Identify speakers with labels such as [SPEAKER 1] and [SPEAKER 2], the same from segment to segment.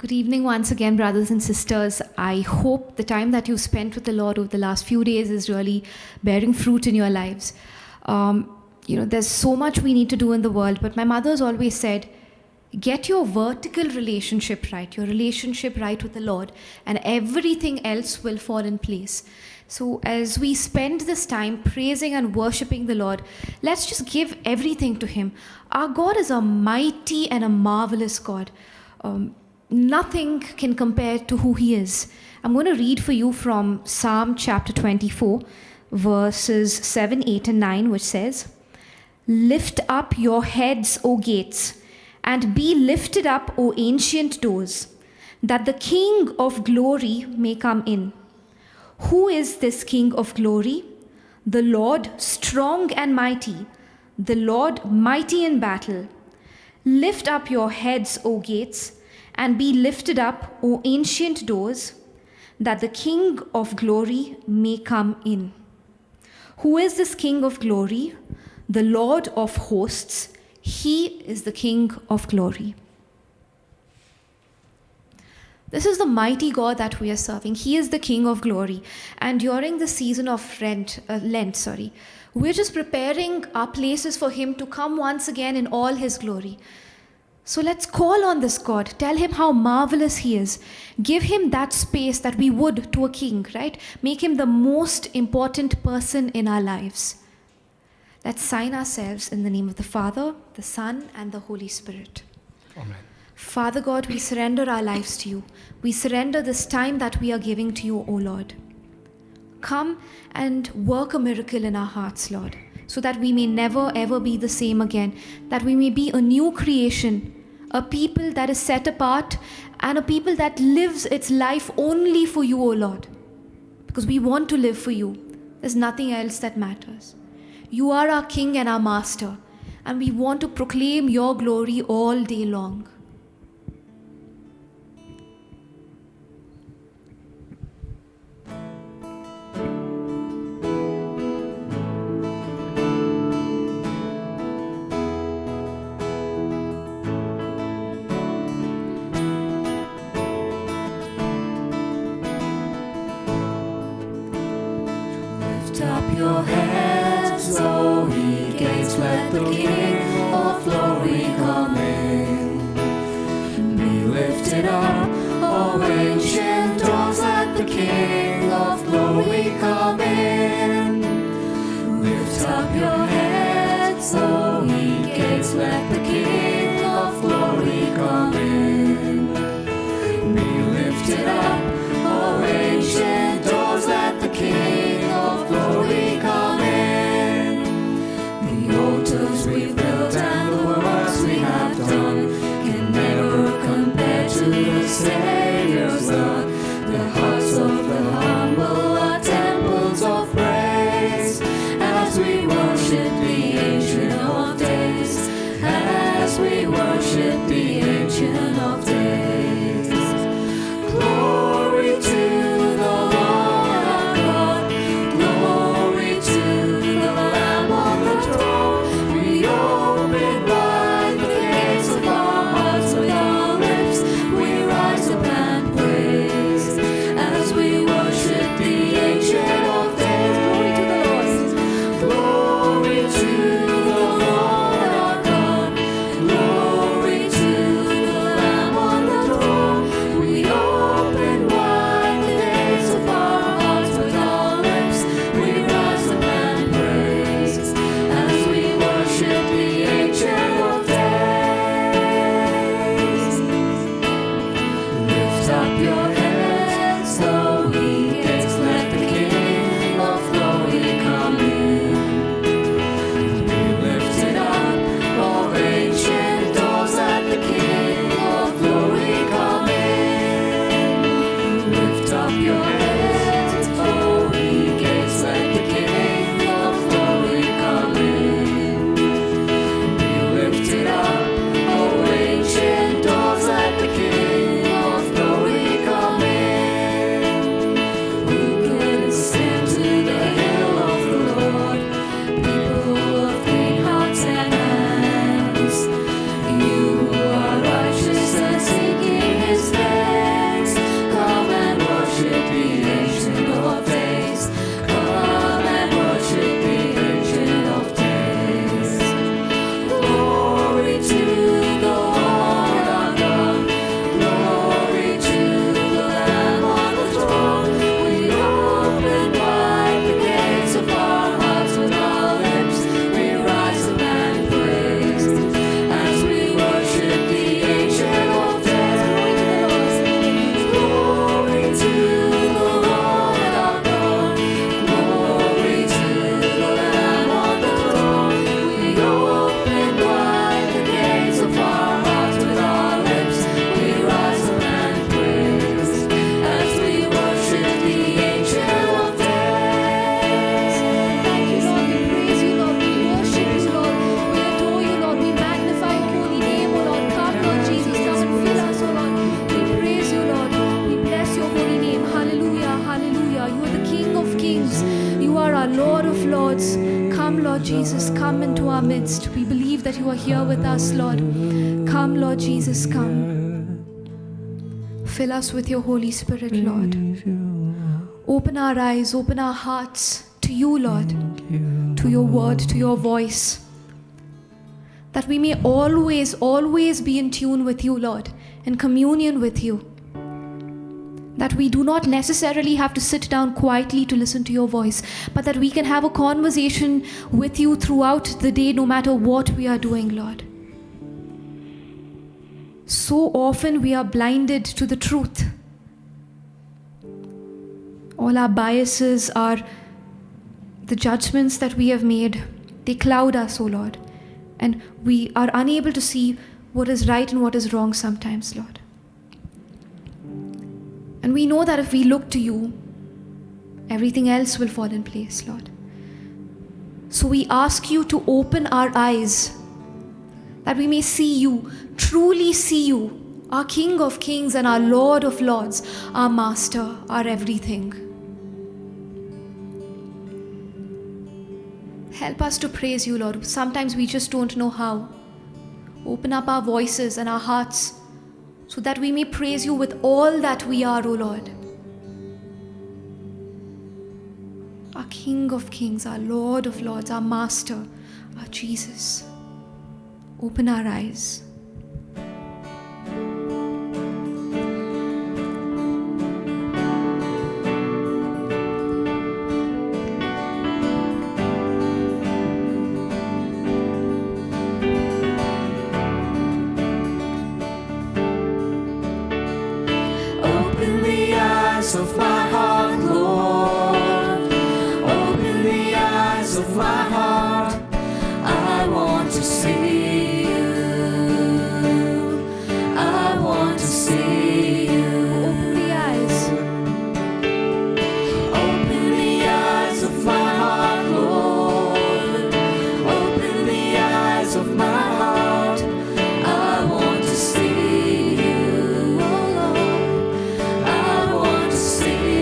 [SPEAKER 1] Good evening once again, brothers and sisters. I hope the time that you've spent with the Lord over the last few days is really bearing fruit in your lives. There's so much we need to do in the world, but my mother's always said, get your vertical relationship right, your relationship right with the Lord, and everything else will fall in place. So as we spend this time praising and worshiping the Lord, let's just give everything to Him. Our God is a mighty and a marvelous God. Nothing can compare to who He is. I'm going to read for you from Psalm chapter 24, verses 7, 8, and 9, which says, "Lift up your heads, O gates, and be lifted up, O ancient doors, that the King of glory may come in. Who is this King of glory? The Lord strong and mighty, the Lord mighty in battle. Lift up your heads, O gates, and be lifted up, O ancient doors, that the King of glory may come in. Who is this King of glory? The Lord of hosts. He is the King of glory." This is the mighty God that we are serving. He is the King of glory. And during the season of Lent, we're just preparing our places for Him to come once again in all His glory. So let's call on this God. Tell Him how marvelous He is. Give Him that space that we would to a king, right? Make Him the most important person in our lives. Let's sign ourselves in the name of the Father, the Son, and the Holy Spirit.
[SPEAKER 2] Amen.
[SPEAKER 1] Father God, we surrender our lives to You. We surrender this time that we are giving to You, O Lord. Come and work a miracle in our hearts, Lord, so that we may never ever be the same again, that we may be a new creation, a people that is set apart, and a people that lives its life only for You, O Lord, because we want to live for You. There's nothing else that matters. You are our King and our Master, and we want to proclaim Your glory all day long.
[SPEAKER 3] Lift up your heads, O ye gates, let the King of glory come in. Be lifted up, O ancient doors, let the King of glory come in. Lift up your heads, O ye gates, let the King of glory come in. Be lifted up, O ancient doors, let the King of glory come in. The altars we've built and the works we have done can never compare to the Savior's love. The hearts of the humble are temples of praise, as we worship the Ancient of Days, as we worship the Ancient of Days. Glory to the Lord our God, glory to the Lamb on the throne. We open wide the gates of our hearts with our lips. We rise up and praise as we worship the Ancient of Days. Glory to the Lord our God, glory to the Lamb on
[SPEAKER 1] Jesus, come into our midst. We believe that you are here with us, Lord. Come, Lord Jesus, come. Fill us with your Holy Spirit, Lord. Open our eyes, open our hearts to you, Lord, to your word, to your voice. That we may always, always be in tune with you, Lord, in communion with you. That we do not necessarily have to sit down quietly to listen to your voice, but that we can have a conversation with you throughout the day, no matter what we are doing, Lord. So often we are blinded to the truth. All our biases, the judgments that we have made, they cloud us, O Lord. And we are unable to see what is right and what is wrong sometimes, Lord. And we know that if we look to you, everything else will fall in place, Lord. So we ask you to open our eyes, that we may see you, truly see you, our King of Kings and our Lord of Lords, our Master, our everything. Help us to praise you, Lord. Sometimes we just don't know how. Open up our voices and our hearts so that we may praise you with all that we are, O Lord. Our King of Kings, our Lord of Lords, our Master, our Jesus. Open our eyes.
[SPEAKER 3] Of my heart, Lord, open the eyes of my heart. I want to see you. I want to see you.
[SPEAKER 1] Open the eyes.
[SPEAKER 3] Open the eyes of my heart, Lord. Open the eyes of my heart. I want to see you. Oh Lord, I want to see you.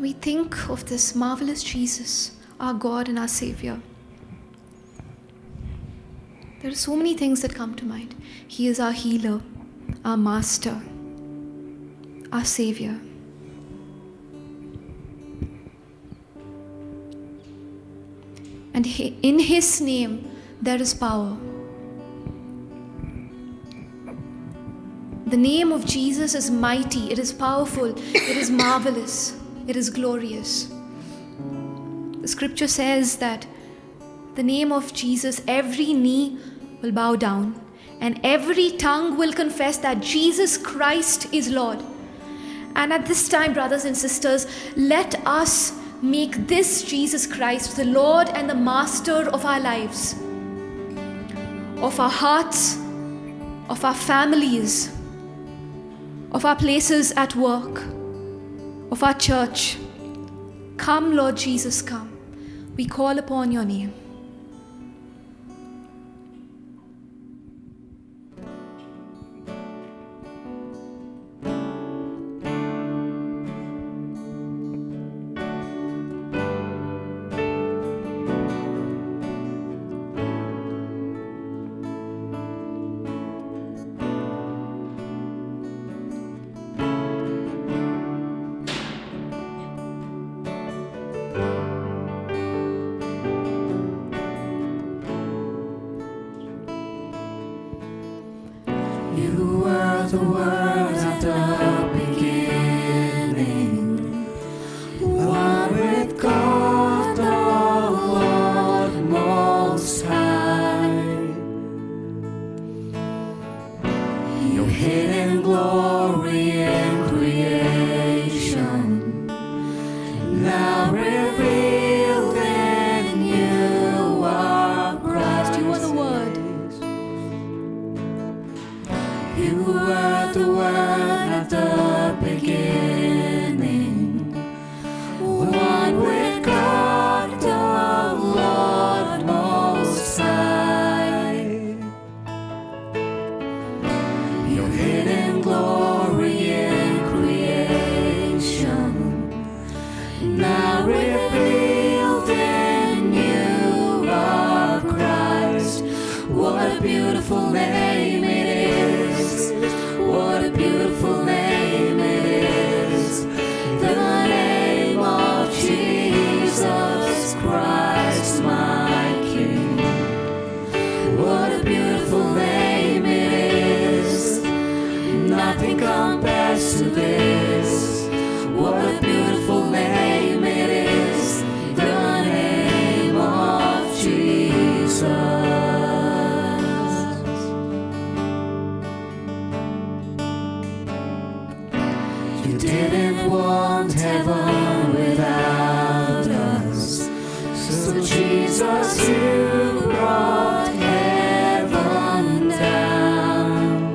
[SPEAKER 1] we think of this marvelous Jesus, our God and our Savior, there are so many things that come to mind. He is our healer, our master, our Savior. And in His name, there is power. The name of Jesus is mighty, it is powerful, it is marvelous, it is glorious. The scripture says that the name of Jesus, every knee will bow down and every tongue will confess that Jesus Christ is Lord. And at this time, brothers and sisters, let us make this Jesus Christ the Lord and the Master of our lives, of our hearts, of our families, of our places at work, of our church. Come, Lord Jesus, come. We call upon your name.
[SPEAKER 3] You were the Word at the beginning, one with God the Lord Most High. Your hidden glory in creation, now revealed in you are Christ.
[SPEAKER 1] You are the Word.
[SPEAKER 3] You were the Word at the beginning, one with God the Lord Most High. Your hidden glory in creation, now revealed in you are Christ. What a beautiful name it is. What a beautiful name it is. The name of Jesus Christ, my King. What a beautiful name it is. Nothing compares to this. What a beautiful name it is. The name of Jesus. You didn't want heaven without us, so Jesus, you brought heaven down.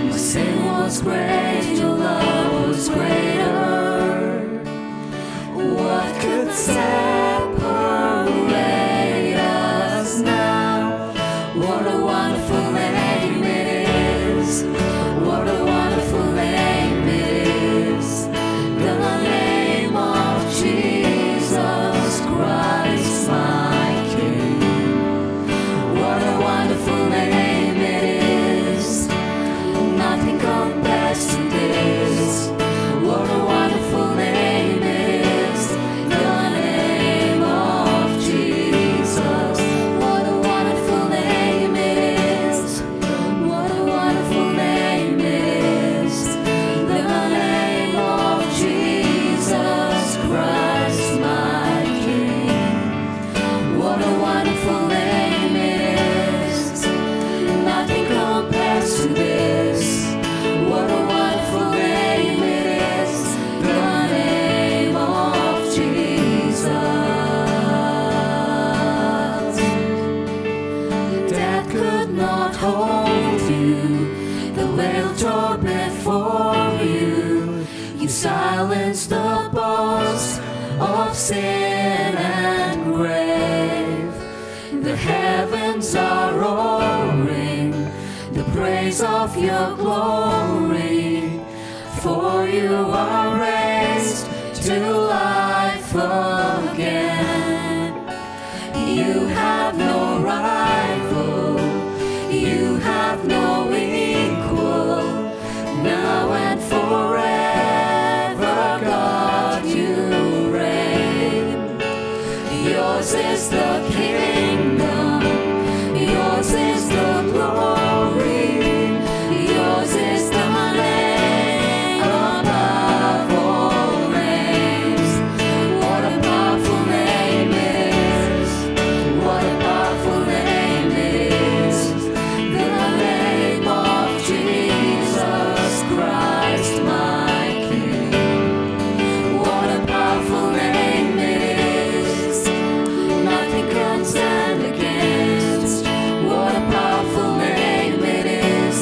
[SPEAKER 3] My sin was great, your love was greater. What could separate us now? What a wonderful name it is. What a wonderful name it is. The name of Jesus Christ, my King. What a wonderful name it is. Nothing compares to this. What a wonderful name it is. The name of Jesus. What a wonderful name it is. What a wonderful name it is. The name of Jesus Christ, my King. What a wonderful name it is. Nothing compares to this. What a wonderful name it is. The name of Jesus. Death could not hold you. The veil tore before you. You silenced the boast of sin and grave. The heavens are roaring the praise of your glory. for you are raised to life again. You have no rival, you have no equal, now and forever, God, you reign. Yours is the kingdom, yours is the glory, yours is the name above all names. What a powerful name it is, what a powerful name it is, the name of Jesus Christ, my King. What a powerful name it is, nothing can stand against. What a powerful name it is,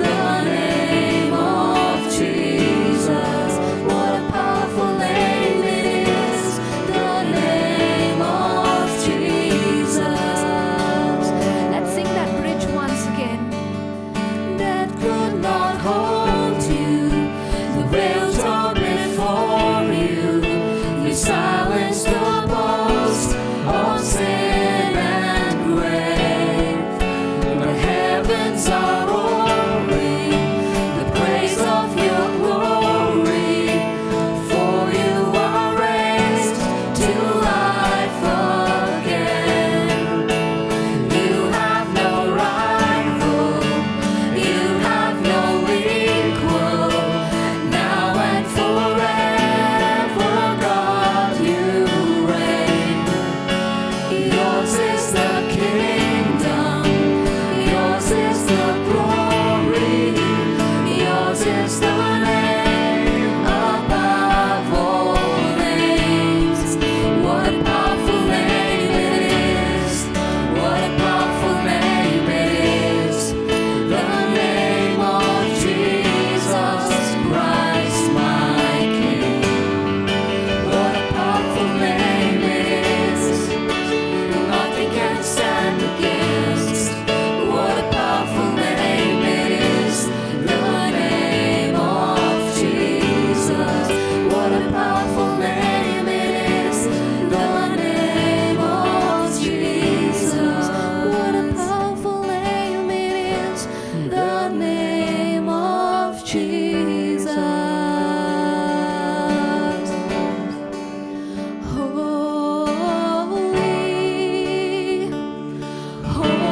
[SPEAKER 3] the name of Jesus. What a powerful name it is, the name of Jesus.
[SPEAKER 1] Let's sing that bridge once again.
[SPEAKER 3] Death could not hold you, the veil torn before you. You silenced the boast of sin and grave. The heavens are roaring the praise of your glory, for you are raised to life again. You have no rival, you have no equal, now and forever, God, you reign. Yours is the kingdom, yours is the glory, yours is the name above all names. What a powerful name it is, what a powerful name it is, the name of Jesus Christ, my King. What a powerful name it is, nothing can stand against. What a powerful name it is, the name of Jesus. What a powerful name it is, the name of Jesus. What a powerful name it is, the name of Jesus. Holy, holy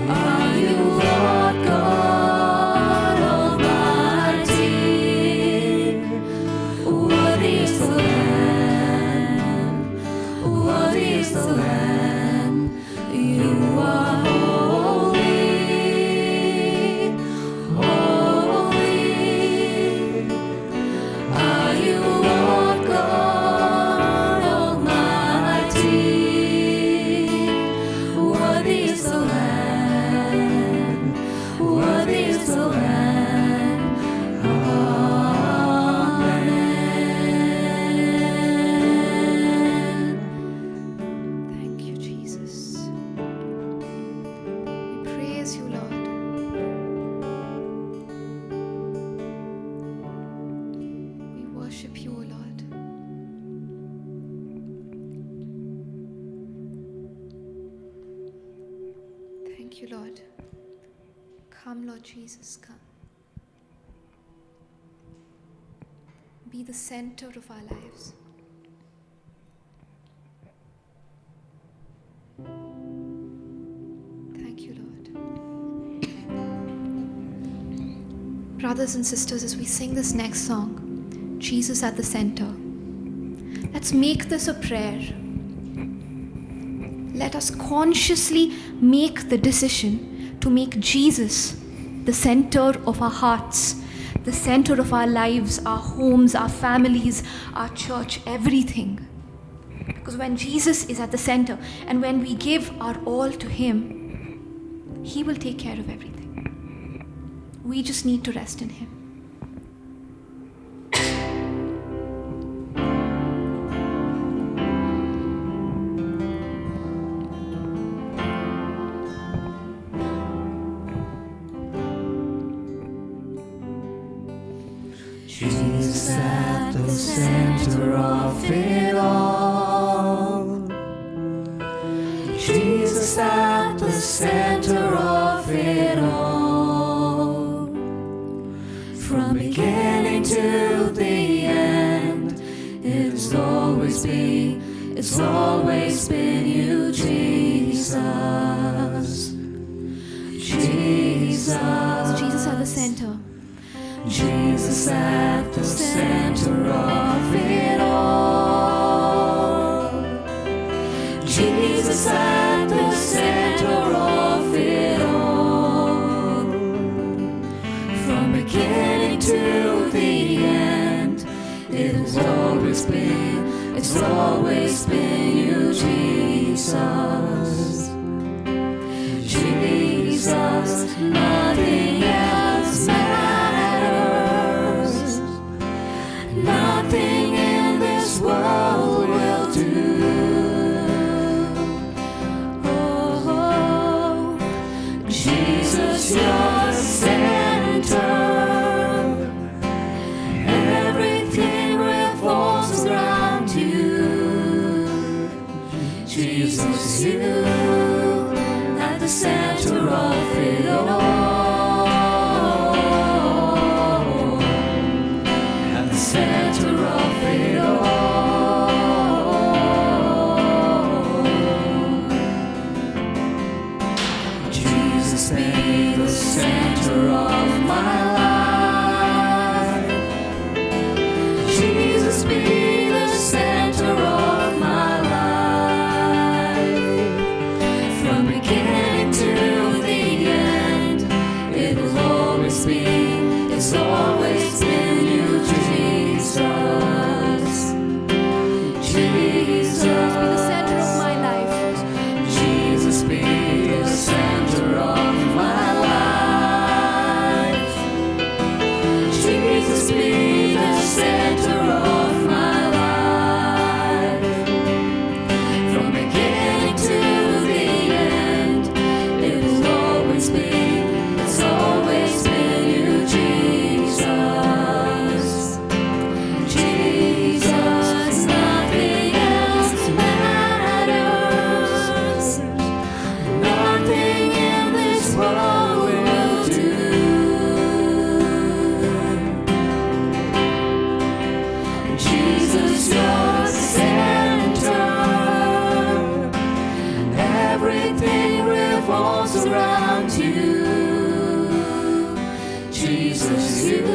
[SPEAKER 3] are you, Lord God Almighty. Worthy is the Lamb, worthy is the Lamb. You are holy, holy are you, Lord God Almighty. Worthy is the Lamb, worthy is the Lamb. Amen.
[SPEAKER 1] Thank you, Jesus. We praise you, Lord. We worship you, O Lord. Thank you, Lord. Come, Lord Jesus, come. Be the center of our lives. Thank you, Lord. Brothers and sisters, as we sing this next song, Jesus at the center, let's make this a prayer. Let us consciously make the decision to make Jesus the center of our hearts, the center of our lives, our homes, our families, our church, everything. Because when Jesus is at the center and when we give our all to Him, He will take care of everything. We just need to rest in Him.
[SPEAKER 3] the center of it all. Jesus at the center of it all. From beginning to the end, it's always been you, Jesus.
[SPEAKER 1] Jesus at the center.
[SPEAKER 3] Jesus at the center of it all. Jesus at the center of it all. From beginning to the end, it's always been you, Jesus. Jesus, nothing else matters. Nothing in this world will do. Oh, Jesus, you're the center. Everything revolves around you. Jesus, you at the center of it all. At the center of it all. Jesus, be the center of my life. Jesus, be the center of my life. From beginning to the end, it's always been you, Jesus. Jesus,
[SPEAKER 1] be the center of my life.
[SPEAKER 3] Jesus, be the center of my life. Jesus, be the center of my life. From beginning to the end, it's always been you, Jesus. Jesus, nothing else matters. Nothing in this world will do. Jesus, you're the center. Everything revolves around you. Jesus, you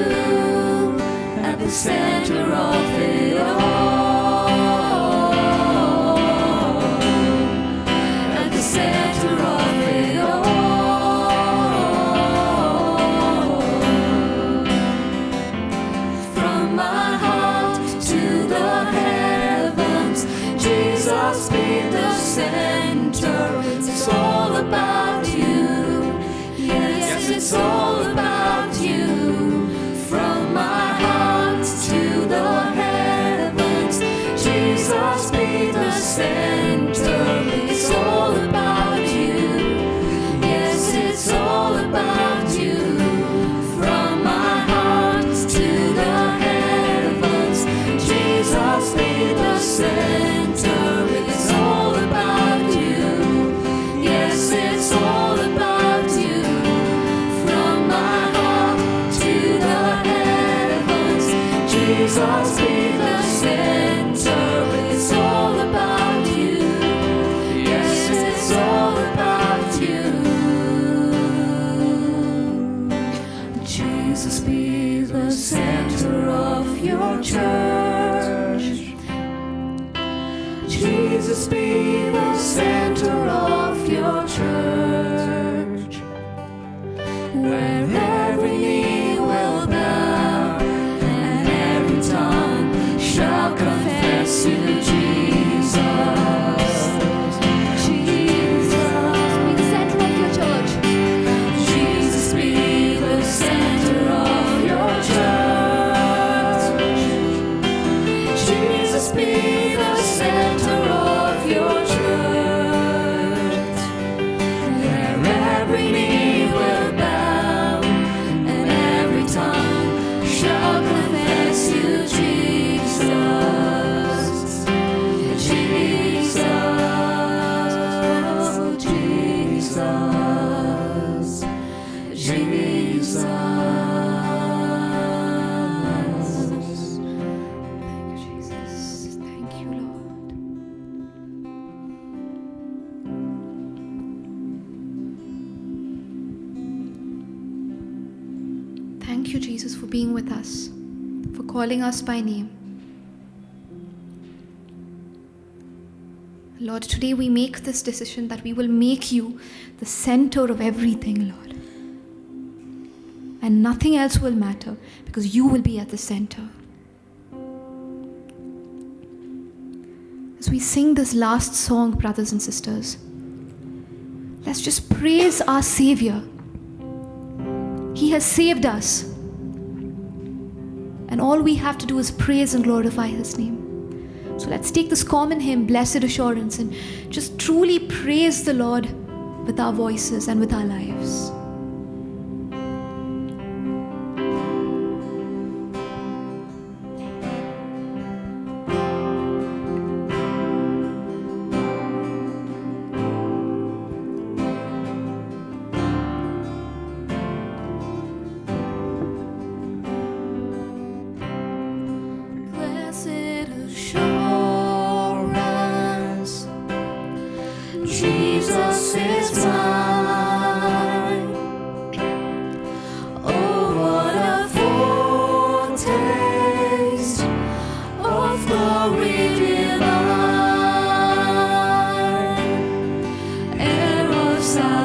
[SPEAKER 3] at the center of it all. At the center of it all. From my heart to the heavens, Jesus, be the center. It's all about you. Yes, it's all about you. From my heart to the heavens, Jesus, be the center. It's all about you. Yes, it's all about you. From my heart to the heavens, Jesus, be the center. It's all about you. Yes, it's all about you. From my heart to the heavens, Jesus, be the center. It's all about you. Yes, it's all about you. Jesus, be the center of your church. Jesus, be the center of your church. Where every knee will bow and every tongue shall confess you, Jesus. Jesus,
[SPEAKER 1] Be the center of your church.
[SPEAKER 3] Jesus, be the center of your church. Jesus, be the center of your church.
[SPEAKER 1] Thank you, Jesus, for being with us, for calling us by name. Lord, today we make this decision that we will make you the center of everything, Lord. And nothing else will matter because you will be at the center. As we sing this last song, brothers and sisters, let's just praise our Savior. He has saved us. And all we have to do is praise and glorify His name. So let's take this common hymn, Blessed Assurance, and just truly praise the Lord with our voices and with our lives.
[SPEAKER 3] Jesus is mine. Oh, what a foretaste of glory divine, heir of salvation,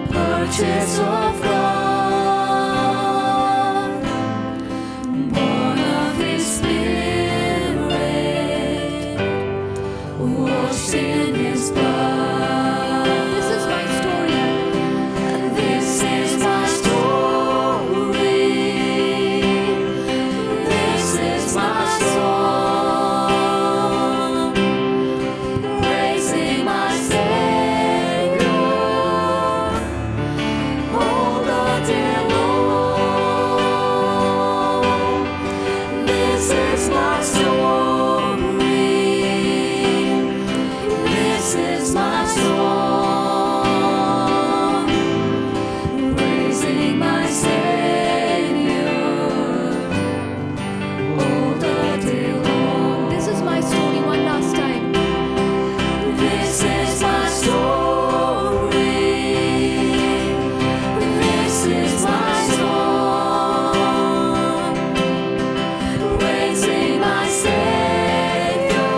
[SPEAKER 3] purchase of God, born of His Spirit, washed in His blood. This is my story. This is my story. This is my song, praising my Savior all the day long. This is my story. This is my song, praising my Savior all the day long.
[SPEAKER 1] This is my story, one last time.
[SPEAKER 3] This is my story. This is my song, praising my Savior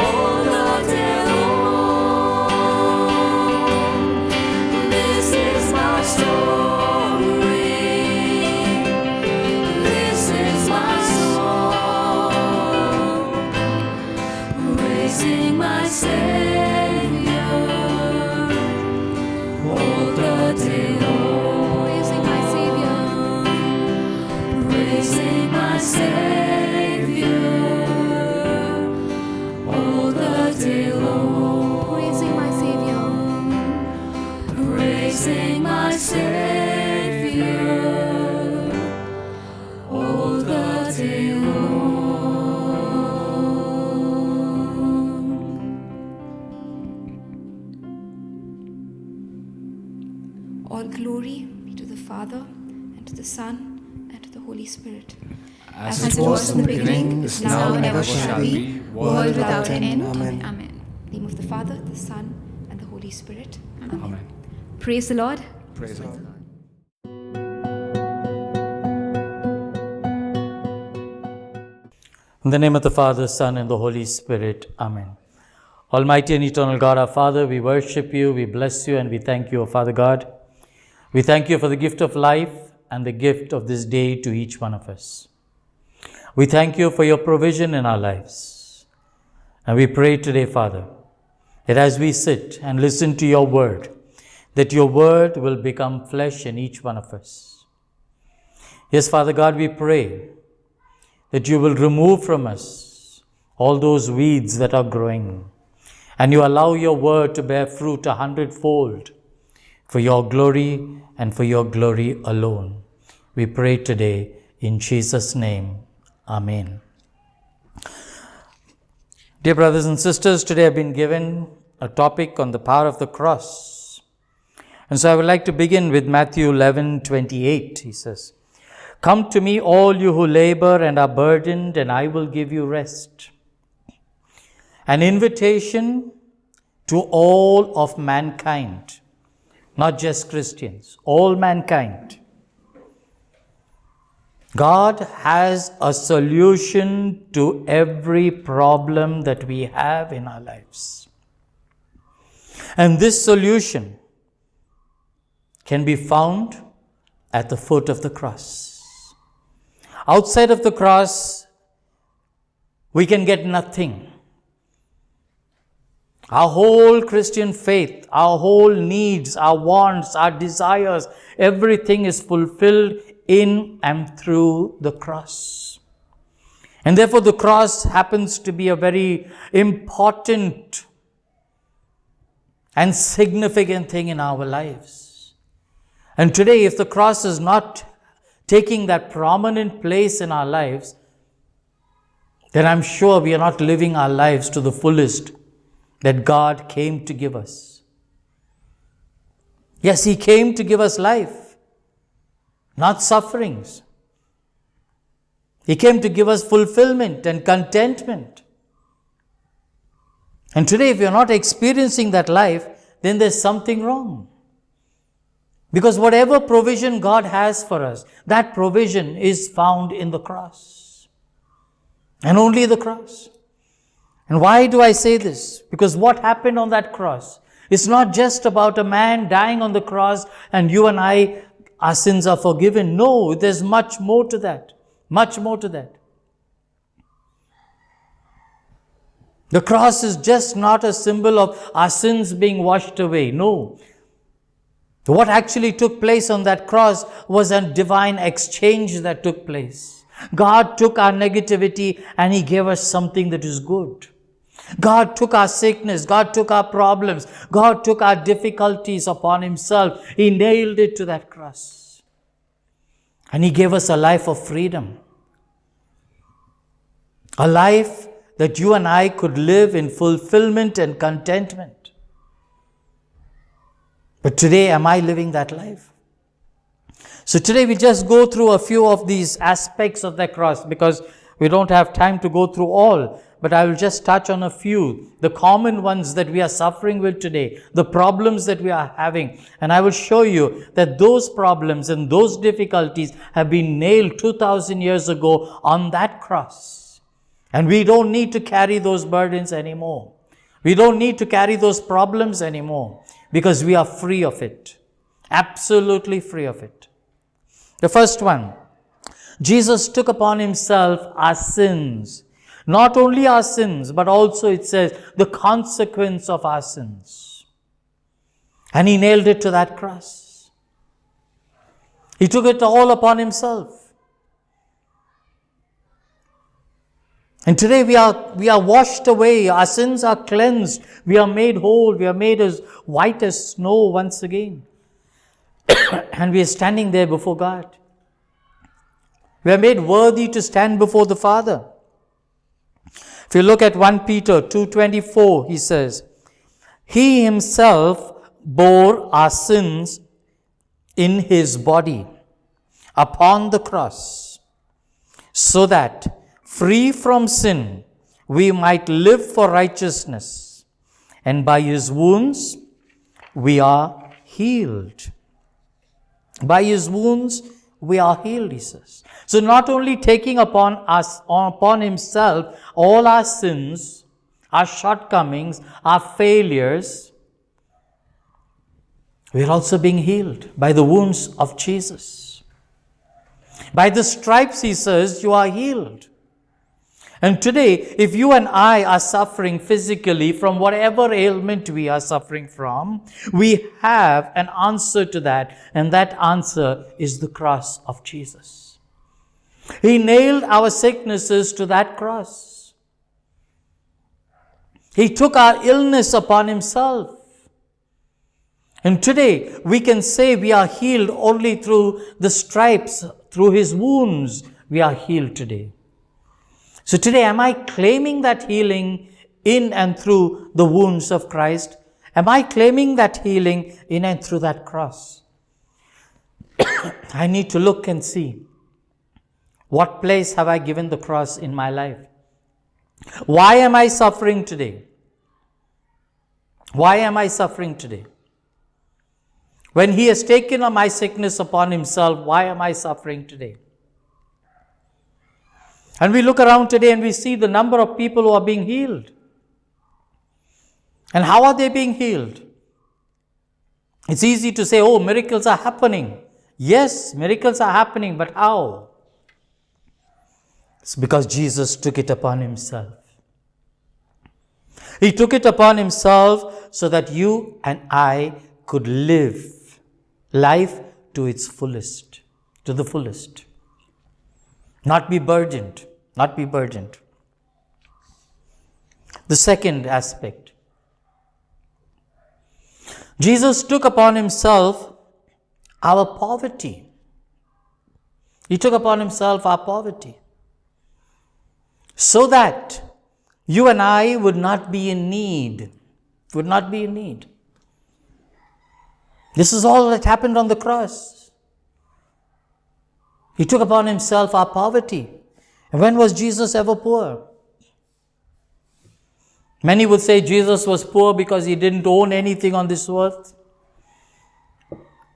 [SPEAKER 3] all the day long. This is my story. This is my song, praising my Savior all the day long.
[SPEAKER 1] Praising my Savior.
[SPEAKER 3] Praising my Savior all the day long.
[SPEAKER 1] Praising my Savior.
[SPEAKER 3] Praising my Savior all the day long.
[SPEAKER 1] All glory be to the Father, and to the Son, and to the Holy Spirit.
[SPEAKER 2] As it was in the beginning, is now, and ever shall be, world without end. Amen.
[SPEAKER 1] Amen. In the name of the Father, the Son, and the Holy Spirit. Amen.
[SPEAKER 2] Amen.
[SPEAKER 1] Praise the Lord.
[SPEAKER 2] Praise the Lord.
[SPEAKER 4] In the name of the Father, Son, and the Holy Spirit. Amen. Almighty and eternal God, our Father, we worship you, we bless you, and we thank you, O Father God. We thank you for the gift of life and the gift of this day to each one of us. We thank you for your provision in our lives. And we pray today, Father, that as we sit and listen to your word, that your word will become flesh in each one of us. Yes, Father God, we pray that you will remove from us all those weeds that are growing, and you allow your word to bear fruit 100-fold for your glory and for your glory alone. We pray today in Jesus' name. Amen. Dear brothers and sisters, today I've been given a topic on the power of the cross. And so I would like to begin with Matthew 11:28. He says, "Come to me, all you who labor and are burdened, and I will give you rest." An invitation to all of mankind not just Christians, all mankind. God has a solution to every problem that we have in our lives. And this solution can be found at the foot of the cross. Outside of the cross, we can get nothing. Our whole Christian faith, our whole needs, our wants, our desires, everything is fulfilled in and through the cross. And therefore the cross happens to be a very important and significant thing in our lives. And today, if the cross is not taking that prominent place in our lives, then I'm sure we are not living our lives to the fullest that God came to give us. Yes, He came to give us life, not sufferings. He came to give us fulfillment and contentment. And today, if you're not experiencing that life, then there's something wrong. Because whatever provision God has for us, that provision is found in the cross. And only the cross. And why do I say this? Because what happened on that cross, it's not just about a man dying on the cross and you and I, our sins are forgiven. No, there's much more to that. Much more to that. The cross is just not a symbol of our sins being washed away. No. What actually took place on that cross was a divine exchange that took place. God took our negativity and He gave us something that is good. God took our sickness. God took our problems. God took our difficulties upon Himself. He nailed it to that cross. And He gave us a life of freedom. A life that you and I could live in fulfillment and contentment. But today, am I living that life? So today we just go through a few of these aspects of the cross because we don't have time to go through all. But I will just touch on a few, the common ones that we are suffering with today, the problems that we are having. And I will show you that those problems and those difficulties have been nailed 2,000 years ago on that cross. And we don't need to carry those burdens anymore. We don't need to carry those problems anymore because we are free of it. Absolutely free of it. The first one, Jesus took upon Himself our sins. Not only our sins, but also it says the consequence of our sins. And He nailed it to that cross. He took it all upon Himself. And today we are washed away. Our sins are cleansed. We are made whole. We are made as white as snow once again. And we are standing there before God. We are made worthy to stand before the Father. If you look at 1 Peter 2:24, he says, He Himself bore our sins in His body upon the cross, so that, free from sin, we might live for righteousness, and by His wounds we are healed. By His wounds we are healed, he says. So not only taking upon Himself all our sins, our shortcomings, our failures, we are also being healed by the wounds of Jesus. By the stripes, he says, you are healed. And today, if you and I are suffering physically from whatever ailment we are suffering from, we have an answer to that, and that answer is the cross of Jesus. He nailed our sicknesses to that cross. He took our illness upon Himself. And today, we can say we are healed only through the stripes, through His wounds. We are healed today. So today, am I claiming that healing in and through the wounds of Christ? Am I claiming that healing in and through that cross? I need to look and see, what place have I given the cross in my life? Why am I suffering today? Why am I suffering today? When He has taken my sickness upon Himself, why am I suffering today? And we look around today and we see the number of people who are being healed. And how are they being healed? It's easy to say, oh, miracles are happening. Yes, miracles are happening, but how? It's because Jesus took it upon Himself. He took it upon Himself so that you and I could live life to its fullest, to the fullest. Not be burdened, not be burdened. The second aspect. Jesus took upon Himself our poverty. He took upon Himself our poverty. So that you and I would not be in need. Would not be in need. This is all that happened on the cross. He took upon Himself our poverty. And when was Jesus ever poor? Many would say Jesus was poor because He didn't own anything on this earth.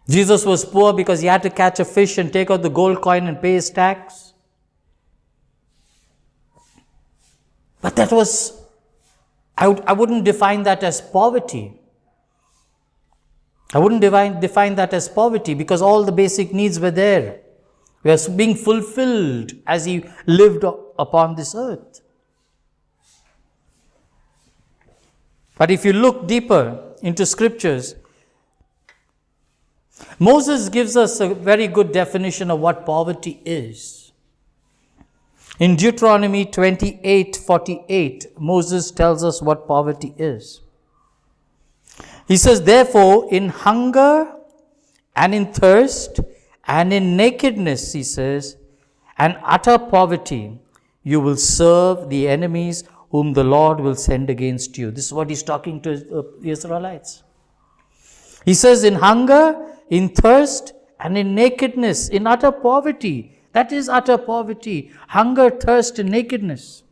[SPEAKER 4] Jesus was poor because He had to catch a fish and take out the gold coin and pay His tax. But that was, I wouldn't define that as poverty. I wouldn't define that as poverty because all the basic needs were there. We are being fulfilled as He lived upon this earth. But if you look deeper into scriptures, Moses gives us a very good definition of what poverty is. In Deuteronomy 28:48, Moses tells us what poverty is. He says, therefore, in hunger and in thirst and in nakedness, he says, and utter poverty, you will serve the enemies whom the Lord will send against you. This is what he's talking to the Israelites. He says, in hunger, in thirst, and in nakedness, in utter poverty. That is utter poverty. Hunger, thirst, and nakedness.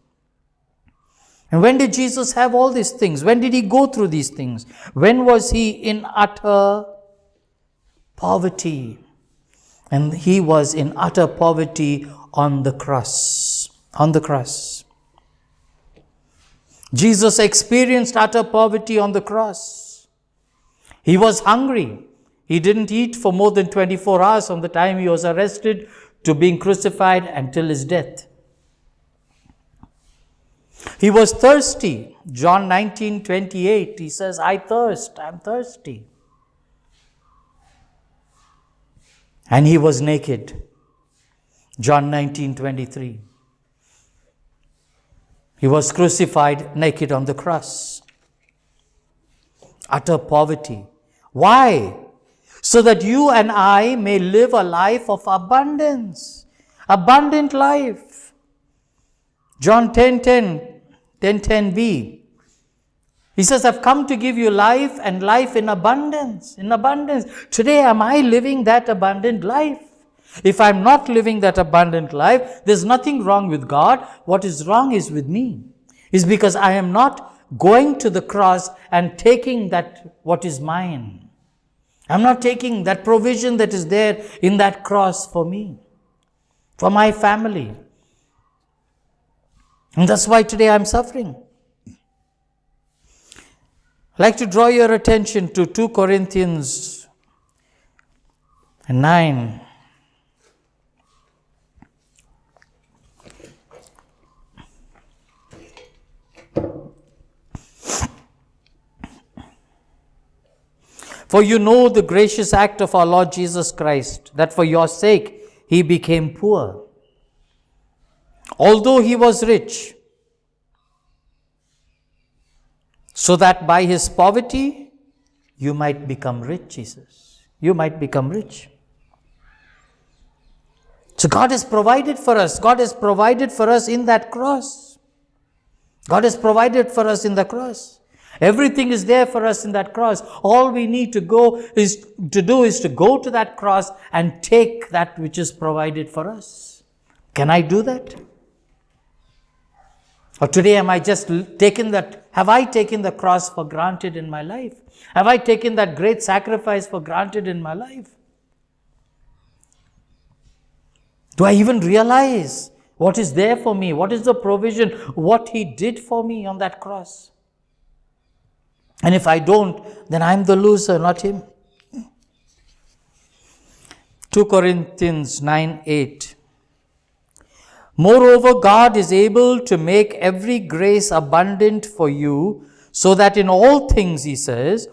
[SPEAKER 4] And when did Jesus have all these things? When did He go through these things? When was He in utter poverty? And He was in utter poverty on the cross. On the cross. Jesus experienced utter poverty on the cross. He was hungry. He didn't eat for more than 24 hours from the time He was arrested to being crucified until His death. He was thirsty. John 19:28, He says, I thirst, I'm thirsty. And He was naked. John 19:23. He was crucified naked on the cross. Utter poverty. Why? So that you and I may live a life of abundance. Abundant life. John 10:10b. He says, I've come to give you life and life in abundance. In abundance. Today, am I living that abundant life? If I'm not living that abundant life, there's nothing wrong with God. What is wrong is with me. It's because I am not going to the cross and taking that what is mine. I'm not taking that provision that is there in that cross for me, for my family. And that's why today I'm suffering. I'd like to draw your attention to 2 Corinthians 9. For you know the gracious act of our Lord Jesus Christ, that for your sake He became poor, although He was rich, so that by His poverty you might become rich, Jesus. You might become rich. So God has provided for us. God has provided for us in that cross. God has provided for us in the cross. Everything is there for us in that cross. All we need to do is to go to that cross and take that which is provided for us. Can I do that? Or today am I just taking that Have I taken the cross for granted in my life? Have I taken that great sacrifice for granted in my life? Do I even realize what is there for me? What is the provision? What He did for me on that cross? And if I don't, then I'm the loser, not Him. 2 Corinthians 9:8. Moreover, God is able to make every grace abundant for you, so that in all things, he says,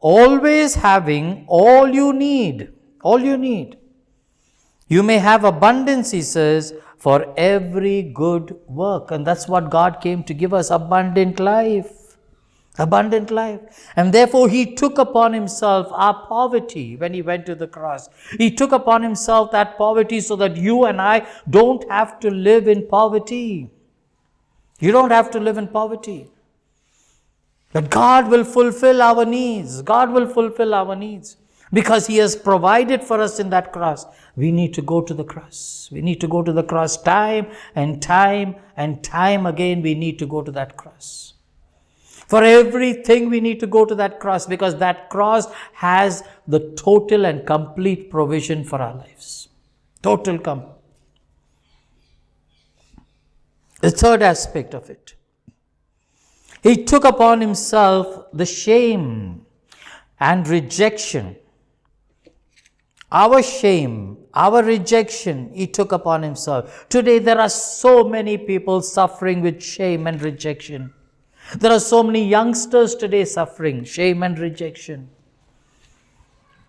[SPEAKER 4] always having all you need, you may have abundance, he says, for every good work. And that's what God came to give us, abundant life. Abundant life. And therefore He took upon Himself our poverty when He went to the cross. He took upon Himself that poverty so that you and I don't have to live in poverty. You don't have to live in poverty. But God will fulfill our needs. God will fulfill our needs. Because He has provided for us in that cross. We need to go to the cross. We need to go to the cross time and time and time again. We need to go to that cross. For everything we need to go to that cross, because that cross has the total and complete provision for our lives. Total complete. The third aspect of it. He took upon Himself the shame and rejection. Our shame, our rejection, He took upon Himself. Today there are so many people suffering with shame and rejection. There are so many youngsters today suffering shame and rejection.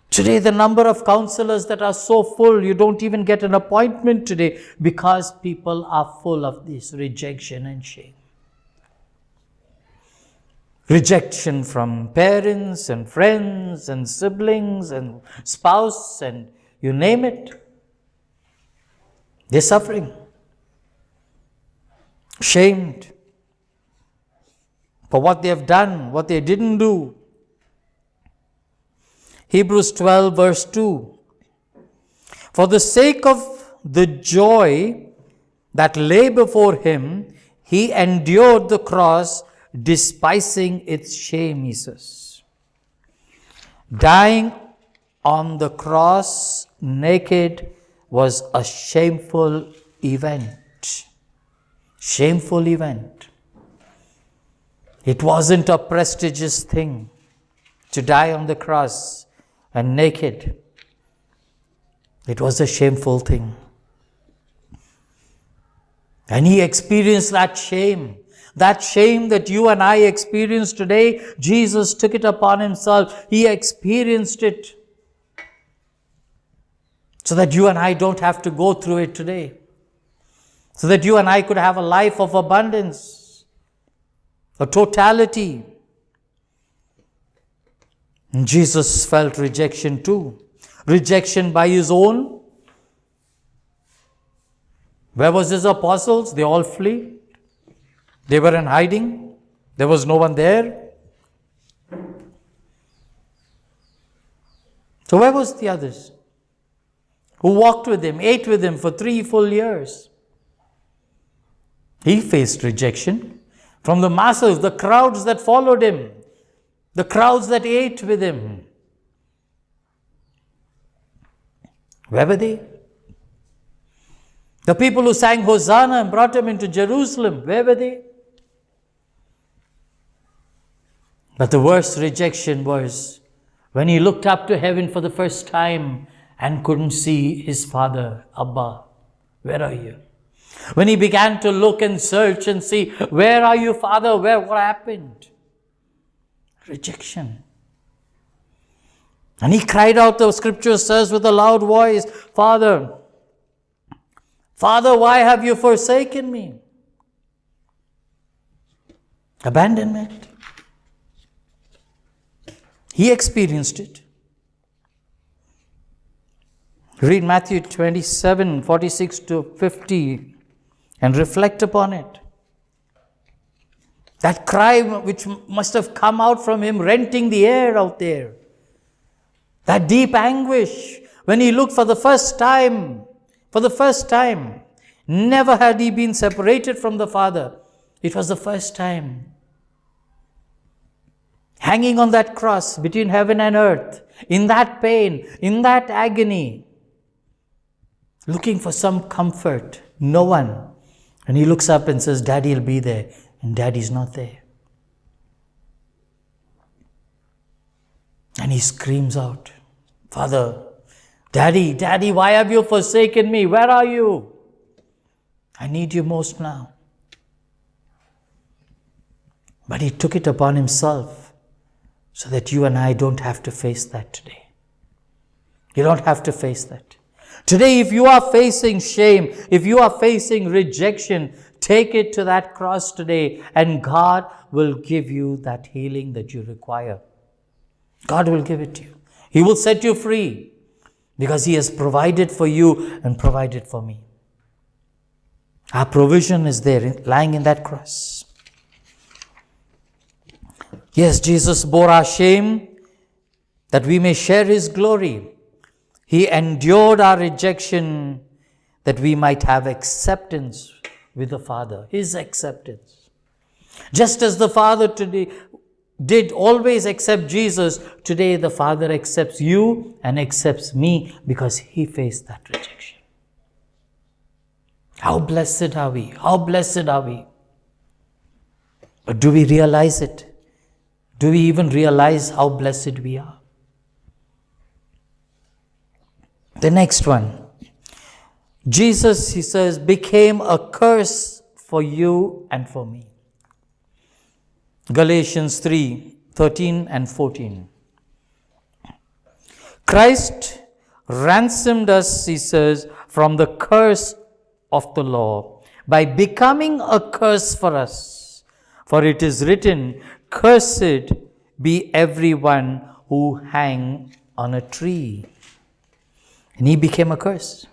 [SPEAKER 4] Today the number of counselors that are so full, you don't even get an appointment today because people are full of this rejection and shame. Rejection from parents and friends and siblings and spouse and you name it. They're suffering. Shamed for what they have done, what they didn't do. Hebrews 12 verse 2. For the sake of the joy that lay before Him, He endured the cross, despising its shame, he says. Dying on the cross naked was a shameful event. Shameful event. It wasn't a prestigious thing to die on the cross and naked. It was a shameful thing. And He experienced that shame. That shame that you and I experience today, Jesus took it upon Himself. He experienced it. So that you and I don't have to go through it today. So that you and I could have a life of abundance. A totality. And Jesus felt rejection too. Rejection by His own. Where was His apostles? They all flee. They were in hiding. There was no one there. So where was the others? Who walked with Him, ate with Him for 3 full years. He faced rejection. From the masses, the crowds that followed Him, the crowds that ate with Him. Where were they? The people who sang Hosanna and brought Him into Jerusalem, where were they? But the worst rejection was when He looked up to heaven for the first time and couldn't see His Father, Abba, where are you? When He began to look and search and see, where are you, Father? What happened? Rejection. And He cried out, the scripture says, with a loud voice, Father, Father, why have you forsaken me? Abandonment. He experienced it. Read Matthew 27, 46 to 50 and reflect upon it. That cry which must have come out from Him, renting the air out there. That deep anguish when He looked for the first time. Never had He been separated from the Father. It was the first time. hanging on that cross between heaven and earth, in that pain, in that agony, looking for some comfort. No one. And he looks up and says, Daddy will be there. And Daddy's not there. And he screams out, Father, Daddy, Daddy, why have you forsaken me? Where are you? I need you most now. But he took it upon himself so that you and I don't have to face that today. You don't have to face that. Today, if you are facing shame, if you are facing rejection, take it to that cross today, and God will give you that healing that you require. God will give it to you. He will set you free because He has provided for you and provided for me. Our provision is there, lying in that cross. Yes, Jesus bore our shame that we may share His glory. He endured our rejection that we might have acceptance with the Father. His acceptance. Just as the Father today did always accept Jesus, today the Father accepts you and accepts me because He faced that rejection. How blessed are we? How blessed are we? But do we realize it? Do we even realize how blessed we are? The next one. Jesus, he says, became a curse for you and for me. Galatians 3:13 and 14. Christ ransomed us, he says, from the curse of the law by becoming a curse for us. For it is written, cursed be everyone who hang on a tree. And He became a curse.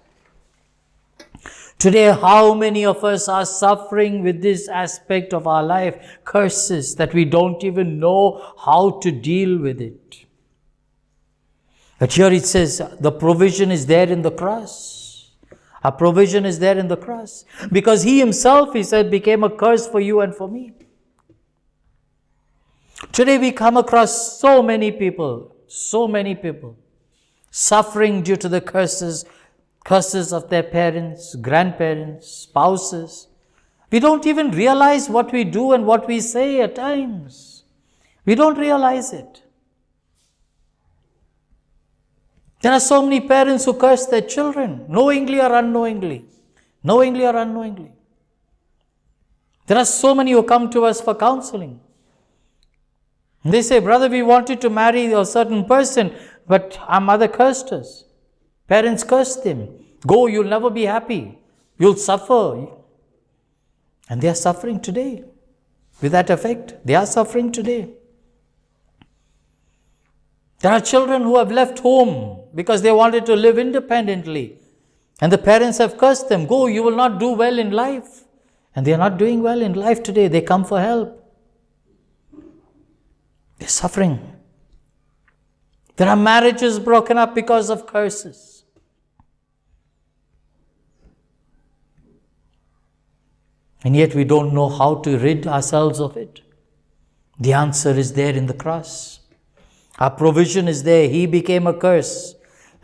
[SPEAKER 4] Today, how many of us are suffering with this aspect of our life? Curses that we don't even know how to deal with it. But here it says, the provision is there in the cross. Our provision is there in the cross. Because He Himself, He said, became a curse for you and for me. Today we come across so many people suffering due to the curses of their parents, grandparents, spouses. We don't even realize what we do and what we say at times. We don't realize it. There are so many parents who curse their children, knowingly or unknowingly. Knowingly or unknowingly. There are so many who come to us for counseling. They say, brother, we wanted to marry a certain person, but our mother cursed us. Parents cursed them. Go, you'll never be happy. You'll suffer. And they are suffering today. With that effect, they are suffering today. There are children who have left home because they wanted to live independently. And the parents have cursed them. Go, you will not do well in life. And they are not doing well in life today. They come for help. They're suffering. There are marriages broken up because of curses. And yet we don't know how to rid ourselves of it. The answer is there in the cross. Our provision is there. He became a curse.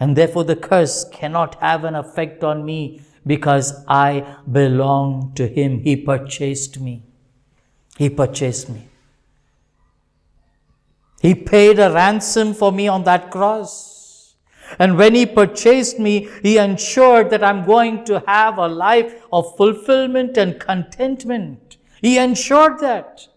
[SPEAKER 4] And therefore the curse cannot have an effect on me because I belong to Him. He purchased me. He purchased me. He paid a ransom for me on that cross. And when He purchased me, He ensured that I'm going to have a life of fulfillment and contentment. He ensured that.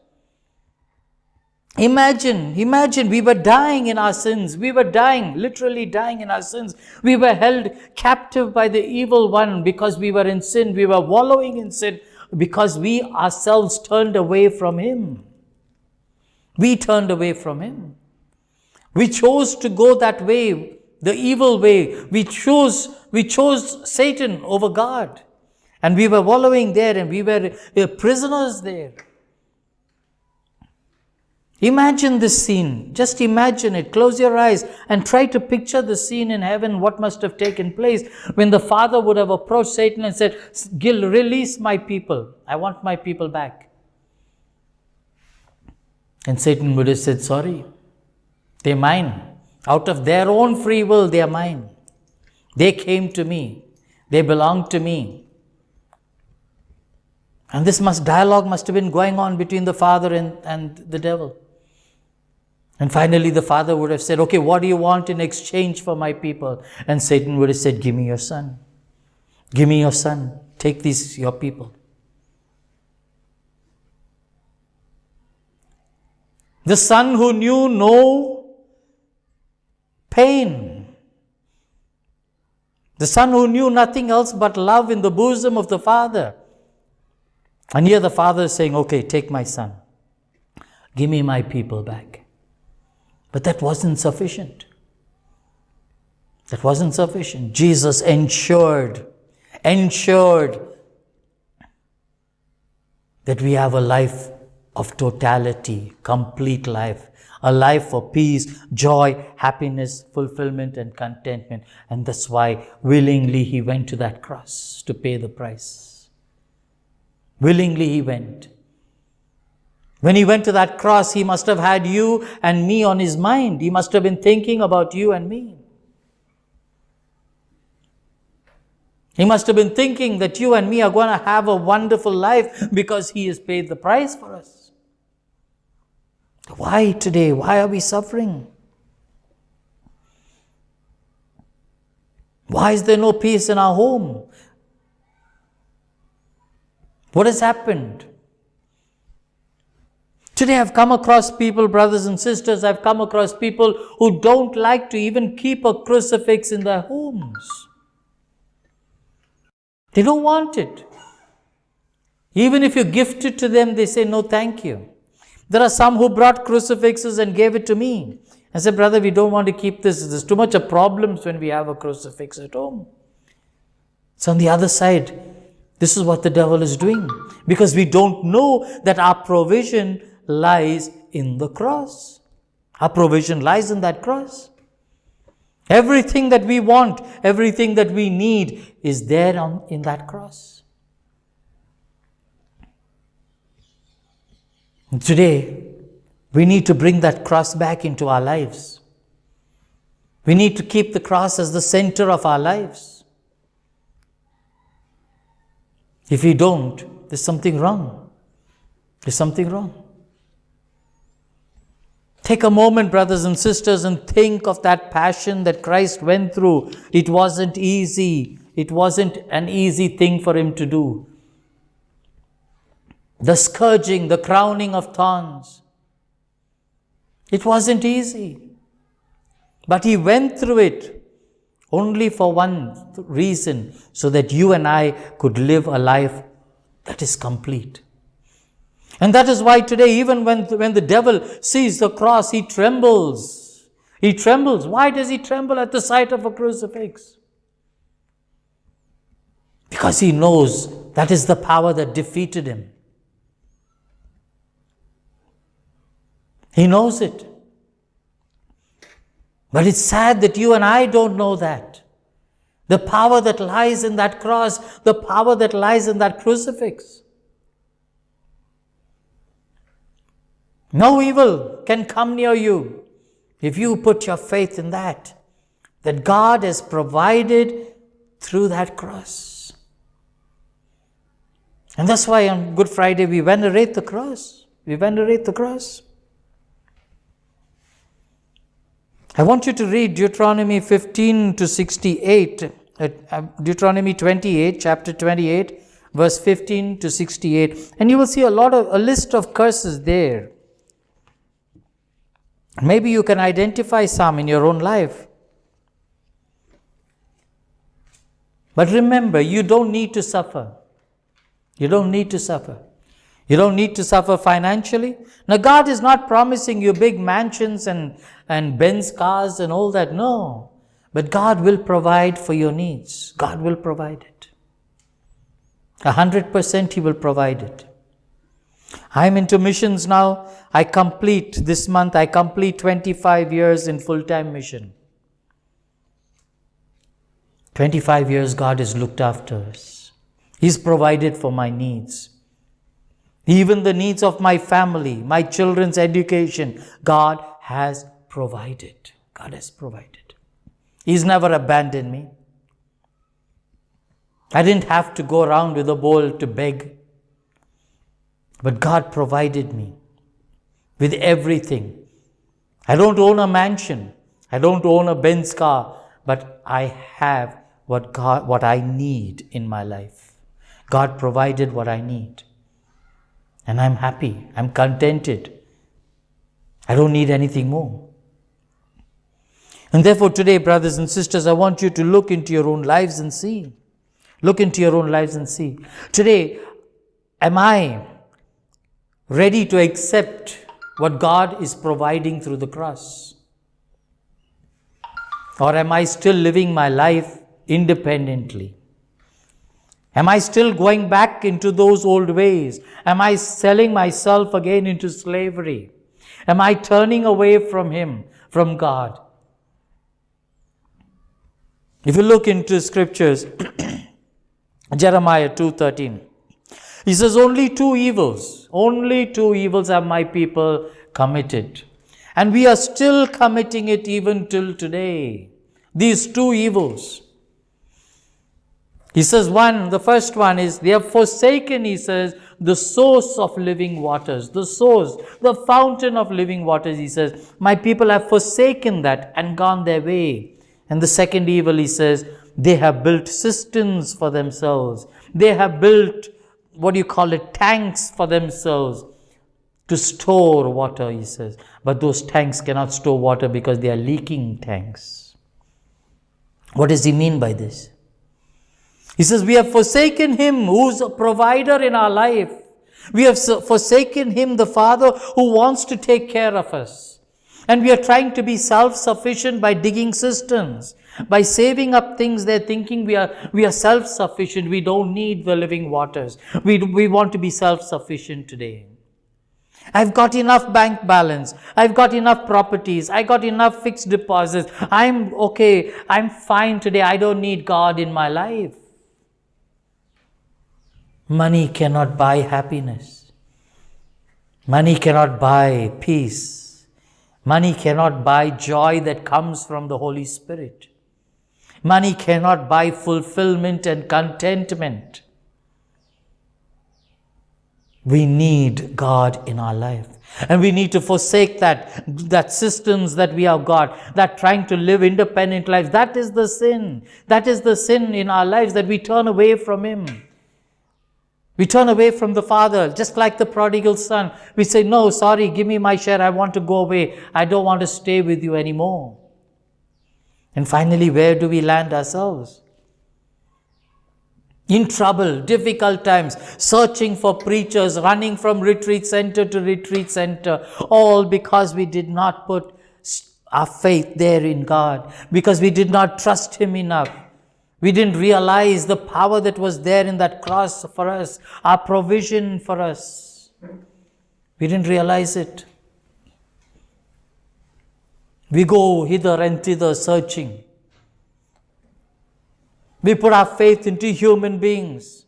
[SPEAKER 4] Imagine, we were dying in our sins. We were dying, literally dying in our sins. We were held captive by the evil one because we were in sin. We were wallowing in sin because we ourselves turned away from Him. We turned away from Him. We chose to go that way, the evil way. We chose Satan over God. And we were wallowing there and we were prisoners there. Imagine this scene. Just imagine it. Close your eyes and try to picture the scene in heaven, what must have taken place when the Father would have approached Satan and said, Gil, release my people. I want my people back. And Satan would have said, sorry, they're mine. Out of their own free will, they are mine. They came to me. They belong to me. And this dialogue must have been going on between the Father and the devil. And finally the Father would have said, okay, what do you want in exchange for my people? And Satan would have said, give me your son. Give me your son. Take these, your people. The son who knew no pain. The son who knew nothing else but love in the bosom of the Father. And here the Father is saying, okay, take my son. Give me my people back. But that wasn't sufficient. That wasn't sufficient. Jesus ensured that we have a life of totality, complete life. A life for peace, joy, happiness, fulfillment and contentment. And that's why willingly he went to that cross to pay the price. Willingly he went. When he went to that cross, he must have had you and me on his mind. He must have been thinking about you and me. He must have been thinking that you and me are going to have a wonderful life because he has paid the price for us. Why today? Why are we suffering? Why is there no peace in our home? What has happened? Today I've come across people, brothers and sisters, I've come across people who don't like to even keep a crucifix in their homes. They don't want it. Even if you gift it to them, they say, no, thank you. There are some who brought crucifixes and gave it to me. I said, brother, we don't want to keep this. There's too much of problems when we have a crucifix at home. So on the other side, this is what the devil is doing. Because we don't know that our provision lies in the cross. Our provision lies in that cross. Everything that we want, everything that we need is there in that cross. And today, we need to bring that cross back into our lives. We need to keep the cross as the center of our lives. If we don't, there's something wrong. There's something wrong. Take a moment, brothers and sisters, and think of that passion that Christ went through. It wasn't easy. It wasn't an easy thing for him to do. The scourging, the crowning of thorns. It wasn't easy. But he went through it only for one reason, so that you and I could live a life that is complete. And that is why today, even when the devil sees the cross, he trembles. He trembles. Why does he tremble at the sight of a crucifix? Because he knows that is the power that defeated him. He knows it. But it's sad that you and I don't know that. The power that lies in that cross, the power that lies in that crucifix. No evil can come near you if you put your faith in that God has provided through that cross. And that's why on Good Friday we venerate the cross. We venerate the cross. I want you to read Deuteronomy 15 to 68, Deuteronomy 28, chapter 28, verse 15 to 68. And you will see a list of curses there. Maybe you can identify some in your own life. But remember, you don't need to suffer. You don't need to suffer. You don't need to suffer financially. Now, God is not promising you big mansions and Benz cars and all that. No. But God will provide for your needs. God will provide it. 100% He will provide it. I'm into missions now. This month I complete 25 years in full-time mission. 25 years God has looked after us. He's provided for my needs. Even the needs of my family, my children's education, God has provided. God has provided. He's never abandoned me. I didn't have to go around with a bowl to beg. But God provided me with everything. I don't own a mansion. I don't own a Benz car. But I have what I need in my life. God provided what I need. And I'm happy. I'm contented. I don't need anything more. And therefore today, brothers and sisters, I want you to look into your own lives and see. Look into your own lives and see. Today, am I ready to accept what God is providing through the cross? Or am I still living my life independently? Am I still going back into those old ways? Am I selling myself again into slavery? Am I turning away from Him, from God? If you look into scriptures, Jeremiah 2:13, he says, only two evils have my people committed. And we are still committing it even till today. These two evils. He says the first one is they have forsaken, he says, the source of living waters. The source, the fountain of living waters, he says, my people have forsaken that and gone their way. And the second evil, he says, they have built cisterns for themselves. They have built, tanks for themselves to store water, he says. But those tanks cannot store water because they are leaking tanks. What does he mean by this? He says, we have forsaken Him who's a provider in our life. We have forsaken Him, the Father, who wants to take care of us. And we are trying to be self-sufficient by digging cisterns, by saving up things there, thinking we are self-sufficient. We don't need the living waters. We want to be self-sufficient today. I've got enough bank balance. I've got enough properties. I got enough fixed deposits. I'm okay. I'm fine today. I don't need God in my life. Money cannot buy happiness. Money cannot buy peace. Money cannot buy joy that comes from the Holy Spirit. Money cannot buy fulfillment and contentment. We need God in our life. And we need to forsake that cisterns that we have got, that trying to live independent lives. That is the sin. That is the sin in our lives, that we turn away from Him. We turn away from the Father, just like the prodigal son. We say, no, sorry, give me my share. I want to go away. I don't want to stay with you anymore. And finally, where do we land ourselves? In trouble, difficult times, searching for preachers, running from retreat center to retreat center, all because we did not put our faith there in God, because we did not trust Him enough. We didn't realize the power that was there in that cross for us, our provision for us. We didn't realize it. We go hither and thither searching. We put our faith into human beings,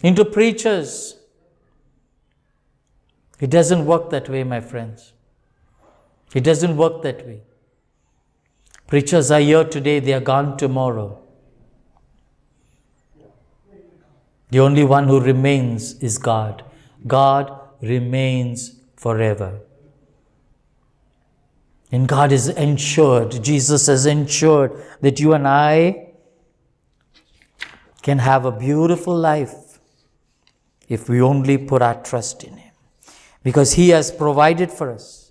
[SPEAKER 4] into preachers. It doesn't work that way, my friends. It doesn't work that way. Preachers are here today, they are gone tomorrow. The only one who remains is God. God remains forever. And God is ensured, Jesus has ensured that you and I can have a beautiful life if we only put our trust in Him. Because He has provided for us.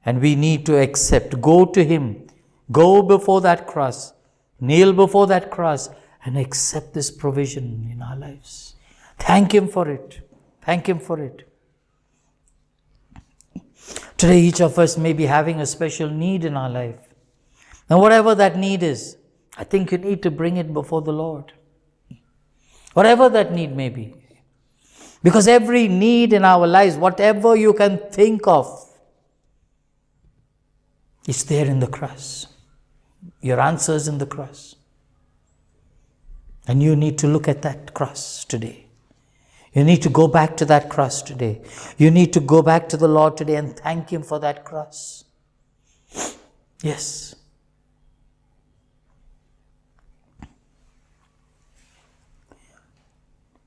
[SPEAKER 4] And we need to accept, go to Him, go before that cross, kneel before that cross, and accept this provision in our lives. Thank Him for it. Thank Him for it. Today, each of us may be having a special need in our life. Now, whatever that need is, I think you need to bring it before the Lord. Whatever that need may be. Because every need in our lives, whatever you can think of, is there in the cross. Your answer is in the cross. And you need to look at that cross today. You need to go back to that cross today. You need to go back to the Lord today and thank Him for that cross. Yes.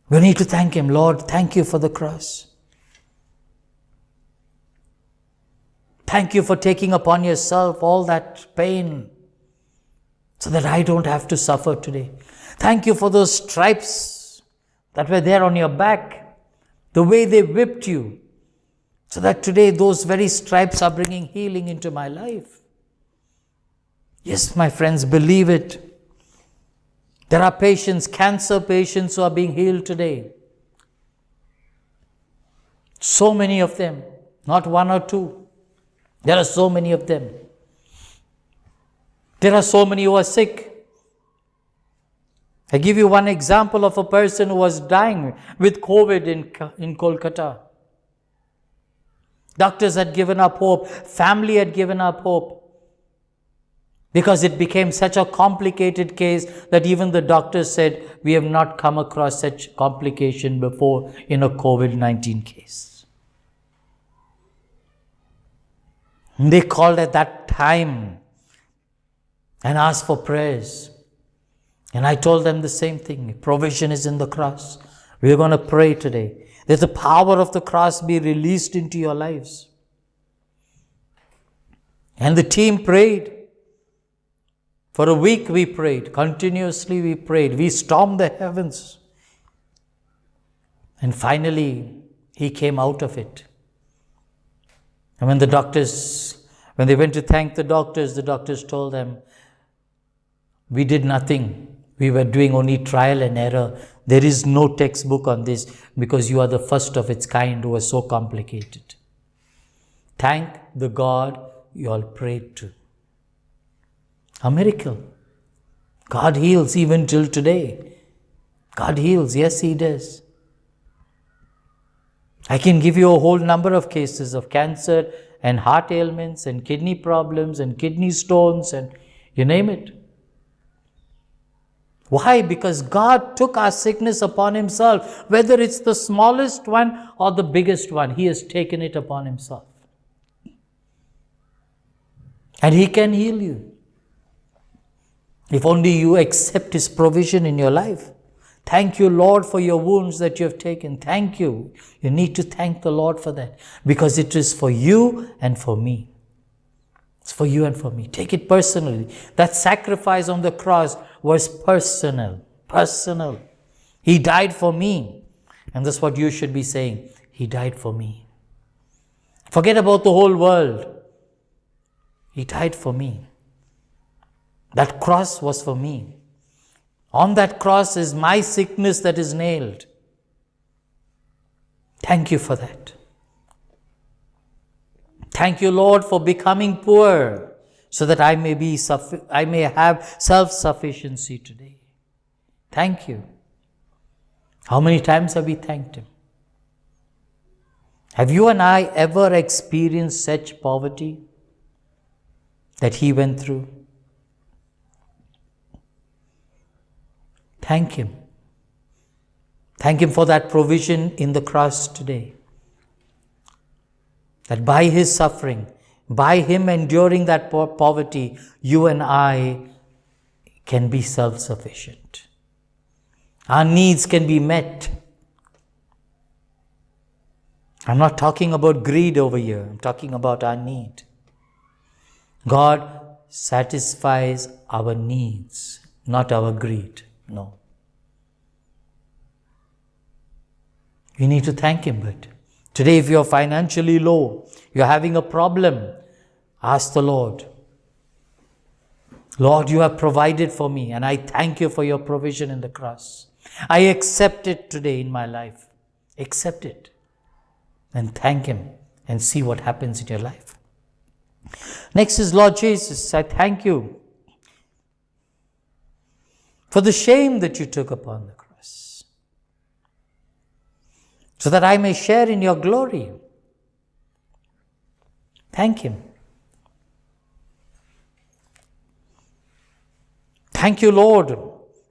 [SPEAKER 4] We need to thank Him. Lord, thank you for the cross. Thank you for taking upon yourself all that pain so that I don't have to suffer today. Thank you for those stripes that were there on your back, the way they whipped you, so that today those very stripes are bringing healing into my life. Yes, my friends, believe it. There are patients, cancer patients who are being healed today. So many of them, not one or two. There are so many of them. There are so many who are sick. I give you one example of a person who was dying with COVID in Kolkata. Doctors had given up hope. Family had given up hope. Because it became such a complicated case that even the doctors said, we have not come across such complication before in a COVID-19 case. And they called at that time and asked for prayers. And I told them the same thing. Provision is in the cross. We're going to pray today. Let the power of the cross be released into your lives. And the team prayed. For a week we prayed. Continuously we prayed. We stormed the heavens. And finally, he came out of it. And when they went to thank the doctors told them, we did nothing. We were doing only trial and error. There is no textbook on this because you are the first of its kind who was so complicated. Thank the God you all prayed to. A miracle. God heals even till today. God heals. Yes, He does. I can give you a whole number of cases of cancer and heart ailments and kidney problems and kidney stones and you name it. Why? Because God took our sickness upon Himself. Whether it's the smallest one or the biggest one, He has taken it upon Himself. And He can heal you. If only you accept His provision in your life. Thank you, Lord, for your wounds that you have taken. Thank you. You need to thank the Lord for that. Because it is for you and for me. It's for you and for me. Take it personally. That sacrifice on the cross was personal. Personal. He died for me. And that's what you should be saying. He died for me. Forget about the whole world. He died for me. That cross was for me. On that cross is my sickness that is nailed. Thank you for that. Thank you, Lord, for becoming poor so that I may have self-sufficiency today. Thank you. How many times have we thanked Him? Have you and I ever experienced such poverty that He went through? Thank Him. Thank Him for that provision in the cross today. That by His suffering, by Him enduring that poverty, you and I can be self-sufficient. Our needs can be met. I'm not talking about greed over here. I'm talking about our need. God satisfies our needs, not our greed. No. You need to thank Him. But today, if you're financially low, you're having a problem, ask the Lord. Lord, you have provided for me, and I thank you for your provision in the cross. I accept it today in my life. Accept it. And thank Him and see what happens in your life. Next is, Lord Jesus, I thank you for the shame that you took upon the cross, so that I may share in your glory. Thank Him. Thank you, Lord,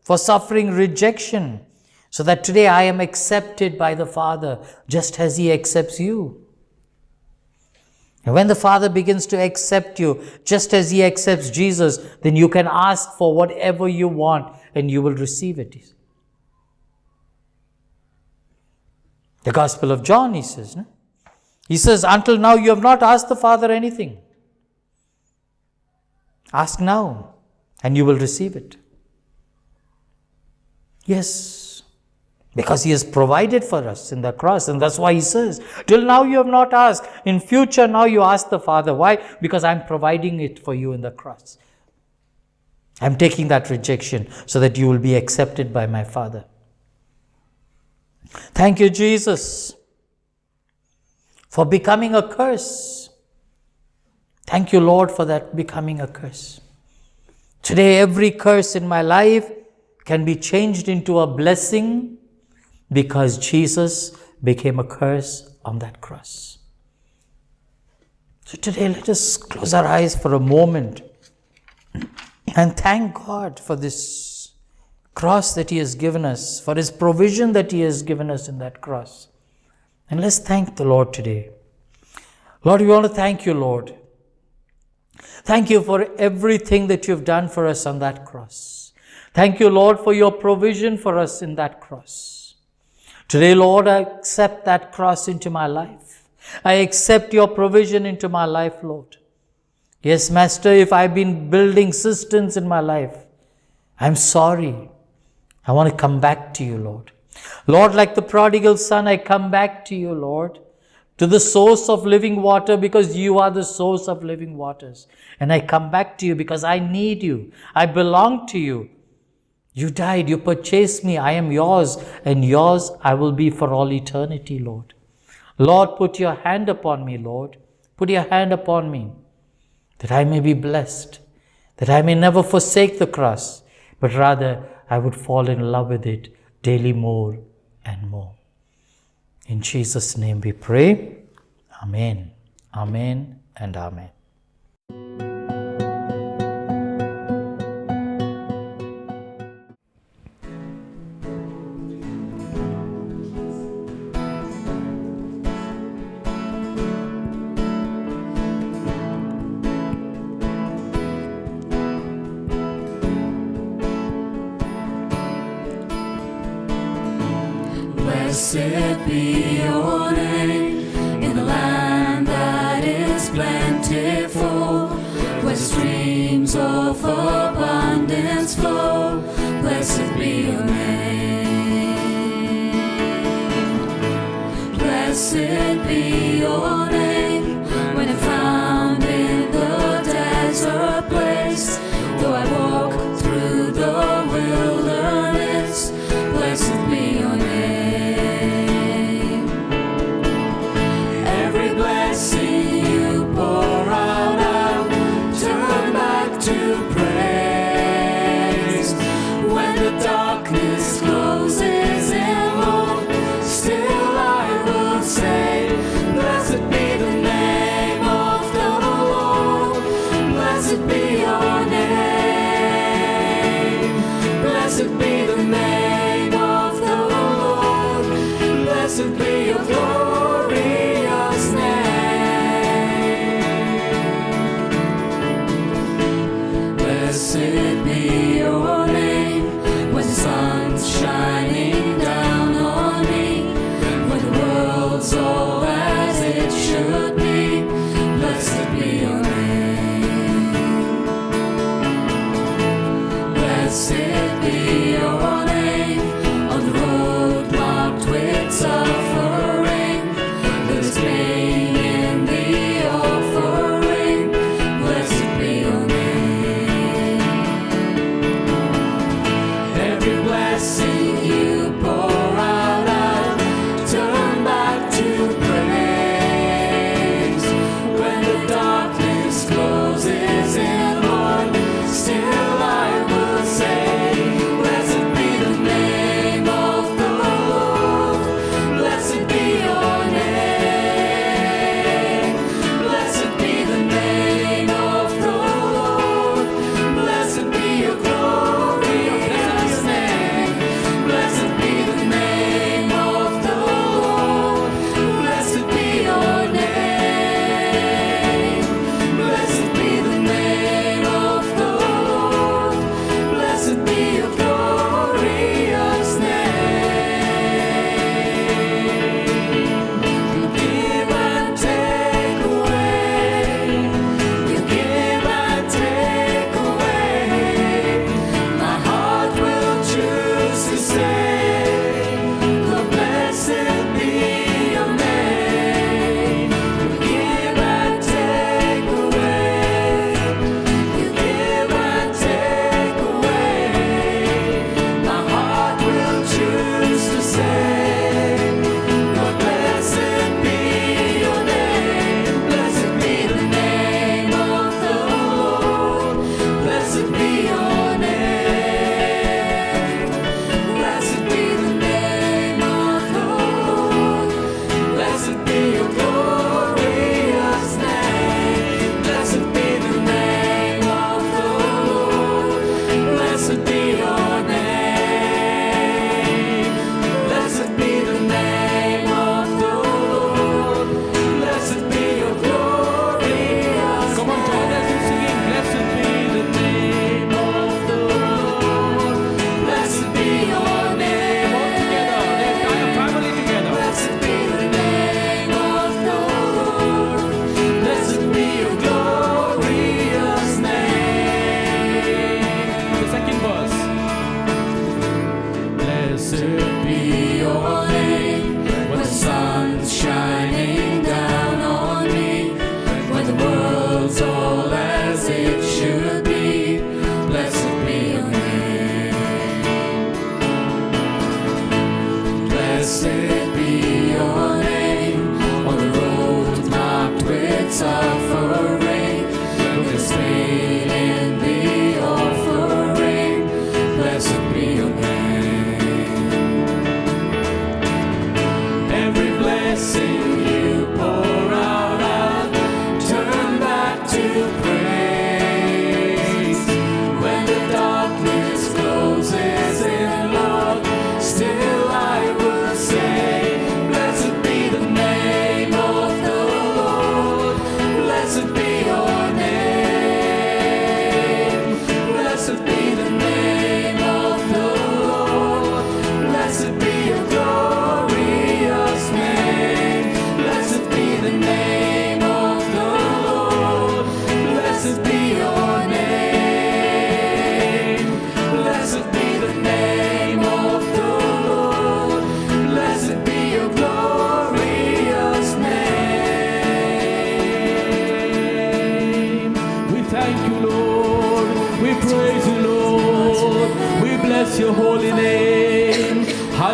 [SPEAKER 4] for suffering rejection, so that today I am accepted by the Father just as He accepts you. And when the Father begins to accept you just as He accepts Jesus, then you can ask for whatever you want and you will receive it. The Gospel of John, he says, no? He says, until now you have not asked the Father anything. Ask now and you will receive it. Yes, because He has provided for us in the cross, and that's why He says, till now you have not asked. In future now you ask the Father. Why? Because I'm providing it for you in the cross. I'm taking that rejection so that you will be accepted by my Father. Thank you, Jesus, for becoming a curse. Thank you, Lord, for that becoming a curse. Today, every curse in my life can be changed into a blessing because Jesus became a curse on that cross. So today, let us close our eyes for a moment and thank God for this cross that He has given us, for His provision that He has given us in that cross. And let's thank the Lord today. Lord, we want to thank you, Lord. Thank you for everything that you've done for us on that cross. Thank you, Lord, for your provision for us in that cross. Today, Lord, I accept that cross into my life. I accept your provision into my life, Lord. Yes, Master, if I've been building systems in my life, I'm sorry. I want to come back to you, Lord. Lord, like the prodigal son, I come back to you, Lord, to the source of living water, because you are the source of living waters. And I come back to you because I need you. I belong to you. You died, you purchased me. I am yours, and yours I will be for all eternity, Lord. Lord, put your hand upon me, Lord. Put your hand upon me, that I may be blessed, that I may never forsake the cross, but rather I would fall in love with it daily more and more. In Jesus' name we pray. Amen. Amen and amen.
[SPEAKER 3] Blessed be your name in the land that is plentiful, where streams of abundance flow. Blessed be your name. Blessed be your name when I'm found in the desert place. Though I walk through the wilderness, blessed be your name. Blessing you pour out, I'll turn back to praise.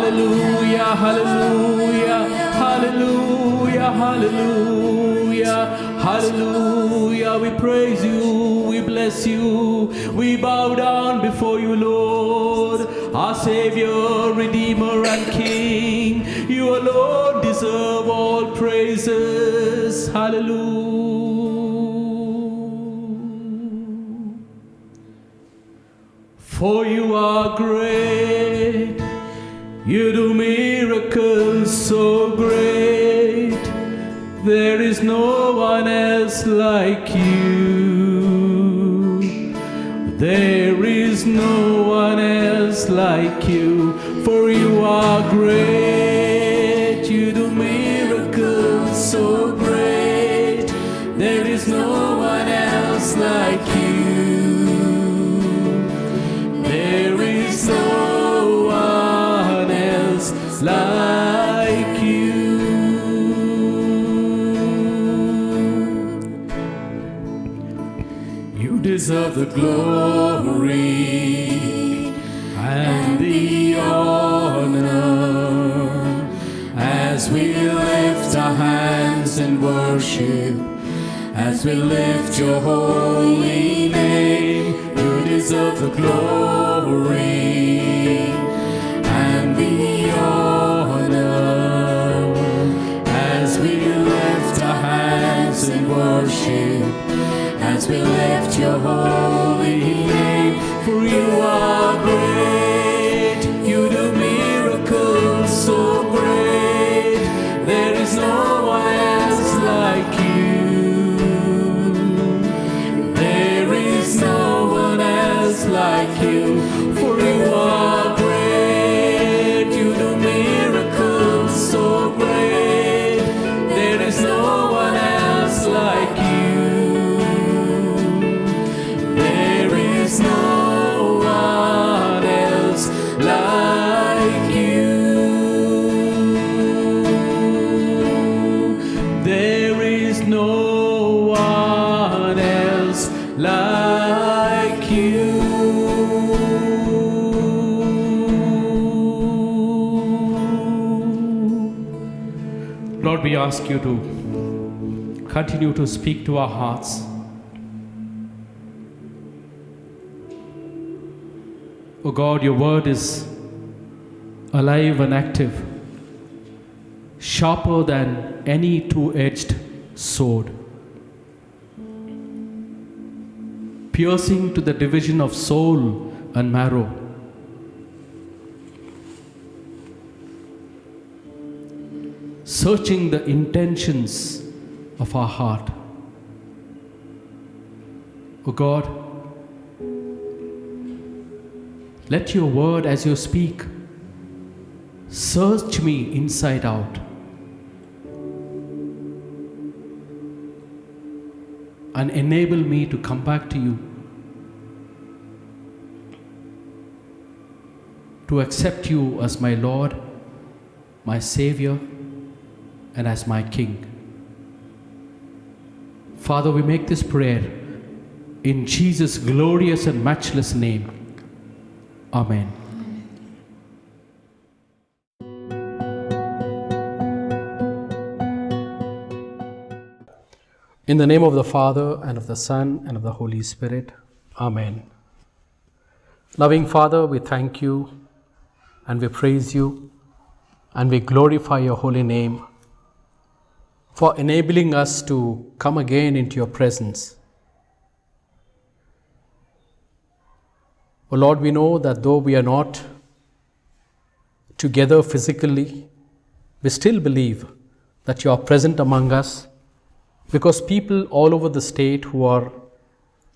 [SPEAKER 3] Hallelujah, hallelujah, hallelujah, hallelujah, hallelujah. We praise you, we bless you, we bow down before you, Lord, our Savior, Redeemer, and King. You alone deserve all praises. Hallelujah. For you are great, you do miracles so great. There is no one else like you. There is no one else like you. For you are great, you do miracles so great. There is no one else like you. There is no one else like you. You deserve the glory and the honor as we lift our hands in worship, as we lift your holy name. You deserve the glory and the honor as we lift our hands in worship, as we lift your holy name. For you are great, you do miracles so great. There is no one else like you. There is no one else like you. For you are great, you do miracles so great. There is no one else like you. There is no one else like you. There is no one else like you. Lord, we ask you to continue to speak to our hearts. Oh God, your word is alive and active, sharper than any two-edged sword, piercing to the division of soul and marrow, searching the intentions of our heart. O God, let your word as you speak search me inside out and enable me to come back to you, to accept you as my Lord, my Savior, and as my King. Father, we make this prayer in Jesus' glorious and matchless name. Amen. In the name of the Father, and of the Son, and of the Holy Spirit. Amen. Loving Father, we thank you, and we praise you, and we glorify your holy name for enabling us to come again into your presence. O Lord, we know that though we are not together physically, we still believe that you are present among us, because people all over the state who are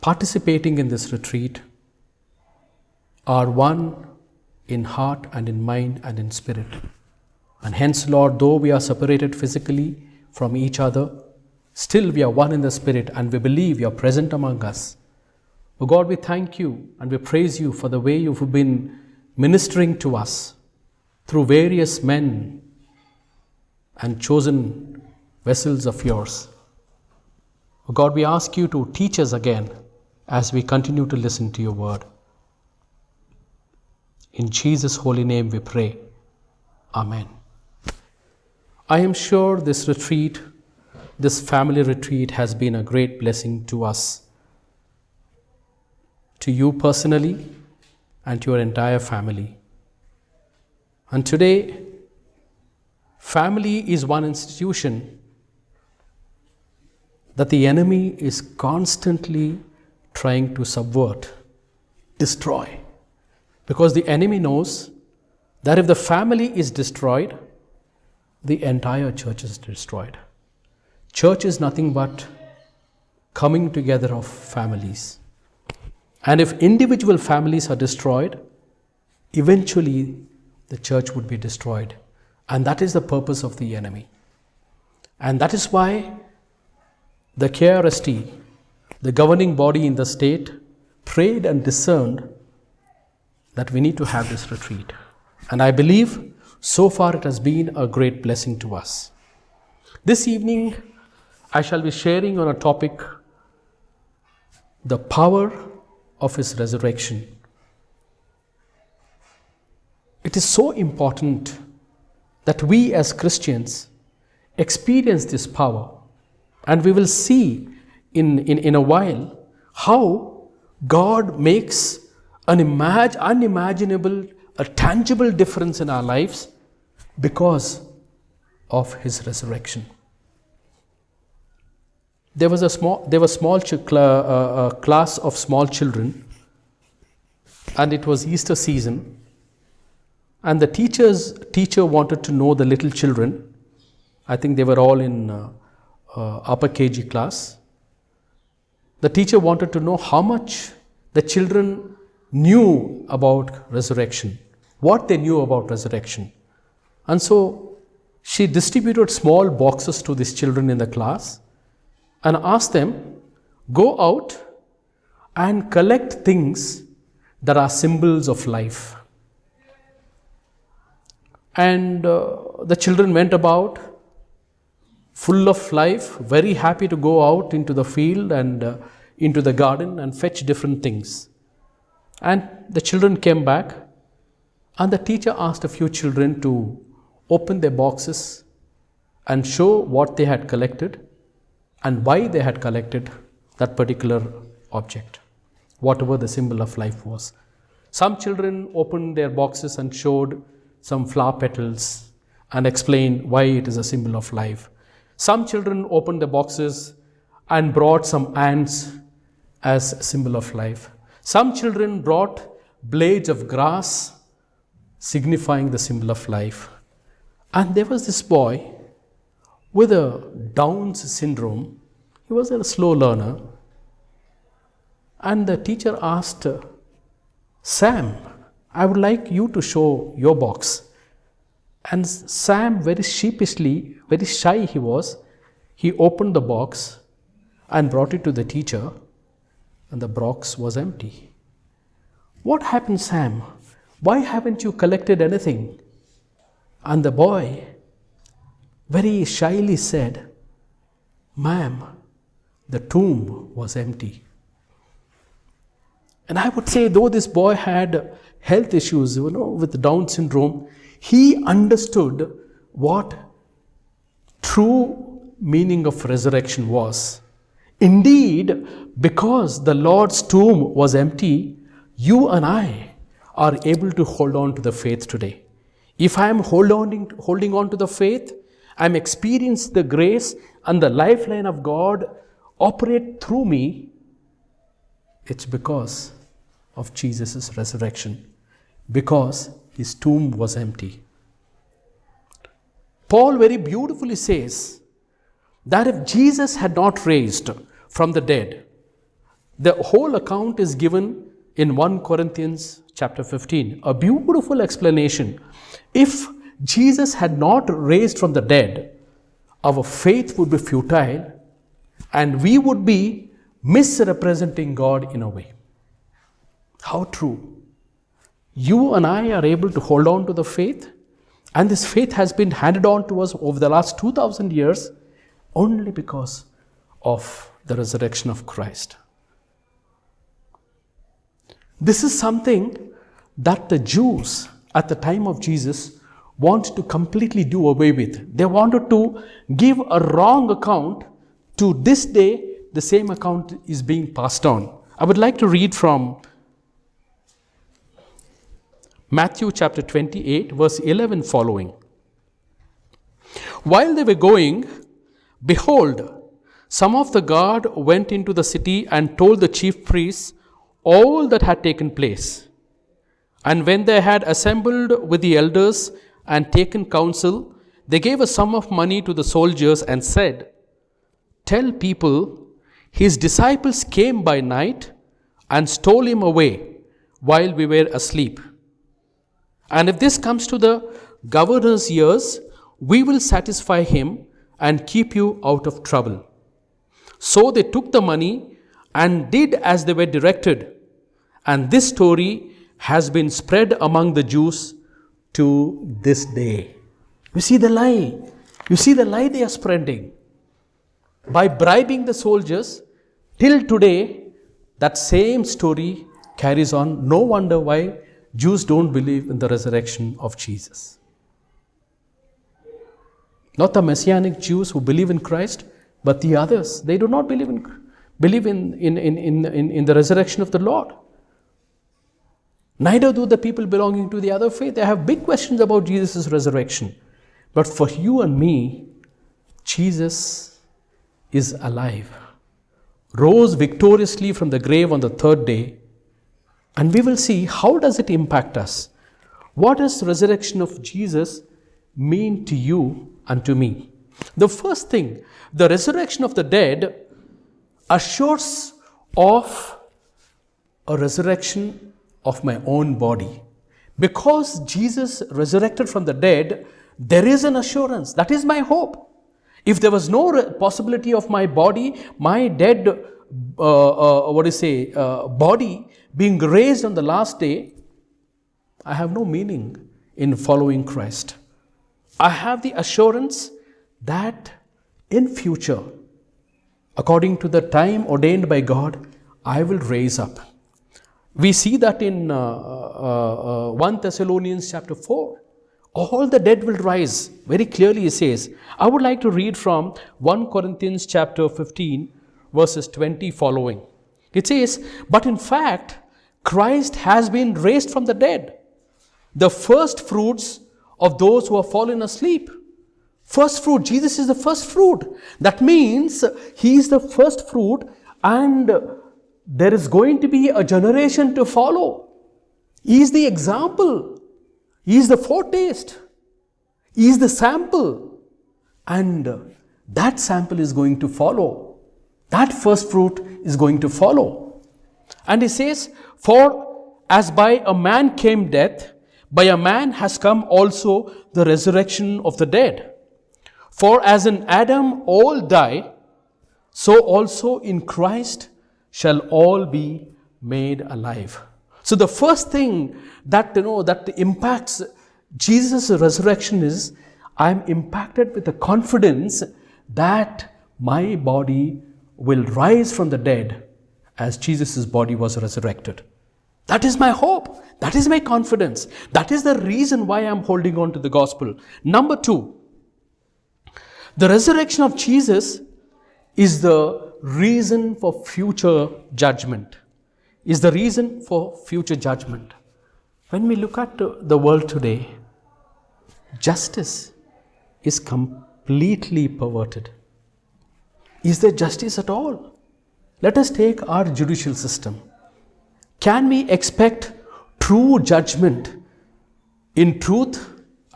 [SPEAKER 3] participating in this retreat are one in heart and in mind and in spirit. And hence, Lord, though we are separated physically from each other, still we are one in the spirit, and we believe you are present among us. Oh God, we thank you and we praise you for the way you've been ministering to us through various men and chosen vessels of yours. Oh God, we ask you to teach us again as we continue to listen to your word. In Jesus' holy name we pray.
[SPEAKER 5] Amen. I am sure this retreat, this family retreat, has been a great blessing to us, to you personally and to your entire family. And today, family is one institution that the enemy is constantly trying to subvert, destroy. Because the enemy knows that if the family is destroyed, the entire church is destroyed. Church is nothing but coming together of families. And if individual families are destroyed, eventually the church would be destroyed. And that is the purpose of the enemy. And that is why the KRST, the governing body in the state, prayed and discerned that we need to have this retreat. And I believe so far it has been a great blessing to us. This evening, I shall be sharing on a topic, the power of His resurrection. It is so important that we as Christians experience this power. And we will see in a while how God makes an unimaginable, a tangible difference in our lives because of His resurrection. There was a class of small children, and it was Easter season, and the teacher wanted to know the little children. I think they were all in upper KG class. The teacher wanted to know how much the children knew about resurrection, what they knew about resurrection. And so she distributed small boxes to these children in the class and asked them, go out and collect things that are symbols of life. And the children went about full of life, very happy to go out into the field and into the garden and fetch different things. And the children came back, and the teacher asked a few children to open their boxes and show what they had collected and why they had collected that particular object, whatever the symbol of life was. Some children opened their boxes and showed some flower petals and explained why it is a symbol of life. Some children opened the boxes and brought some ants as a symbol of life. Some children brought blades of grass signifying the symbol of life. And there was this boy with a Down's syndrome. He was a slow learner. And the teacher asked, Sam, I would like you to show your box. And Sam, very sheepishly, very shy he was, he opened the box and brought it to the teacher, and the box was empty. What happened, Sam? Why haven't you collected anything? And the boy very shyly said, Ma'am, the tomb was empty. And I would say, though this boy had health issues, with Down syndrome, he understood what true meaning of resurrection was. Indeed, because the Lord's tomb was empty, you and I are able to hold on to the faith today. If I am holding on to the faith, I am experiencing the grace and the lifeline of God operate through me, it's because of Jesus' resurrection, because His tomb was empty. Paul very beautifully says that if Jesus had not raised from the dead, the whole account is given in 1 Corinthians chapter 15, a beautiful explanation. If Jesus had not raised from the dead, our faith would be futile and we would be misrepresenting God in a way. How true. You and I are able to hold on to the faith, and this faith has been handed on to us over the last 2000 years only because of the resurrection of Christ. This is something that the Jews at the time of Jesus want to completely do away with. They wanted to give a wrong account. To this day, the same account is being passed on. I would like to read from Matthew chapter 28, verse 11 following. While they were going, behold, some of the guard went into the city and told the chief priests all that had taken place. And when they had assembled with the elders and taken counsel, they gave a sum of money to the soldiers and said, "Tell people, his disciples came by night and stole him away while we were asleep. And if this comes to the governor's ears, we will satisfy him and keep you out of trouble." So they took the money and did as they were directed. And this story has been spread among the Jews to this day. You see the lie. You see the lie they are spreading. By bribing the soldiers, till today, that same story carries on. No wonder why Jews don't believe in the resurrection of Jesus. Not the Messianic Jews who believe in Christ, but the others. They do not believe in the resurrection of the Lord. Neither do the people belonging to the other faith. They have big questions about Jesus' resurrection. But for you and me, Jesus is alive, rose victoriously from the grave on the third day, and we will see how does it impact us. What does the resurrection of Jesus mean to you and to me? The first thing, the resurrection of the dead assures of a resurrection of my own body. Because Jesus resurrected from the dead, there is an assurance. That is my hope. If there was no possibility of my body, my dead body being raised on the last day, I have no meaning in following Christ. I have the assurance that in future, according to the time ordained by God, I will raise up. We see that in 1 Thessalonians chapter 4. All the dead will rise. Very clearly it says. I would like to read from 1 Corinthians chapter 15, verses 20 following. It says, "But in fact, Christ has been raised from the dead, the first fruits of those who have fallen asleep." First fruit, Jesus is the first fruit. That means he is the first fruit, and there is going to be a generation to follow. He is the example. He is the foretaste. He is the sample. And that sample is going to follow. That first fruit is going to follow. And he says, "For as by a man came death, by a man has come also the resurrection of the dead. For as in Adam all die, so also in Christ shall all be made alive." So the first thing that impacts Jesus' resurrection is I am impacted with the confidence that my body will rise from the dead as Jesus' body was resurrected. That is my hope. That is my confidence. That is the reason why I am holding on to the gospel. Number two, the resurrection of Jesus is the reason for future judgment. Is the reason for future judgment. When we look at the world today, justice is completely perverted. Is there justice at all? Let us take our judicial system. Can we expect true judgment in truth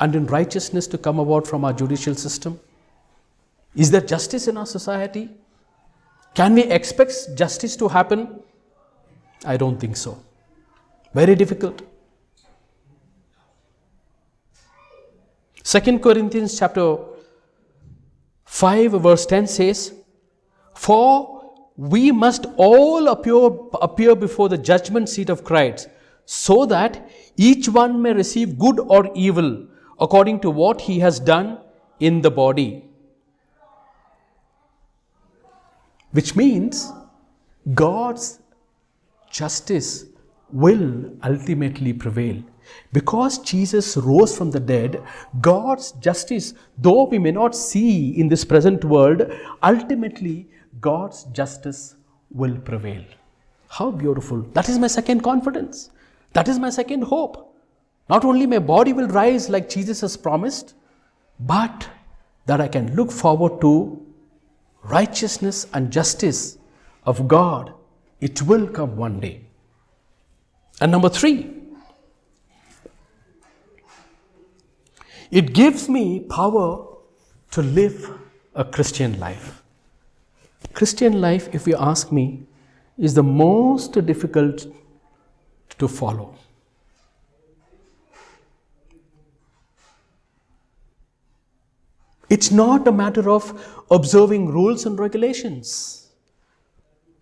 [SPEAKER 5] and in righteousness to come about from our judicial system? Is there justice in our society? Can we expect justice to happen? I don't think so. Very difficult. 2 Corinthians chapter 5 verse 10 says, "For we must all appear before the judgment seat of Christ, so that each one may receive good or evil according to what he has done in the body." Which means God's justice will ultimately prevail. Because Jesus rose from the dead, God's justice, though we may not see in this present world, ultimately God's justice will prevail. How beautiful. That is my second confidence. That is my second hope. Not only my body will rise like Jesus has promised, but that I can look forward to righteousness and justice of God. It will come one day. And number 3, it gives me power to live a Christian life. Christian life, if you ask me, is the most difficult to follow. It's not a matter of observing rules and regulations.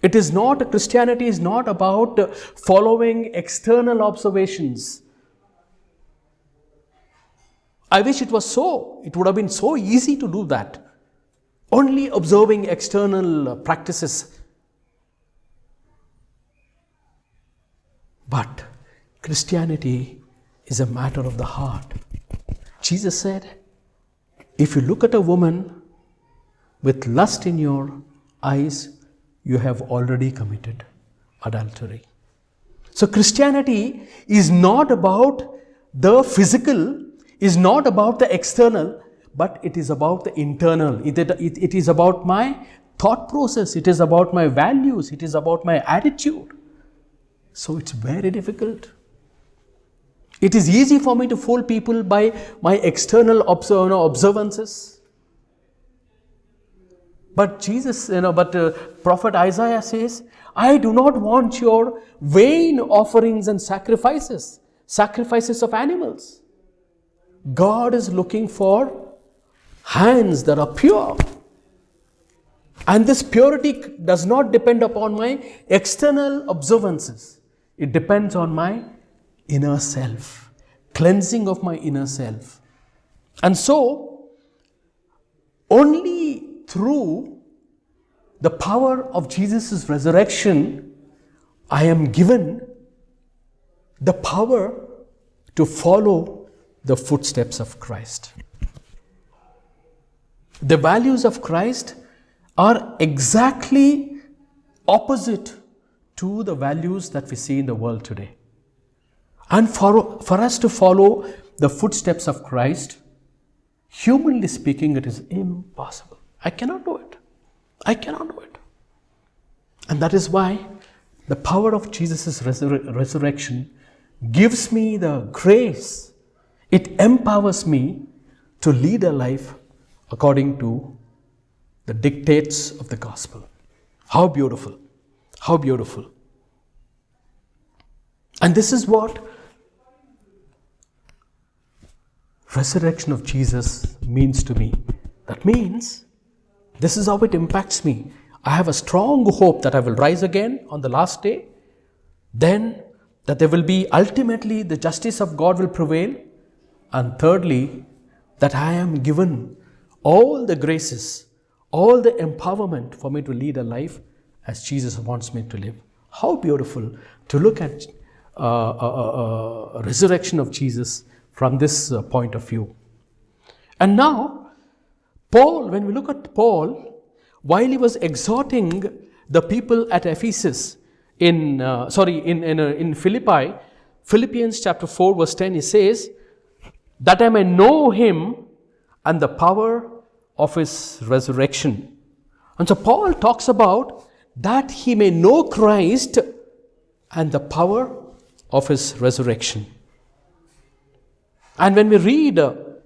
[SPEAKER 5] It is not, Christianity is not about following external observations. I wish it was so. It would have been so easy to do that. Only observing external practices. But Christianity is a matter of the heart. Jesus said, if you look at a woman with lust in your eyes, you have already committed adultery. So Christianity is not about the physical, is not about the external, but it is about the internal. It is about my thought process. It is about my values. It is about my attitude. So it's very difficult. It is easy for me to fool people by my external observances. But Prophet Isaiah says, I do not want your vain offerings and sacrifices of animals. God is looking for hands that are pure. And this purity does not depend upon my external observances. It depends on my inner self, cleansing of my inner self. And so, only through the power of Jesus' resurrection, I am given the power to follow the footsteps of Christ. The values of Christ are exactly opposite to the values that we see in the world today. And for us to follow the footsteps of Christ, humanly speaking, it is impossible. I cannot do it. I cannot do it. And that is why the power of Jesus' resurrection gives me the grace. It empowers me to lead a life according to the dictates of the gospel. How beautiful. How beautiful. And this is what resurrection of Jesus means to me. That means this is how it impacts me. I have a strong hope that I will rise again on the last day. Then that there will be ultimately the justice of God will prevail. And thirdly, that I am given all the graces, all the empowerment for me to lead a life as Jesus wants me to live. How beautiful to look at resurrection of Jesus from this point of view. And now, Paul, when we look at Paul, while he was exhorting the people at Ephesus, in Philippi, Philippians chapter 4 verse 10, he says, that I may know him and the power of his resurrection. And so Paul talks about that he may know Christ and the power of his resurrection. And when we read a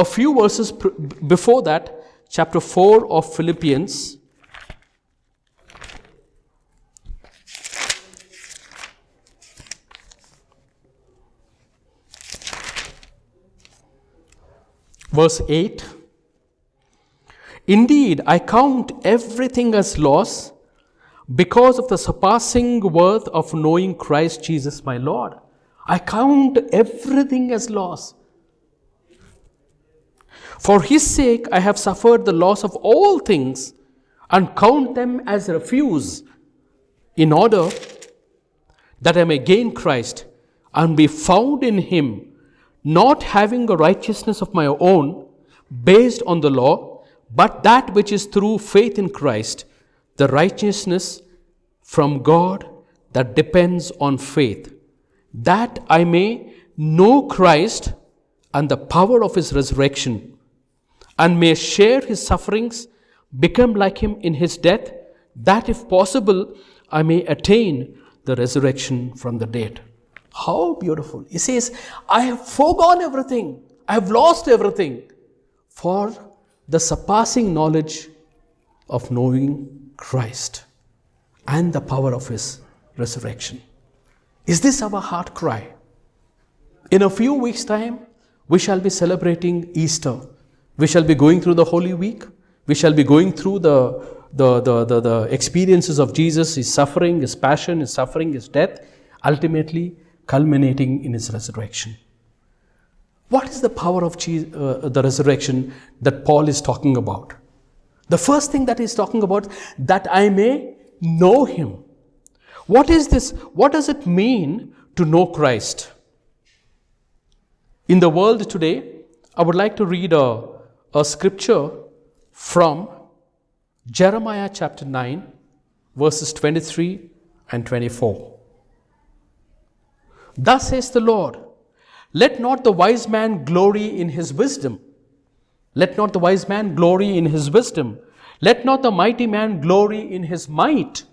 [SPEAKER 5] few verses before that, chapter 4 of Philippians, verse 8, indeed, I count everything as loss because of the surpassing worth of knowing Christ Jesus my Lord. I count everything as loss. For his sake, I have suffered the loss of all things and count them as refuse, in order that I may gain Christ and be found in him, not having a righteousness of my own based on the law, but that which is through faith in Christ, the righteousness from God that depends on faith, that I may know Christ and the power of his resurrection, and may share his sufferings, become like him in his death, that if possible, I may attain the resurrection from the dead. How beautiful. He says, I have foregone everything. I have lost everything for the surpassing knowledge of knowing Christ and the power of his resurrection. Is this our heart cry? In a few weeks' time, we shall be celebrating Easter. We shall be going through the Holy Week. We shall be going through the experiences of Jesus, his suffering, his passion, his suffering, his death, ultimately culminating in his resurrection. What is the power of the resurrection that Paul is talking about? The first thing that he's talking about, that I may know him. What is this? What does it mean to know Christ? In the world today, I would like to read a scripture from Jeremiah chapter 9, verses 23 and 24. Thus says the Lord, let not the wise man glory in his wisdom. Let not the wise man glory in his wisdom. Let not the mighty man glory in his might.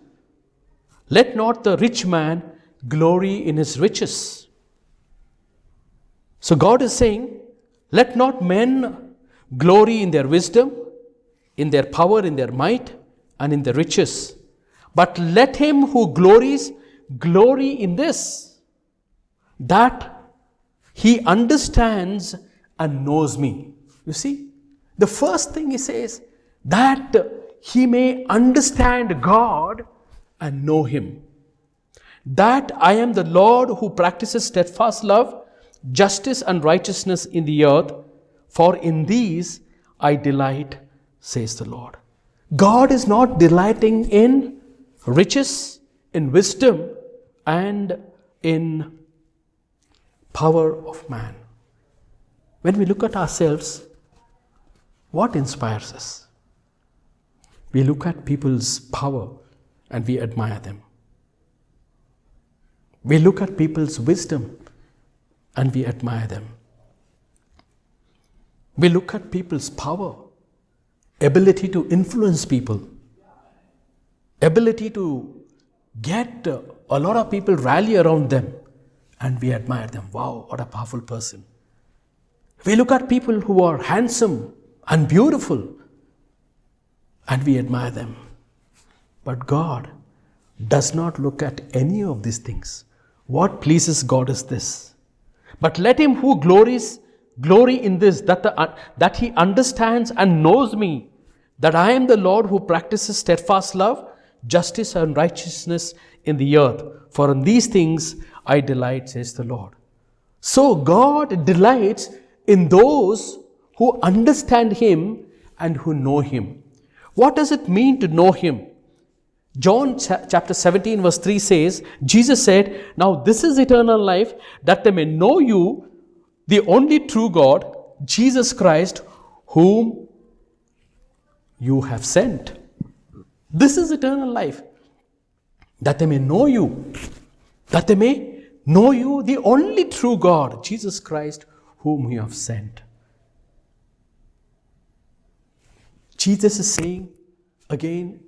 [SPEAKER 5] Let not the rich man glory in his riches. So God is saying, let not men glory in their wisdom, in their power, in their might, and in their riches. But let him who glories, glory in this, that he understands and knows me. You see, the first thing he says, that he may understand God and know him. That I am the Lord who practices steadfast love, justice and righteousness in the earth, for in these I delight, says the Lord. God is not delighting in riches, in wisdom, and in power of man. When we look at ourselves, what inspires us? We look at people's power and we admire them. We look at people's wisdom and we admire them. We look at people's power, ability to influence people, ability to get a lot of people rally around them, and we admire them. Wow, what a powerful person. We look at people who are handsome and beautiful, and we admire them. But God does not look at any of these things. What pleases God is this. But let him who glories, glory in this, that he understands and knows me, that I am the Lord who practices steadfast love, justice and righteousness in the earth. For in these things I delight, says the Lord. So God delights in those who understand him and who know him. What does it mean to know him? John chapter 17 verse 3 says, Jesus said, now this is eternal life, that they may know you, the only true God, Jesus Christ, whom you have sent. This is eternal life, that they may know you, that they may know you, the only true God, Jesus Christ, whom you have sent. Jesus is saying again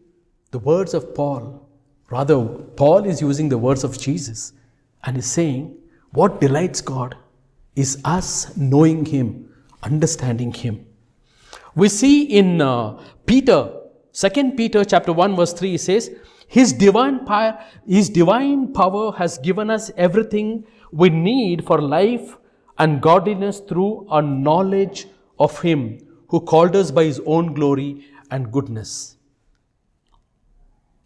[SPEAKER 5] the words of Paul. Rather, Paul is using the words of Jesus and is saying what delights God is us knowing him, understanding him. We see in Peter, 2 Peter chapter 1 verse 3, it says, His divine power has given us everything we need for life and godliness through our knowledge of him who called us by his own glory and goodness.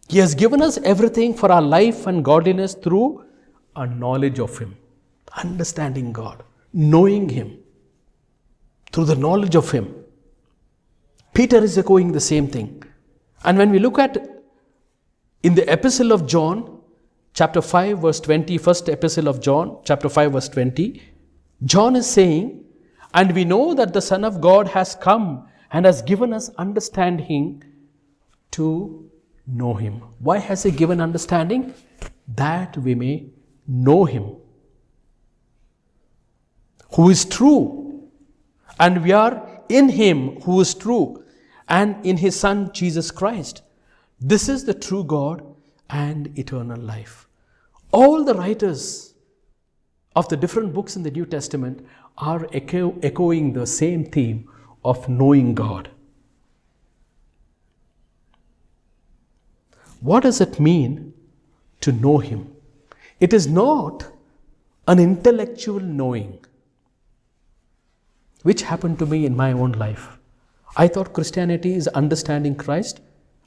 [SPEAKER 5] He has given us everything for our life and godliness through our knowledge of him, understanding God, knowing him, through the knowledge of him. Peter is echoing the same thing. And when we look at in the epistle of John, chapter 5 verse 20, first epistle of John, chapter 5 verse 20, John is saying, and we know that the Son of God has come and has given us understanding to know Him. Why has He given understanding? That we may know Him, who is true, and we are in Him who is true, and in His Son Jesus Christ. This is the true God and eternal life. All the writers of the different books in the New Testament are echoing the same theme of knowing God. What does it mean to know Him? It is not an intellectual knowing, which happened to me in my own life. I thought Christianity is understanding Christ,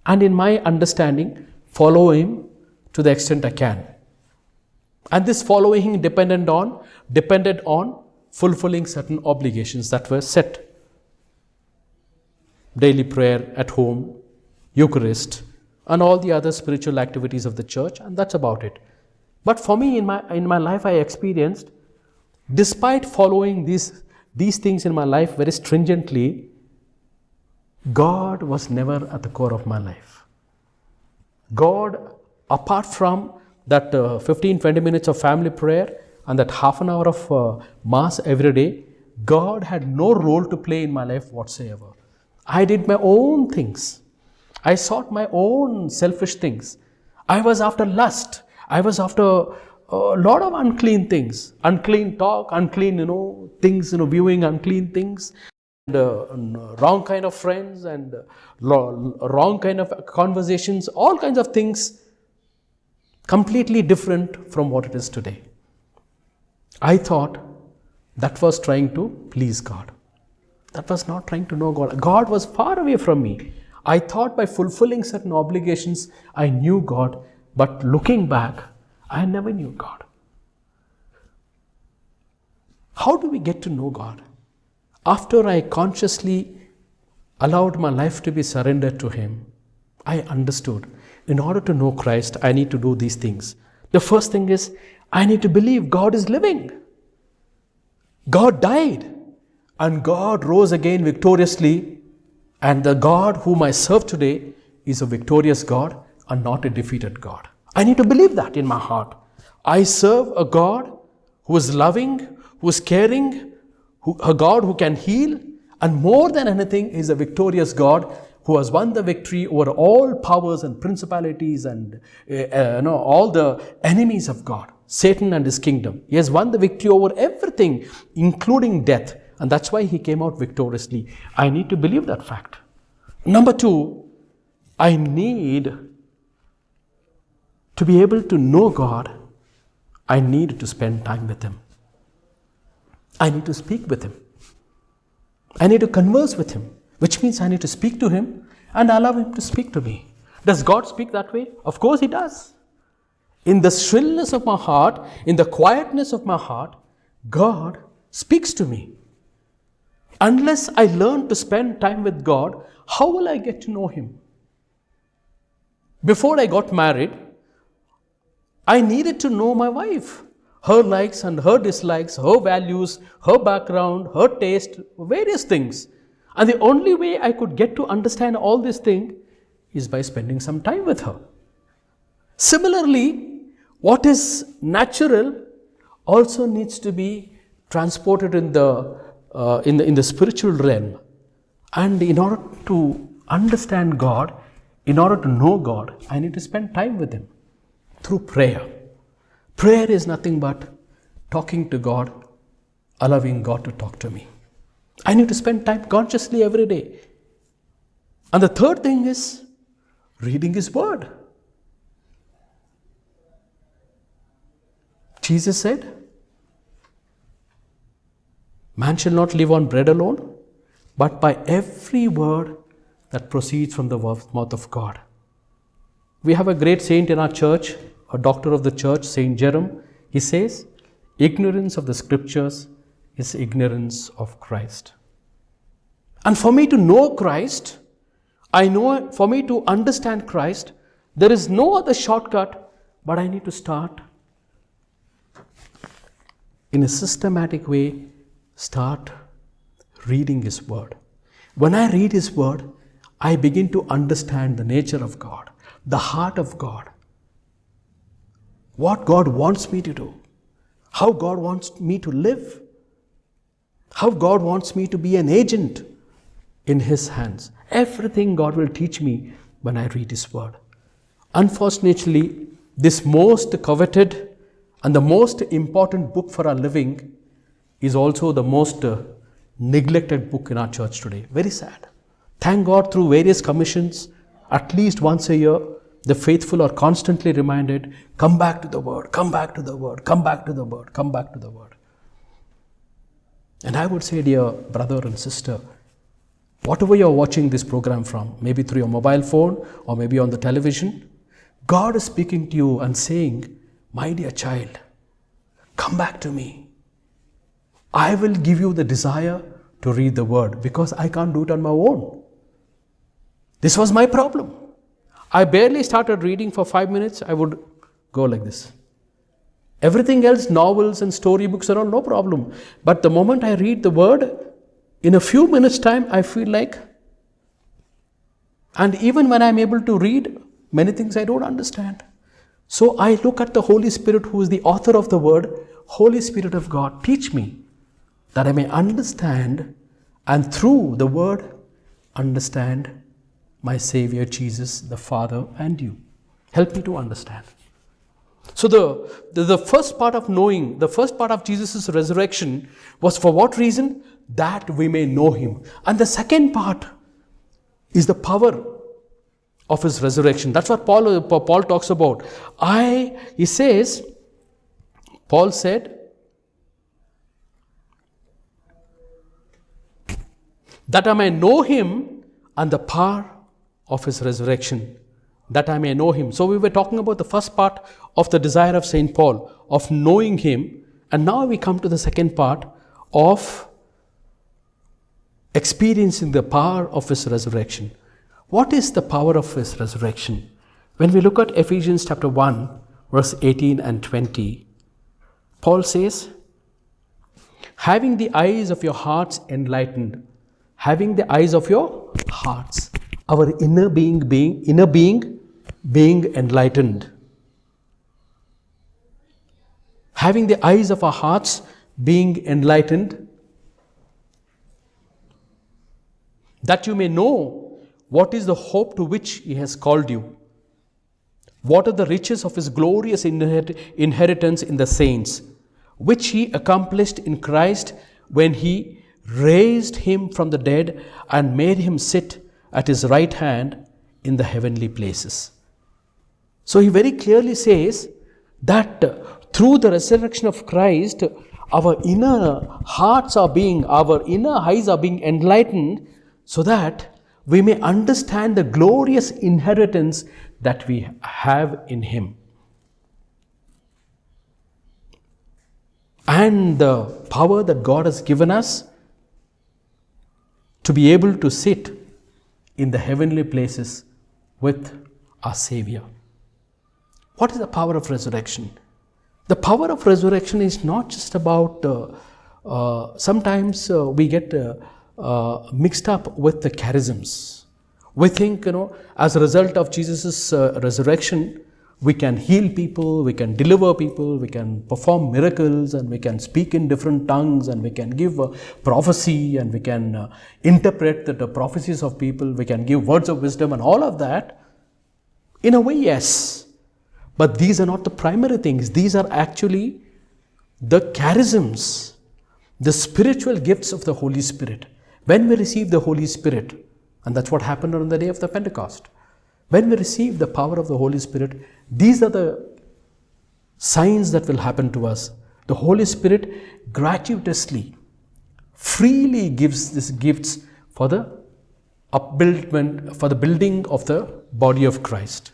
[SPEAKER 5] and in my understanding, follow Him to the extent I can. And this following depended on fulfilling certain obligations that were set. Daily prayer at home, Eucharist, and all the other spiritual activities of the church, and that's about it. But for me, in my life, I experienced, despite following these things in my life very stringently, God was never at the core of my life. God, apart from that 15-20 minutes of family prayer and that half an hour of mass every day, God had no role to play in my life whatsoever. I did my own things. I sought my own selfish things. I was after lust. I was after a lot of unclean things. Unclean talk, unclean, things, viewing unclean things. And, wrong kind of friends and wrong kind of conversations. All kinds of things completely different from what it is today. I thought that was trying to please God. That was not trying to know God. God was far away from me. I thought by fulfilling certain obligations, I knew God, but looking back, I never knew God. How do we get to know God? After I consciously allowed my life to be surrendered to Him, I understood, in order to know Christ, I need to do these things. The first thing is, I need to believe God is living. God died, and God rose again victoriously, and the God whom I serve today is a victorious God and not a defeated God. I need to believe that in my heart. I serve a God who is loving, who is caring, a God who can heal, and more than anything is a victorious God who has won the victory over all powers and principalities and all the enemies of God, Satan and his kingdom. He has won the victory over everything, including death. And that's why He came out victoriously. I need to believe that fact. Number two, I need to be able to know God. I need to spend time with Him. I need to speak with Him. I need to converse with Him, which means I need to speak to Him and allow Him to speak to me. Does God speak that way? Of course He does. In the shrillness of my heart, in the quietness of my heart, God speaks to me. Unless I learn to spend time with God, how will I get to know Him? Before I got married, I needed to know my wife, her likes and her dislikes, her values, her background, her taste, various things. And the only way I could get to understand all these things is by spending some time with her. Similarly, what is natural also needs to be transported in the spiritual realm. And in order to understand God, in order to know God, I need to spend time with Him through prayer. Prayer is nothing but talking to God, allowing God to talk to me. I need to spend time consciously every day. And the third thing is reading His Word. Jesus said, man shall not live on bread alone, but by every word that proceeds from the mouth of God. We have a great saint in our church, a doctor of the church, Saint Jerome. He says, ignorance of the scriptures is ignorance of Christ. And for me to know Christ, for me to understand Christ, there is no other shortcut But I need to start in a systematic way, start reading His Word. When I read His Word, I begin to understand the nature of God, the heart of God, what God wants me to do, how God wants me to live, how God wants me to be an agent in His hands. Everything God will teach me when I read His Word. Unfortunately, this most coveted and the most important book for our living is also the most neglected book in our church today. Very sad. Thank God, through various commissions, at least once a year, the faithful are constantly reminded, come back to the Word, come back to the Word, come back to the Word, come back to the Word. And I would say, dear brother and sister, whatever you're watching this program from, maybe through your mobile phone or maybe on the television, God is speaking to you and saying, my dear child, come back to me. I will give you the desire to read the Word because I can't do it on my own. This was my problem. I barely started reading for 5 minutes. I would go like this. Everything else, novels and storybooks are all no problem. But the moment I read the Word, in a few minutes time, I feel like, and even when I'm able to read, many things I don't understand. So I look at the Holy Spirit, who is the author of the Word. Holy Spirit of God, teach me that I may understand, and through the Word, understand my Savior Jesus, the Father, and you. Help me to understand. So the first part of knowing, the first part of Jesus' resurrection was for what reason? That we may know Him. And the second part is the power of His resurrection. That's what Paul talks about. Paul said, that I may know Him and the power of His resurrection, that I may know Him. So we were talking about the first part of the desire of St. Paul, of knowing Him, and now we come to the second part of experiencing the power of His resurrection. What is the power of His resurrection? When we look at Ephesians chapter 1, verse 18 and 20, Paul says, having the eyes of your hearts enlightened, having the eyes of your hearts, our inner being enlightened. Having the eyes of our hearts being enlightened, that you may know what is the hope to which He has called you, what are the riches of His glorious inheritance in the saints, which He accomplished in Christ when He raised Him from the dead and made Him sit at His right hand in the heavenly places. So he very clearly says that through the resurrection of Christ, our inner eyes are being enlightened, so that we may understand the glorious inheritance that we have in Him. And the power that God has given us to be able to sit in the heavenly places with our Savior. What is the power of resurrection? The power of resurrection is not just about, sometimes we get mixed up with the charisms. We think, as a result of Jesus' resurrection, we can heal people, we can deliver people, we can perform miracles, and we can speak in different tongues, and we can give prophecy, and we can interpret the prophecies of people, we can give words of wisdom and all of that. In a way, yes. But these are not the primary things. These are actually the charisms, the spiritual gifts of the Holy Spirit. When we receive the Holy Spirit, and that's what happened on the day of the Pentecost, when we receive the power of the Holy Spirit, these are the signs that will happen to us. The Holy Spirit gratuitously, freely gives these gifts for the upbuildment, for the building of the body of Christ.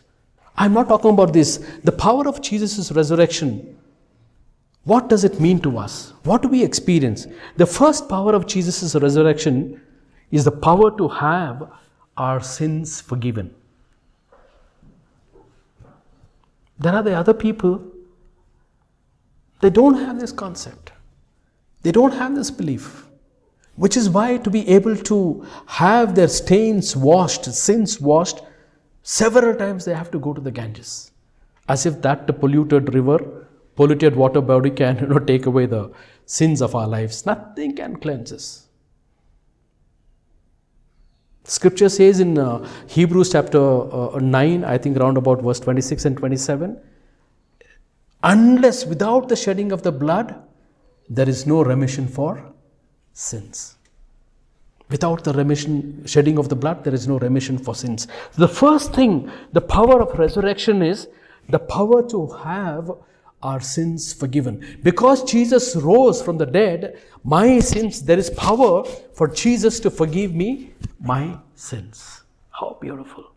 [SPEAKER 5] I'm not talking about this. The power of Jesus' resurrection, what does it mean to us? What do we experience? The first power of Jesus' resurrection is the power to have our sins forgiven. There are the other people, they don't have this concept. They don't have this belief. Which is why to be able to have their stains washed, sins washed, several times they have to go to the Ganges. As if that polluted river, polluted water body can take away the sins of our lives. Nothing can cleanse us. Scripture says in Hebrews chapter 9, I think around about verse 26 and 27, unless without the shedding of the blood, there is no remission for sins. Without the shedding of the blood, there is no remission for sins. The first thing, the power of resurrection is the power to have our sins forgiven. Because Jesus rose from the dead, my sins, there is power for Jesus to forgive me my sins. How beautiful.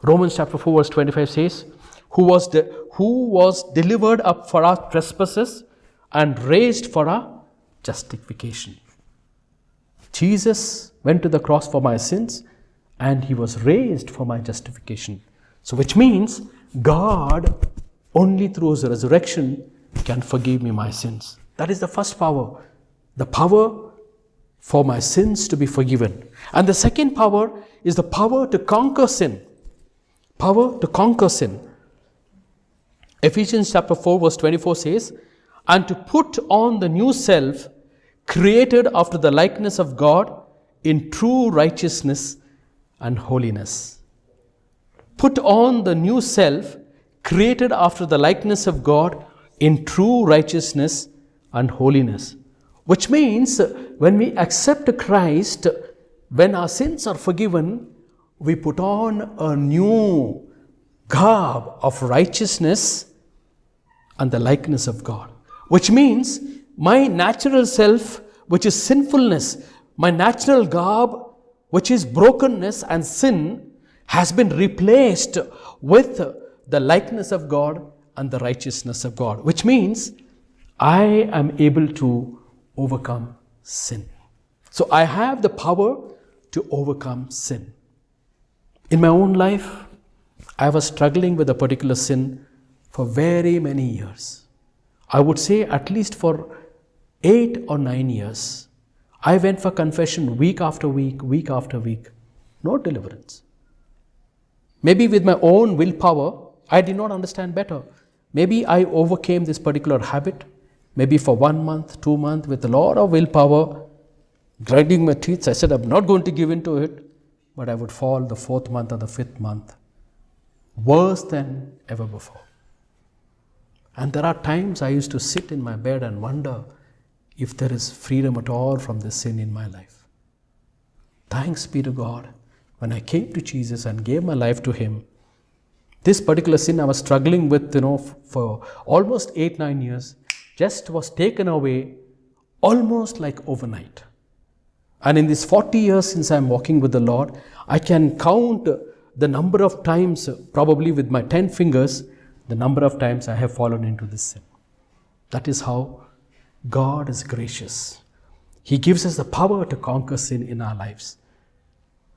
[SPEAKER 5] Romans chapter 4 verse 25 says, who was delivered up for our trespasses and raised for our justification. Jesus went to the cross for my sins and he was raised for my justification. So which means God only through his resurrection can forgive me my sins. That is the first power. The power for my sins to be forgiven. And the second power is the power to conquer sin. Power to conquer sin. Ephesians chapter 4 verse 24 says, and to put on the new self, created after the likeness of God in true righteousness and holiness. Put on the new self, created after the likeness of God in true righteousness and holiness. Which means when we accept Christ, when our sins are forgiven, we put on a new garb of righteousness and the likeness of God. Which means my natural self, which is sinfulness, my natural garb, which is brokenness and sin, has been replaced with the likeness of God and the righteousness of God. Which means I am able to overcome sin. So I have the power to overcome sin. In my own life, I was struggling with a particular sin for very many years. I would say at least for 8 or 9 years. I went for confession week after week, week after week. No deliverance. Maybe with my own willpower, I did not understand better. Maybe I overcame this particular habit. Maybe for 1 month, 2 months, with a lot of willpower, grinding my teeth, I said, I'm not going to give in to it. But I would fall the 4th month or the 5th month. Worse than ever before. And there are times I used to sit in my bed and wonder if there is freedom at all from this sin in my life. Thanks be to God. When I came to Jesus and gave my life to Him, this particular sin I was struggling with, for almost 8-9 years, just was taken away almost like overnight. And in these 40 years since I'm walking with the Lord, I can count the number of times, probably with my 10 fingers, the number of times I have fallen into this sin. That is how God is gracious. He gives us the power to conquer sin in our lives.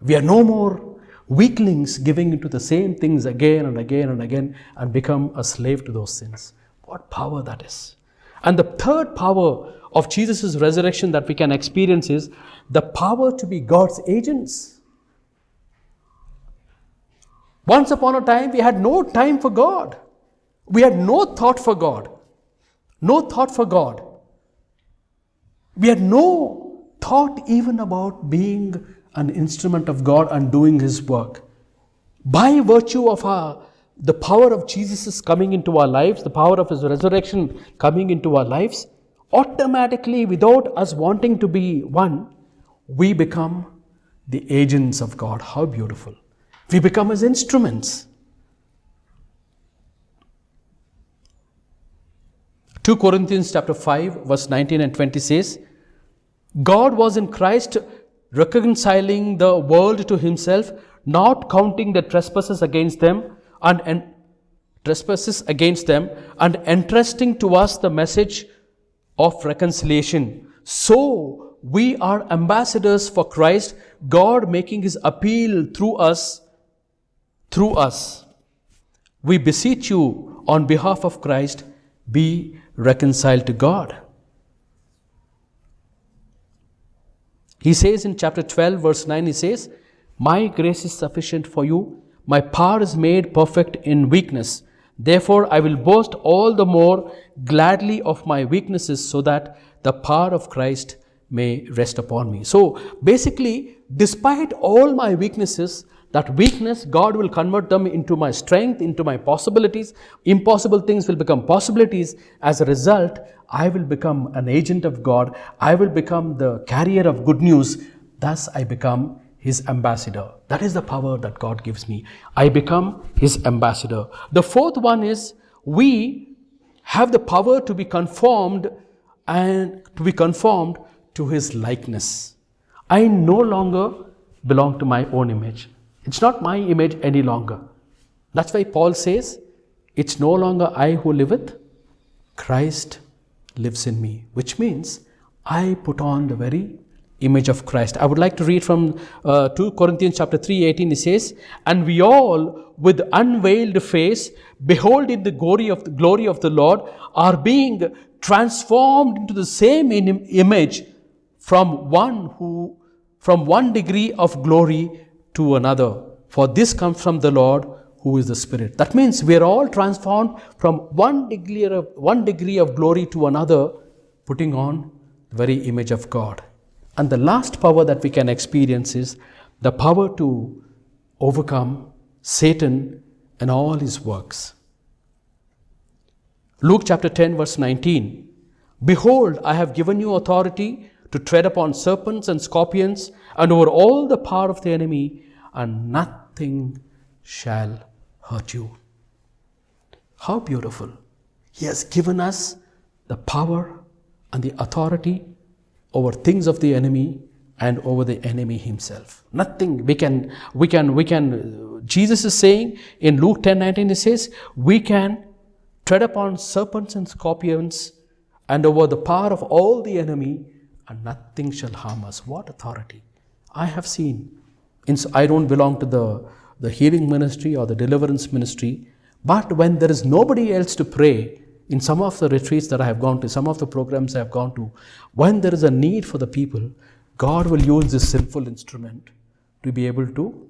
[SPEAKER 5] We are no more weaklings giving into the same things again and again and again and become a slave to those sins. What power that is. And the third power of Jesus' resurrection that we can experience is the power to be God's agents. Once upon a time, we had no time for God. We had no thought for God. No thought for God. We had no thought even about being an instrument of God and doing His work. By virtue of the power of Jesus coming into our lives, the power of His resurrection coming into our lives, automatically, without us wanting to be one, we become the agents of God. How beautiful. We become His instruments. 2 Corinthians chapter 5 verse 19 and 20 says, God was in Christ reconciling the world to Himself, not counting the trespasses against them and entrusting to us the message of reconciliation. So we are ambassadors for Christ, God making His appeal through us. we beseech you on behalf of Christ, be reconciled to God. He says in chapter 12, verse 9, he says, my grace is sufficient for you. My power is made perfect in weakness. Therefore, I will boast all the more gladly of my weaknesses, so that the power of Christ may rest upon me. So, basically, despite all my weaknesses, that weakness, God will convert them into my strength, into my possibilities. Impossible things will become possibilities. As a result, I will become an agent of God. I will become the carrier of good news. Thus, I become His ambassador. That is the power that God gives me. I become His ambassador. The fourth one is, we have the power to be conformed to His likeness. I no longer belong to my own image. It's not my image any longer. That's why Paul says, it's no longer I who liveth, Christ lives in me. Which means, I put on the very image of Christ. I would like to read from 2 Corinthians chapter 3:18. It says, and we all with unveiled face, beholding the glory of the Lord, are being transformed into the same image from one degree of glory to another. For this comes from the Lord, who is the Spirit. That means we are all transformed from one degree of glory to another, putting on the very image of God. And the last power that we can experience is the power to overcome Satan and all his works. Luke chapter 10 verse 19. Behold, I have given you authority to tread upon serpents and scorpions and over all the power of the enemy, and nothing shall hurt you. How beautiful. He has given us the power and the authority over things of the enemy and over the enemy himself. Nothing we can, Jesus is saying in Luke 10:19, he says, we can tread upon serpents and scorpions and over the power of all the enemy, and nothing shall harm us. What authority! I have seen, I don't belong to the healing ministry or the deliverance ministry, but when there is nobody else to pray, in some of the retreats that I have gone to, some of the programs I have gone to, when there is a need for the people, God will use this sinful instrument to be able to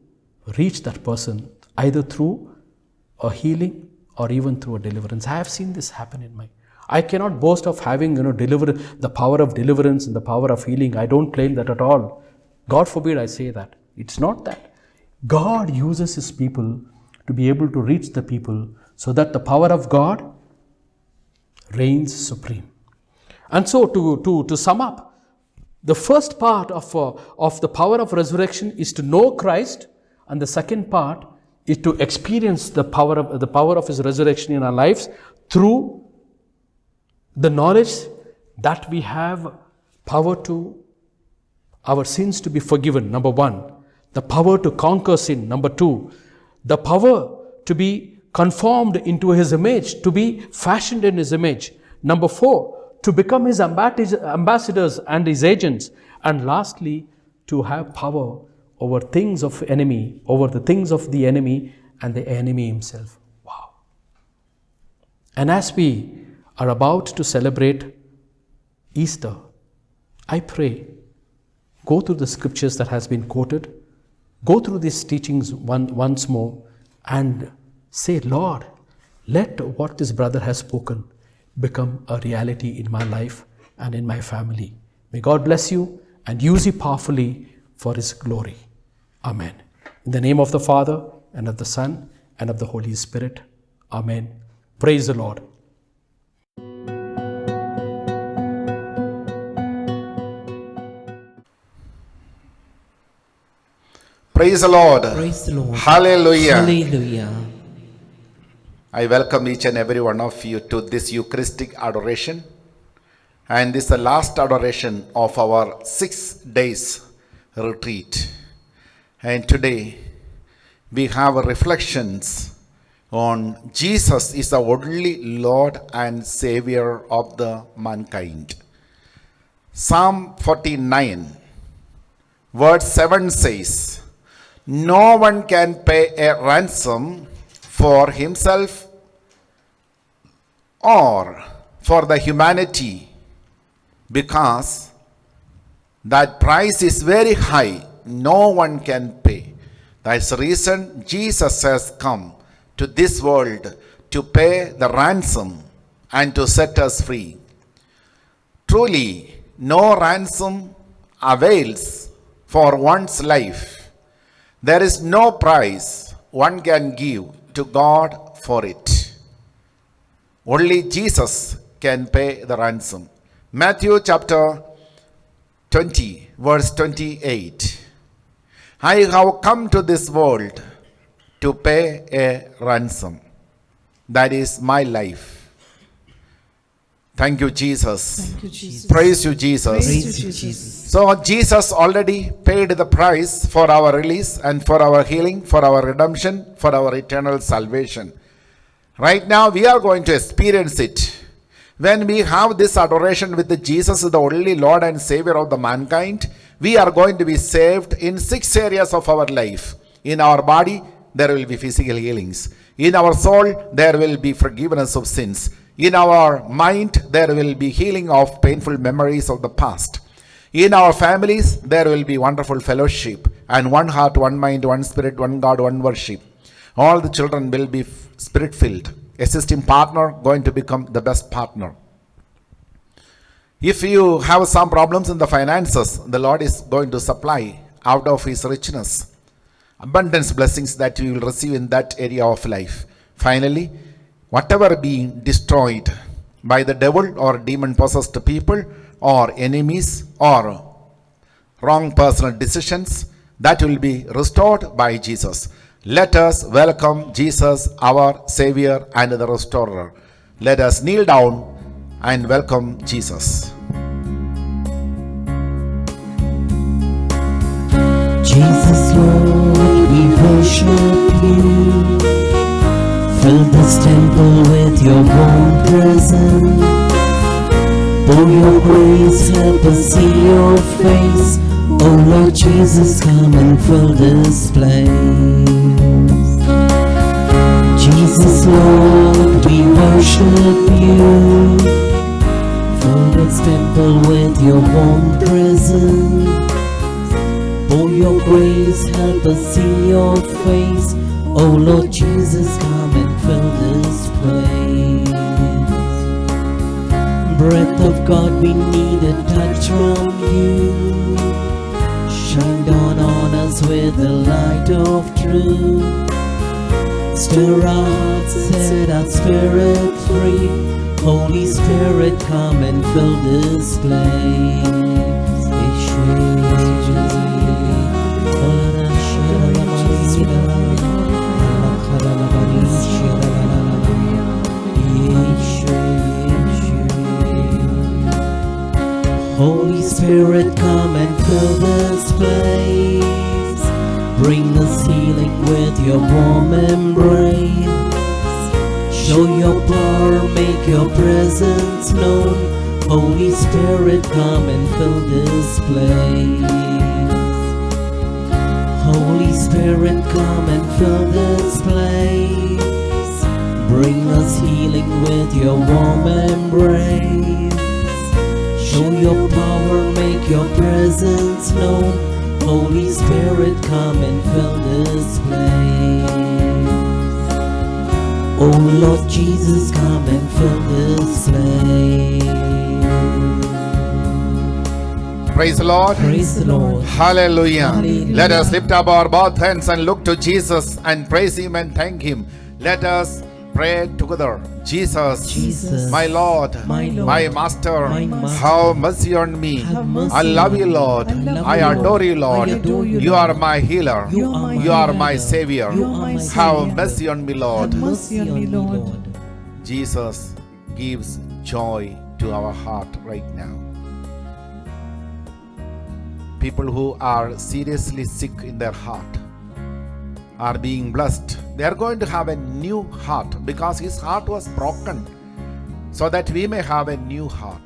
[SPEAKER 5] reach that person, either through a healing or even through a deliverance. I have seen this happen in my... I cannot boast of having, the power of deliverance and the power of healing. I don't claim that at all. God forbid I say that. It's not that. God uses His people to be able to reach the people so that the power of God reigns supreme. And so to sum up, the first part of the power of resurrection is to know Christ, and the second part is to experience the power of His resurrection in our lives through the knowledge that we have power to our sins to be forgiven, number one. The power to conquer sin, number two. The power to be conformed into His image, to be fashioned in His image. Number four, to become His ambassadors and His agents. And lastly, to have power over things of enemy, over the things of the enemy and the enemy himself. Wow. And as we are about to celebrate Easter, I pray, go through the scriptures that has been quoted, go through these teachings once more and say, Lord, let what this brother has spoken become a reality in my life and in my family. May God bless you and use you powerfully for His glory. Amen. In the name of the Father, and of the Son, and of the Holy Spirit. Amen. Praise the Lord.
[SPEAKER 2] Praise the Lord.
[SPEAKER 3] Praise the Lord.
[SPEAKER 2] Hallelujah.
[SPEAKER 3] Hallelujah.
[SPEAKER 2] I welcome each and every one of you to this Eucharistic adoration. And this is the last adoration of our 6 days retreat. And today we have reflections on Jesus is the only Lord and Savior of the mankind. Psalm 49, verse 7 says, no one can pay a ransom for himself or for the humanity, because that price is very high, no one can pay. That's the reason Jesus has come to this world to pay the ransom and to set us free. Truly, no ransom avails for one's life. There is no price one can give to God for it. Only Jesus can pay the ransom. Matthew chapter 20, verse 28. I have come to this world to pay a ransom. That is my life. Thank you, Jesus.
[SPEAKER 3] Thank you, Jesus.
[SPEAKER 2] Praise you, Jesus.
[SPEAKER 3] Praise you, Jesus.
[SPEAKER 2] So Jesus already paid the price for our release and for our healing, for our redemption, for our eternal salvation. Right now we are going to experience it. When we have this adoration with Jesus, the only Lord and Savior of the mankind, we are going to be saved in 6 areas of our life. In our body, there will be physical healings. In our soul, there will be forgiveness of sins. In our mind, there will be healing of painful memories of the past. In our families, there will be wonderful fellowship and one heart, one mind, one spirit, one God, one worship. All the children will be spirit-filled. A system partner going to become the best partner. If you have some problems in the finances, the Lord is going to supply out of His richness abundance blessings that you will receive in that area of life. Finally, whatever being destroyed by the devil or demon-possessed people or enemies or wrong personal decisions, that will be restored by Jesus. Let us welcome Jesus, our Savior and the Restorer. Let us kneel down and welcome Jesus.
[SPEAKER 3] Jesus, Lord, we worship you. Fill this temple with your warm presence. For your grace, help us see your face. Oh Lord Jesus, come and fill this place. Jesus, Lord, we worship you. Fill this temple with your warm presence. For your grace, help us see your face. Oh Lord Jesus, come and fill this place. Breath of God, we need a touch from you. Shine down on us with the light of truth. Stir our hearts, set our spirit free. Holy Spirit, come and fill this place. Holy Spirit, come and fill this place. Bring us healing with your warm embrace. Show your power, make your presence known. Holy Spirit, come and fill this place. Holy Spirit, come and fill this place. Bring us healing with your warm embrace. Show your power, make your presence known. Holy Spirit, come and fill this place. Oh Lord Jesus, come and fill this place.
[SPEAKER 2] Praise the Lord.
[SPEAKER 3] Praise the Lord.
[SPEAKER 2] Hallelujah.
[SPEAKER 3] Hallelujah.
[SPEAKER 2] Let us lift up our both hands and look to Jesus and praise Him and thank Him. Let us pray together. Jesus,
[SPEAKER 3] Jesus,
[SPEAKER 2] my Lord,
[SPEAKER 3] my Lord,
[SPEAKER 2] my Master,
[SPEAKER 3] my Master,
[SPEAKER 2] have mercy on me.
[SPEAKER 3] have mercy
[SPEAKER 2] I love you,
[SPEAKER 3] on me.
[SPEAKER 2] Lord.
[SPEAKER 3] I love
[SPEAKER 2] I
[SPEAKER 3] you,
[SPEAKER 2] adore you,
[SPEAKER 3] Lord.
[SPEAKER 2] Lord.
[SPEAKER 3] I adore you,
[SPEAKER 2] You
[SPEAKER 3] Lord.
[SPEAKER 2] are my healer.
[SPEAKER 3] You are my
[SPEAKER 2] You are my
[SPEAKER 3] healer.
[SPEAKER 2] Savior.
[SPEAKER 3] You are my
[SPEAKER 2] Have
[SPEAKER 3] Savior.
[SPEAKER 2] mercy on me, Lord.
[SPEAKER 3] Have mercy on me, Lord.
[SPEAKER 2] Jesus gives joy to our heart right now. People who are seriously sick in their heart are being blessed. They are going to have a new heart because his heart was broken so that we may have a new heart.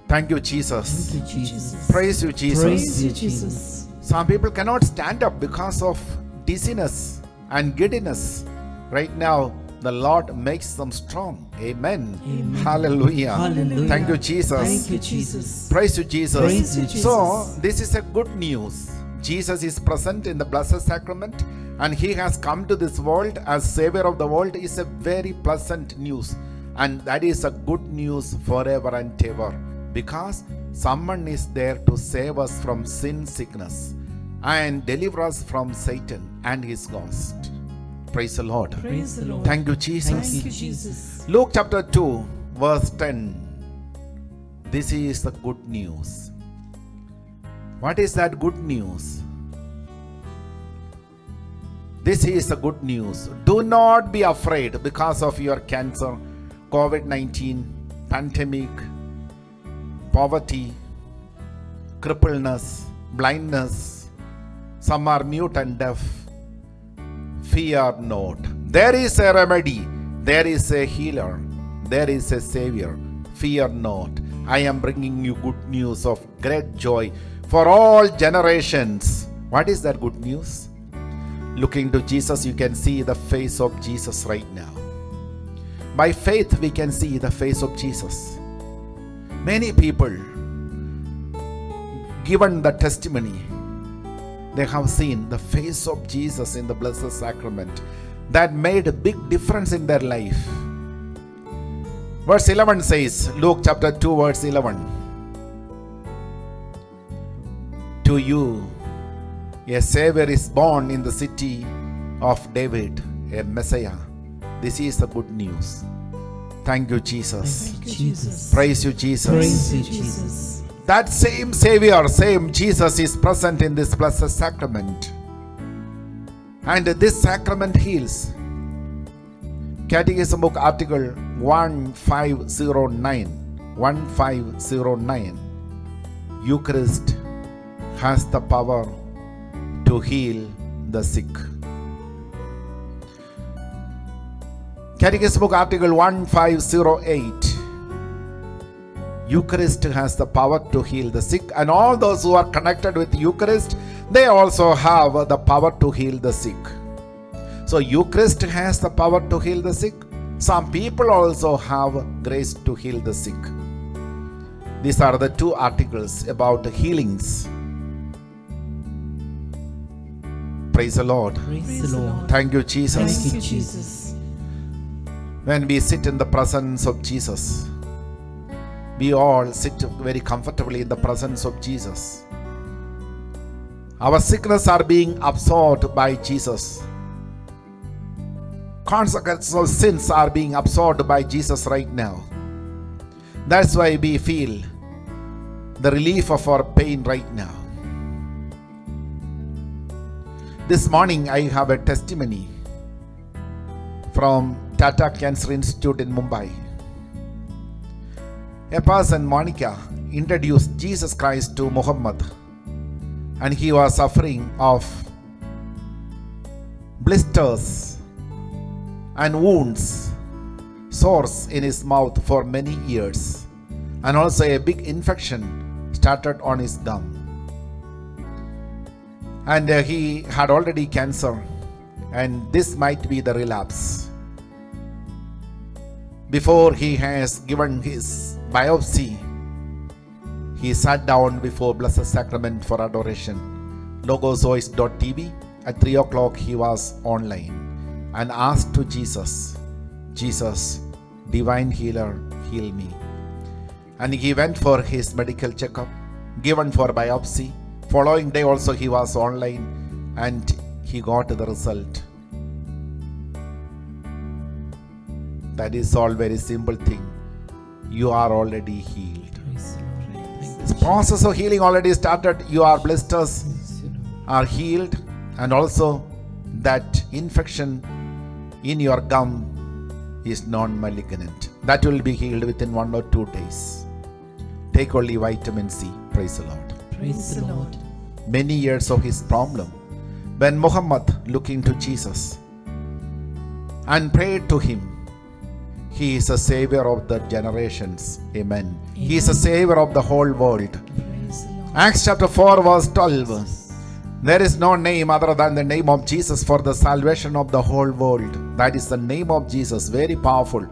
[SPEAKER 2] Thank you, Jesus.
[SPEAKER 3] Thank you, Jesus.
[SPEAKER 2] Praise you, Jesus.
[SPEAKER 3] Praise you, Jesus.
[SPEAKER 2] Some people cannot stand up because of dizziness and giddiness. Right now, the Lord makes them strong. Amen.
[SPEAKER 3] Amen.
[SPEAKER 2] Hallelujah.
[SPEAKER 3] Hallelujah.
[SPEAKER 2] Thank you, Jesus.
[SPEAKER 3] Thank you, Jesus.
[SPEAKER 2] Praise you, Jesus.
[SPEAKER 3] Praise you, Jesus.
[SPEAKER 2] So, this is a good news. Jesus is present in the Blessed Sacrament, and He has come to this world as Savior of the world. Is a very pleasant news, and that is a good news forever and ever, because someone is there to save us from sin, sickness, and deliver us from Satan and his ghost. Praise the Lord.
[SPEAKER 3] Praise the Lord.
[SPEAKER 2] Thank you, Jesus.
[SPEAKER 3] Thank you, Jesus.
[SPEAKER 2] Luke chapter 2, verse 10. This is the good news. What is that good news? This is the good news. Do not be afraid because of your cancer, COVID-19, pandemic, poverty, crippleness, blindness. Some are mute and deaf. Fear not. There is a remedy. There is a healer. There is a Savior. Fear not. I am bringing you good news of great joy for all generations. What is that good news? Looking to Jesus, you can see the face of Jesus right now. By faith, we can see the face of Jesus. Many people given the testimony, they have seen the face of Jesus in the Blessed Sacrament. That made a big difference in their life. Verse 11 says, Luke chapter 2 verse 11. To you a Savior is born in the city of David, a Messiah. This is the good news. Thank you, Jesus.
[SPEAKER 3] Thank you, Jesus.
[SPEAKER 2] Praise you, Jesus.
[SPEAKER 3] Praise you, Jesus.
[SPEAKER 2] That same Savior, same Jesus is present in this Blessed Sacrament. And this sacrament heals. Catechism book article 1509. 1509. Eucharist has the power to heal the sick. Catechism book article 1508. Eucharist has the power to heal the sick, and all those who are connected with Eucharist, they also have the power to heal the sick. So Eucharist has the power to heal the sick. Some people also have grace to heal the sick. These are the two articles about healings. Praise the Lord.
[SPEAKER 3] Praise the Lord.
[SPEAKER 2] Thank you, Jesus.
[SPEAKER 3] Thank you, Jesus.
[SPEAKER 2] When we sit in the presence of Jesus, we all sit very comfortably in the presence of Jesus. Our sickness are being absorbed by Jesus. Consequences of sins are being absorbed by Jesus right now. That's why we feel the relief of our pain right now. This morning I have a testimony from Tata Cancer Institute in Mumbai. A person, Monica, introduced Jesus Christ to Muhammad, and he was suffering of blisters and wounds, sores in his mouth for many years, and also a big infection started on his gum. And he had already cancer, and this might be the relapse. Before he has given his biopsy, he sat down before Blessed Sacrament for adoration. Logosvoice.tv. At 3 o'clock he was online and asked to Jesus, Jesus, divine healer, heal me. And he went for his medical checkup, given for biopsy. Following day also he was online and he got the result. That is all very simple thing. You are already healed. This process of healing already started. Your blisters are healed, and also that infection in your gum is non-malignant. That will be healed within 1 or 2 days. Take only vitamin C. Praise the Lord.
[SPEAKER 3] Praise the Lord.
[SPEAKER 2] Many years of his problem. When Muhammad looked into Jesus and prayed to him, he is a savior of the generations. Amen. He is a savior of the whole world.
[SPEAKER 3] Praise the Lord.
[SPEAKER 2] Acts chapter 4 verse 12. There is no name other than the name of Jesus for the salvation of the whole world. That is the name of Jesus. Very powerful.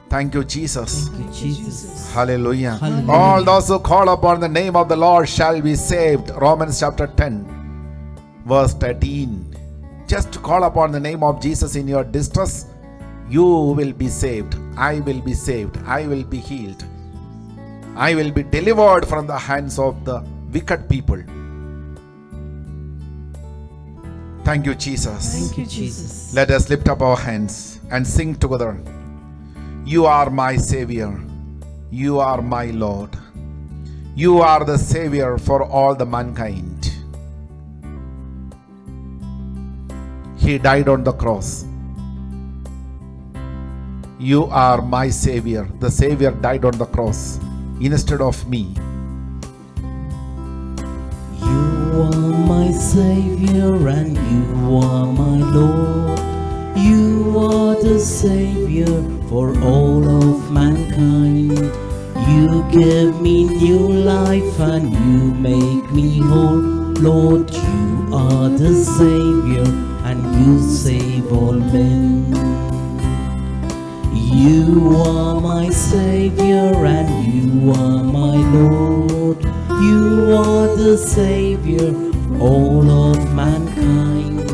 [SPEAKER 2] Thank you, Jesus.
[SPEAKER 3] Thank you, Jesus.
[SPEAKER 2] Hallelujah.
[SPEAKER 3] Hallelujah.
[SPEAKER 2] All those who call upon the name of the Lord shall be saved. Romans chapter 10, verse 13. Just call upon the name of Jesus in your distress. You will be saved. I will be saved. I will be healed. I will be delivered from the hands of the wicked people. Thank you, Jesus.
[SPEAKER 3] Thank you, Jesus.
[SPEAKER 2] Let us lift up our hands and sing together. You are my Savior. You are my Lord. You are the Savior for all the mankind. He died on the cross. You are my Savior. The Savior died on the cross instead of me.
[SPEAKER 3] You are my Savior and you are my Lord. You are the Savior for all of mankind. You give me new life and you make me whole. Lord, you are the Savior and you save all men. You are my Savior and you are my Lord. You are the Savior for all of mankind.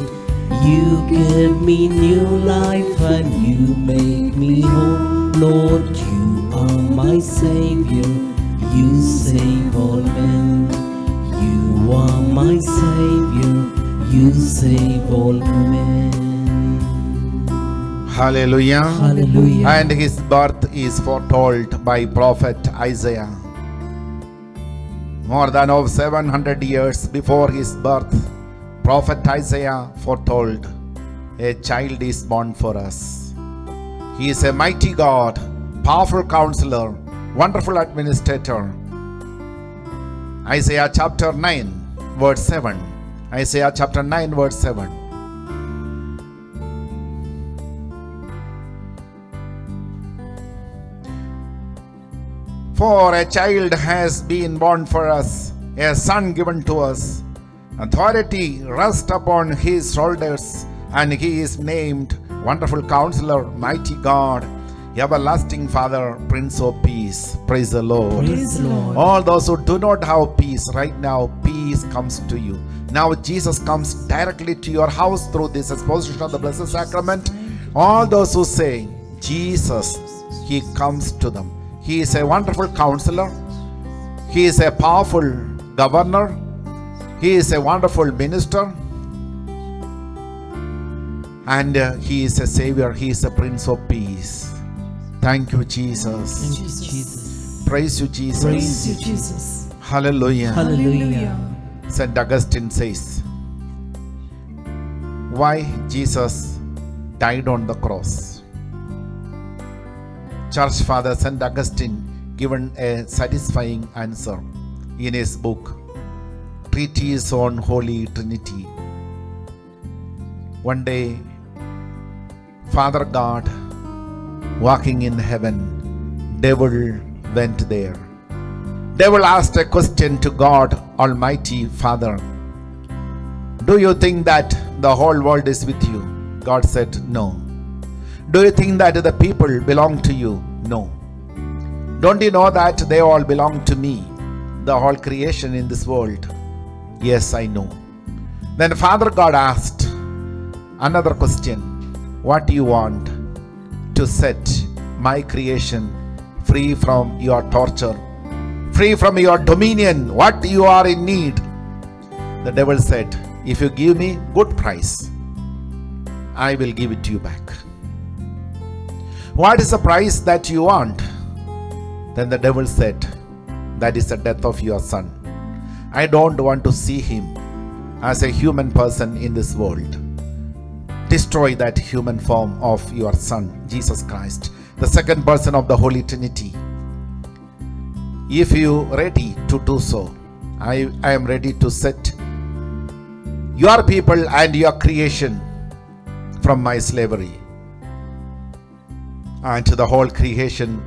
[SPEAKER 3] You give me new life and you make me whole. Lord, you are my Savior. You save all men. You are my Savior. You save all men.
[SPEAKER 2] Hallelujah.
[SPEAKER 3] Hallelujah.
[SPEAKER 2] And his birth is foretold by prophet Isaiah. More than 700 years before his birth, prophet Isaiah foretold a child is born for us. He is a mighty God, powerful counselor, wonderful administrator. Isaiah chapter 9 verse 7. Isaiah chapter 9 verse 7. For a child has been born for us, a son given to us. Authority rests upon his shoulders, and he is named Wonderful Counselor, Mighty God, Everlasting Father, Prince of Peace. Praise the Lord.
[SPEAKER 3] Praise the Lord.
[SPEAKER 2] All those who do not have peace right now, peace comes to you. Now Jesus comes directly to your house through this exposition of the Blessed Sacrament. All those who say Jesus, he comes to them. He is a wonderful counselor. He is a powerful governor. He is a wonderful minister. And he is a savior. He is a Prince of Peace. Thank you, Jesus.
[SPEAKER 3] Thank you, Jesus.
[SPEAKER 2] Praise you, Jesus.
[SPEAKER 3] Praise you, Jesus.
[SPEAKER 2] Hallelujah.
[SPEAKER 3] Hallelujah.
[SPEAKER 2] St. Augustine says, why Jesus died on the cross. Church Father St. Augustine given a satisfying answer in his book, Treatise on Holy Trinity. One day, Father God walking in heaven, devil went there. Devil asked a question to God Almighty Father. Do you think that the whole world is with you? God said, no. Do you think that the people belong to you? No. Don't you know that they all belong to me, the whole creation in this world? Yes, I know. Then Father God asked another question. What do you want? To set my creation free from your torture, free from your dominion. What you are in need? The devil said, if you give me good price, I will give it to you back. What is the price that you want? Then the devil said, that is the death of your son. I don't want to see him as a human person in this world. Destroy that human form of your son, Jesus Christ, the second person of the Holy Trinity. If you are ready to do so, I am ready to set your people and your creation from my slavery. And the whole creation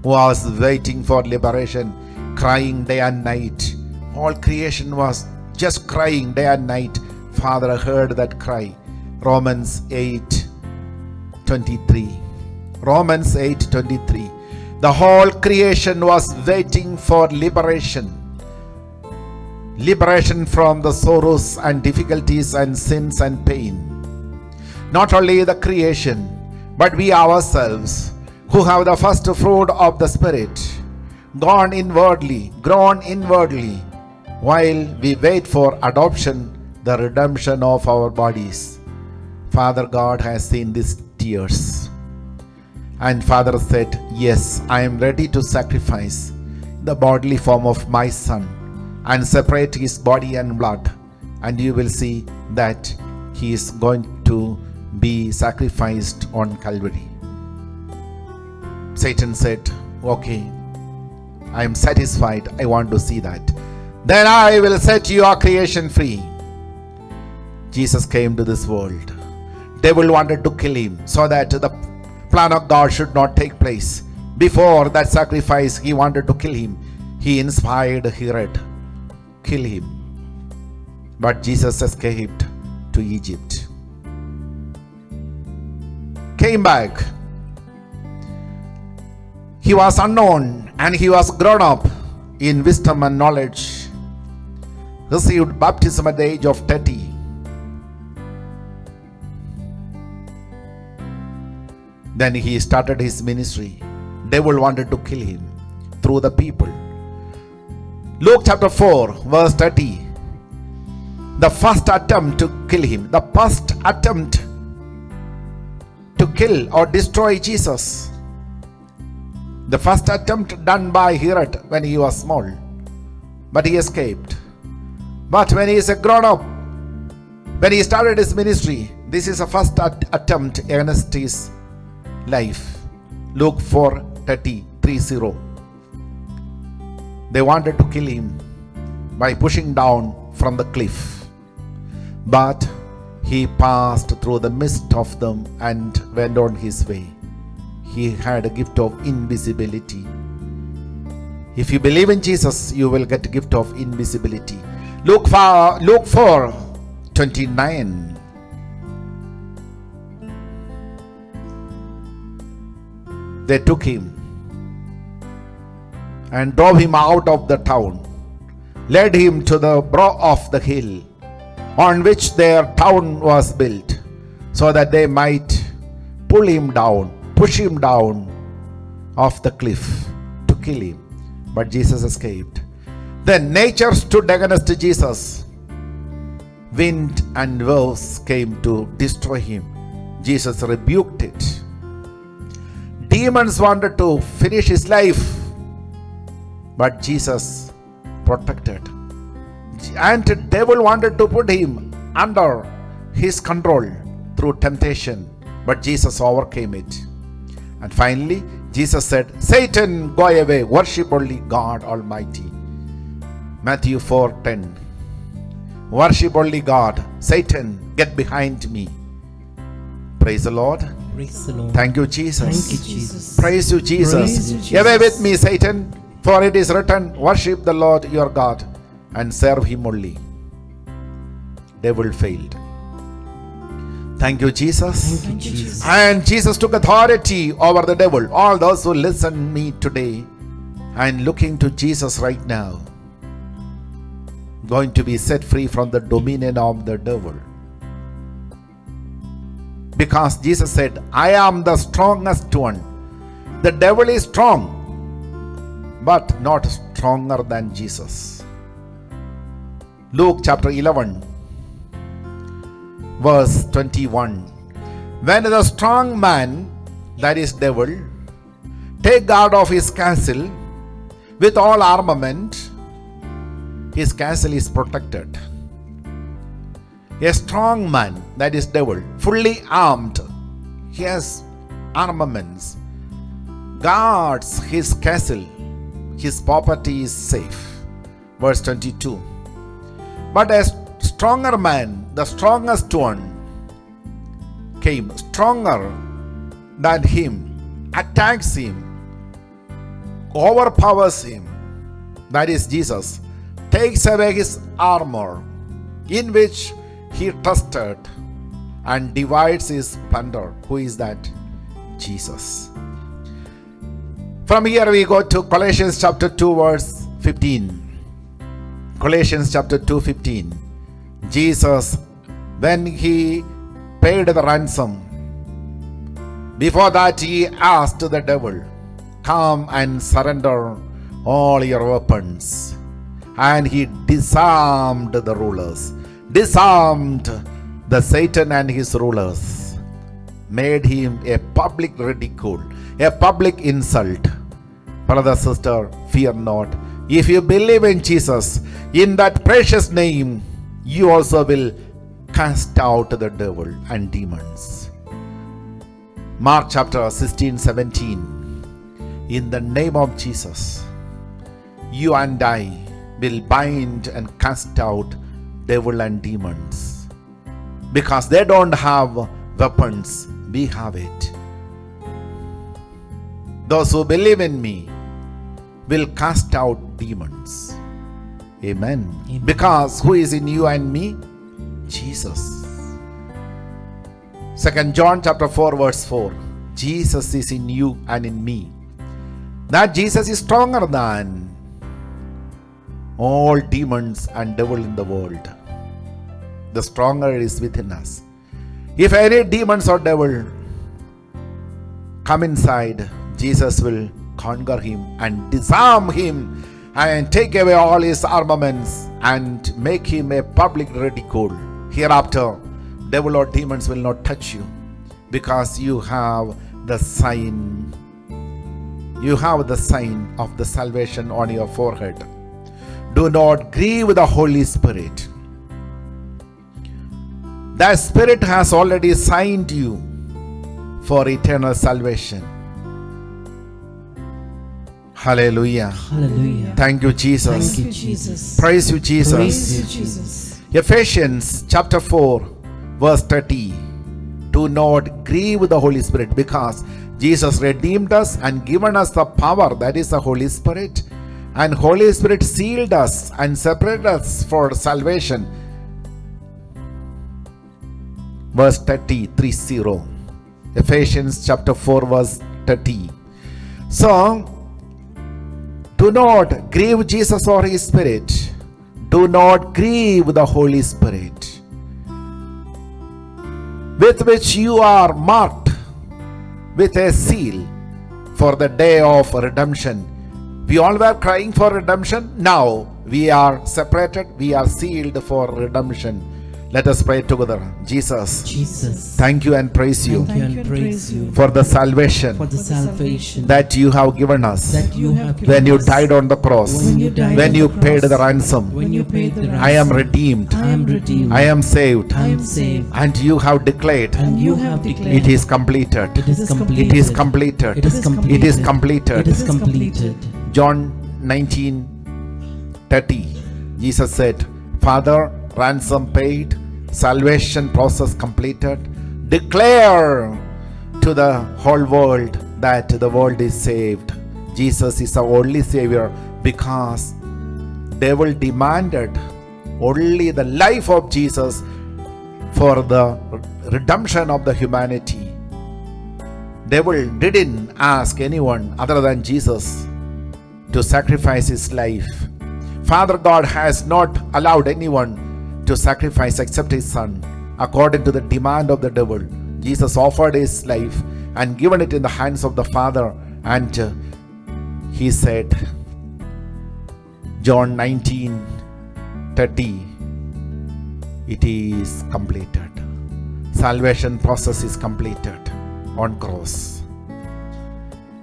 [SPEAKER 2] was waiting for liberation, crying day and night. All creation was just crying day and night. Father heard that cry. Romans 8:23. Romans 8:23. The whole creation was waiting for liberation. Liberation from the sorrows and difficulties and sins and pain. Not only the creation, but we ourselves, who have the first fruit of the Spirit, grown inwardly, while we wait for adoption, the redemption of our bodies. Father God has seen these tears. And Father said, yes, I am ready to sacrifice the bodily form of my Son and separate his body and blood. And you will see that he is going to be sacrificed on Calvary. Satan said, okay, I am satisfied. I want to see that. Then I will set your creation free. Jesus came to this world. Devil wanted to kill him so that the plan of God should not take place. Before that sacrifice, he wanted to kill him. He inspired Herod, kill him. But Jesus escaped to Egypt. Came back. He was unknown and he was grown up in wisdom and knowledge. Received baptism at the age of 30. Then he started his ministry. Devil wanted to kill him through the people. Luke chapter 4 verse 30. The first attempt to kill him. The first attempt to kill or destroy Jesus. The first attempt done by Herod when he was small. But he escaped. But when he is a grown up, when he started his ministry, this is a first attempt against his life. Luke 4:30. They wanted to kill him by pushing down from the cliff. But he passed through the midst of them and went on his way. He had a gift of invisibility. If you believe in Jesus, you will get a gift of invisibility. Luke 4:29. They took him and drove him out of the town, led him to the brow of the hill on which their town was built, so that they might push him down off the cliff to kill him. But Jesus escaped. Then nature stood against Jesus. Wind and waves came to destroy him. Jesus rebuked it. Demons wanted to finish his life, but Jesus protected. And the devil wanted to put him under his control through temptation, but Jesus overcame it. And finally, Jesus said, Satan, go away, worship only God Almighty. Matthew 4:10. Worship only God. Satan, get behind me. Praise the Lord.
[SPEAKER 6] Praise the Lord.
[SPEAKER 2] Thank you, Jesus.
[SPEAKER 6] Thank you, Jesus.
[SPEAKER 2] Praise you, Jesus.
[SPEAKER 6] Praise you, Jesus.
[SPEAKER 2] Away with me, Satan, for it is written, worship the Lord your God and serve him only. Devil failed. Thank you, Jesus.
[SPEAKER 6] Thank you, Jesus.
[SPEAKER 2] And Jesus took authority over the devil. All those who listen to me today and looking to Jesus right now, going to be set free from the dominion of the devil. Because Jesus said, I am the strongest one. The devil is strong, but not stronger than Jesus. Luke chapter 11, verse 21. When the strong man, that is devil, take guard of his castle with all armament, his castle is protected. A strong man, that is devil, fully armed, he has armaments, guards his castle, his property is safe. Verse 22. But a stronger man, the strongest one, came stronger than him, attacks him, overpowers him, that is Jesus, takes away his armor, in which he trusted and divides his plunder. Who is that? Jesus. From here we go to Colossians chapter 2 verse 15. Colossians chapter 2 15. Jesus, when he paid the ransom, before that he asked the devil, come and surrender all your weapons. And he disarmed the rulers, disarmed the Satan and his rulers, made him a public ridicule, a public insult. Brother, sister, fear not. If you believe in Jesus, in that precious name, you also will cast out the devil and demons. Mark chapter 16, 17. In the name of Jesus, you and I will bind and cast out devil and demons. Because they don't have weapons, we have it. Those who believe in me will cast out demons. Amen.
[SPEAKER 4] Amen.
[SPEAKER 2] Because who is in you and me? Jesus. 2 John chapter 4 verse 4. Jesus is in you and in me. That Jesus is stronger than all demons and devil in the world. The stronger is within us. If any demons or devil come inside, Jesus will conquer him and disarm him and take away all his armaments and make him a public ridicule. Hereafter, devil or demons will not touch you, because you have the sign. You have the sign of the salvation on your forehead. Do not grieve the Holy Spirit. That Spirit has already signed you for eternal salvation. Hallelujah.
[SPEAKER 3] Hallelujah.
[SPEAKER 2] Thank you, Jesus.
[SPEAKER 3] Thank you, Jesus.
[SPEAKER 2] Praise you, Jesus.
[SPEAKER 3] Praise you, Jesus.
[SPEAKER 2] Ephesians chapter 4 verse 30. Do not grieve the Holy Spirit, because Jesus redeemed us and given us the power, that is the Holy Spirit. And Holy Spirit sealed us and separated us for salvation. Verse 30, 30. Ephesians chapter 4 verse 30. So, do not grieve Jesus or his Spirit. Do not grieve the Holy Spirit, with which you are marked with a seal for the day of redemption. We all were crying for redemption. Now we are separated. We are sealed for redemption. Let us pray together. Jesus,
[SPEAKER 3] Jesus.
[SPEAKER 2] thank you and praise you
[SPEAKER 3] Thank you and praise you
[SPEAKER 2] for the salvation
[SPEAKER 3] for the salvation
[SPEAKER 2] that you have given us
[SPEAKER 3] that you have given
[SPEAKER 2] when you
[SPEAKER 3] us.
[SPEAKER 2] died on the cross,
[SPEAKER 3] When you died
[SPEAKER 2] when
[SPEAKER 3] on
[SPEAKER 2] you
[SPEAKER 3] the
[SPEAKER 2] paid
[SPEAKER 3] cross.
[SPEAKER 2] the ransom.
[SPEAKER 3] When you paid the ransom.
[SPEAKER 2] I am redeemed.
[SPEAKER 3] I am redeemed.
[SPEAKER 2] I am saved.
[SPEAKER 3] I am saved.
[SPEAKER 2] And you have declared
[SPEAKER 3] And you have declared
[SPEAKER 2] it is completed.
[SPEAKER 3] it is completed.
[SPEAKER 2] It is completed.
[SPEAKER 3] It is completed.
[SPEAKER 2] It is completed.
[SPEAKER 3] It is completed.
[SPEAKER 2] John 19:30. Jesus said, Father, ransom paid, salvation process completed. Declare to the whole world that the world is saved. Jesus is the only Savior, because devil demanded only the life of Jesus for the redemption of the humanity. Devil didn't ask anyone other than Jesus to sacrifice his life. Father God has not allowed anyone to sacrifice except his son. According to the demand of the devil, Jesus offered his life and given it in the hands of the Father, and he said, John 19:30, it is completed. Salvation process is completed on cross.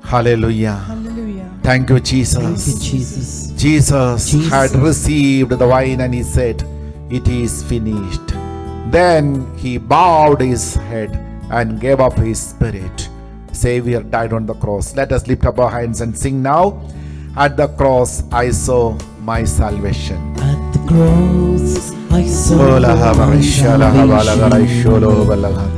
[SPEAKER 2] Hallelujah.
[SPEAKER 6] Hallelujah.
[SPEAKER 2] Thank you,
[SPEAKER 3] Thank
[SPEAKER 2] Jesus.
[SPEAKER 3] you, Jesus.
[SPEAKER 2] Jesus had
[SPEAKER 3] Jesus.
[SPEAKER 2] received the wine and he said, it is finished. Then he bowed his head and gave up his spirit. Savior died on the cross. Let us lift up our hands and sing now. At the cross I saw my salvation.
[SPEAKER 3] At the cross I saw my salvation.
[SPEAKER 2] Thank you,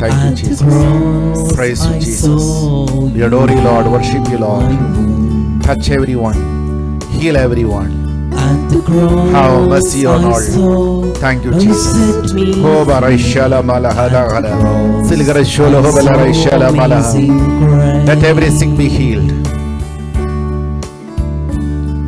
[SPEAKER 3] At the
[SPEAKER 2] Jesus.
[SPEAKER 3] cross
[SPEAKER 2] Praise you,
[SPEAKER 3] I
[SPEAKER 2] Jesus.
[SPEAKER 3] saw
[SPEAKER 2] We adore you, Lord. Worship you, Lord.
[SPEAKER 3] my wound.
[SPEAKER 2] Touch everyone. Heal everyone.
[SPEAKER 3] At the cross,
[SPEAKER 2] Have mercy on
[SPEAKER 3] I
[SPEAKER 2] all.
[SPEAKER 3] saw
[SPEAKER 2] Thank you,
[SPEAKER 3] you
[SPEAKER 2] Jesus.
[SPEAKER 3] set me
[SPEAKER 2] Ho Baraishala Malahada. Silgarashola Ho Balarishala Malaha. Let every sick be healed.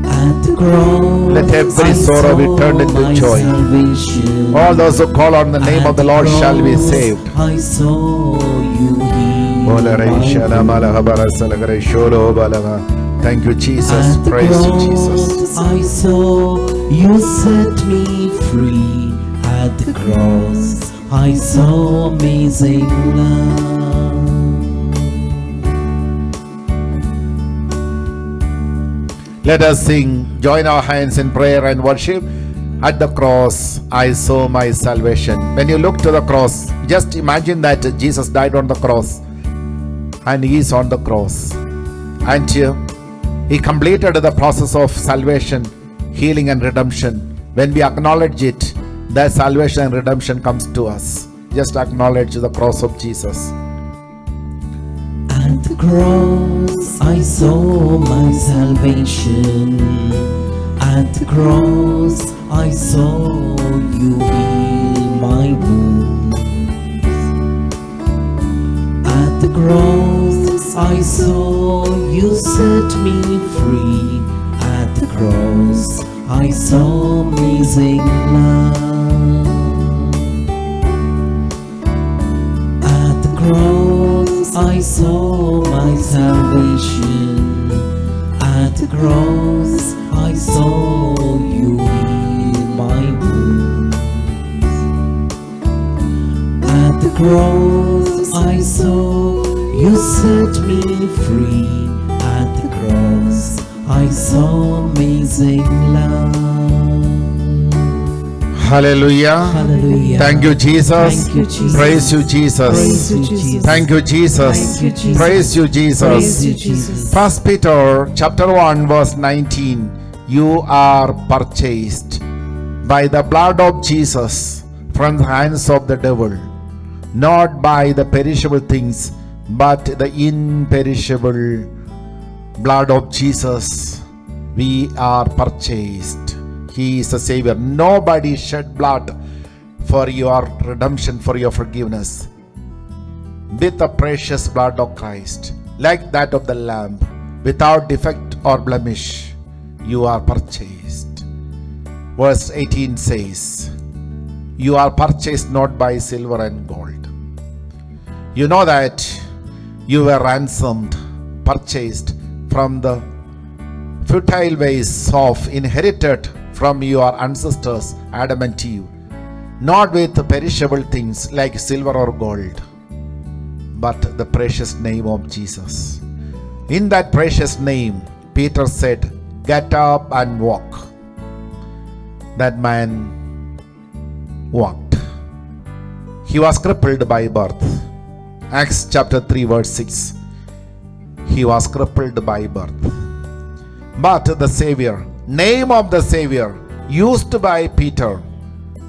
[SPEAKER 3] At the cross,
[SPEAKER 2] Let every sorrow be turned into joy.
[SPEAKER 3] Salvation.
[SPEAKER 2] All those who call on the name of the Lord shall be saved.
[SPEAKER 3] I saw you heal.
[SPEAKER 2] Balarishala Malaha Barasalagarishola Ho Balaha. Thank you, Jesus.
[SPEAKER 3] At the
[SPEAKER 2] Praise you,
[SPEAKER 3] cross,
[SPEAKER 2] Jesus.
[SPEAKER 3] I saw you set me free. At the cross, I saw amazing love.
[SPEAKER 2] Let us sing, join our hands in prayer and worship. At the cross, I saw my salvation. When you look to the cross, just imagine that Jesus died on the cross and He is on the cross. And He completed the process of salvation, healing and redemption. When we acknowledge it, that salvation and redemption comes to us. Just acknowledge the cross of Jesus.
[SPEAKER 3] At the cross, I saw my salvation. At the cross, I saw you heal my wounds. At the cross, I saw you set me free. At the cross, I saw amazing love. At the cross, I saw my salvation. At the cross, I saw you heal my wounds. At the cross, I saw you set me free. At the cross, I saw amazing love.
[SPEAKER 2] Hallelujah.
[SPEAKER 3] Hallelujah.
[SPEAKER 2] Thank you, Jesus.
[SPEAKER 3] Thank you, Jesus.
[SPEAKER 2] Praise you, Jesus.
[SPEAKER 3] Praise you, Jesus.
[SPEAKER 2] Thank you, Jesus.
[SPEAKER 3] Thank you, Jesus.
[SPEAKER 2] Praise you, Jesus.
[SPEAKER 3] Praise you, Jesus.
[SPEAKER 2] 1 Peter chapter 1 verse 19. You are purchased by the blood of Jesus from the hands of the devil, not by the perishable things, but the imperishable blood of Jesus. We are purchased. He is the Savior. Nobody shed blood for your redemption, for your forgiveness. With the precious blood of Christ, like that of the Lamb, without defect or blemish, you are purchased. Verse 18 says, you are purchased not by silver and gold. You know that you were ransomed, purchased from the futile ways of inherited from your ancestors Adam and Eve, not with perishable things like silver or gold, but the precious name of Jesus. In that precious name, Peter said, get up and walk. That man walked. He was crippled by birth. Acts chapter 3 verse 6. He was crippled by birth. But the Savior, name of the Savior used by Peter,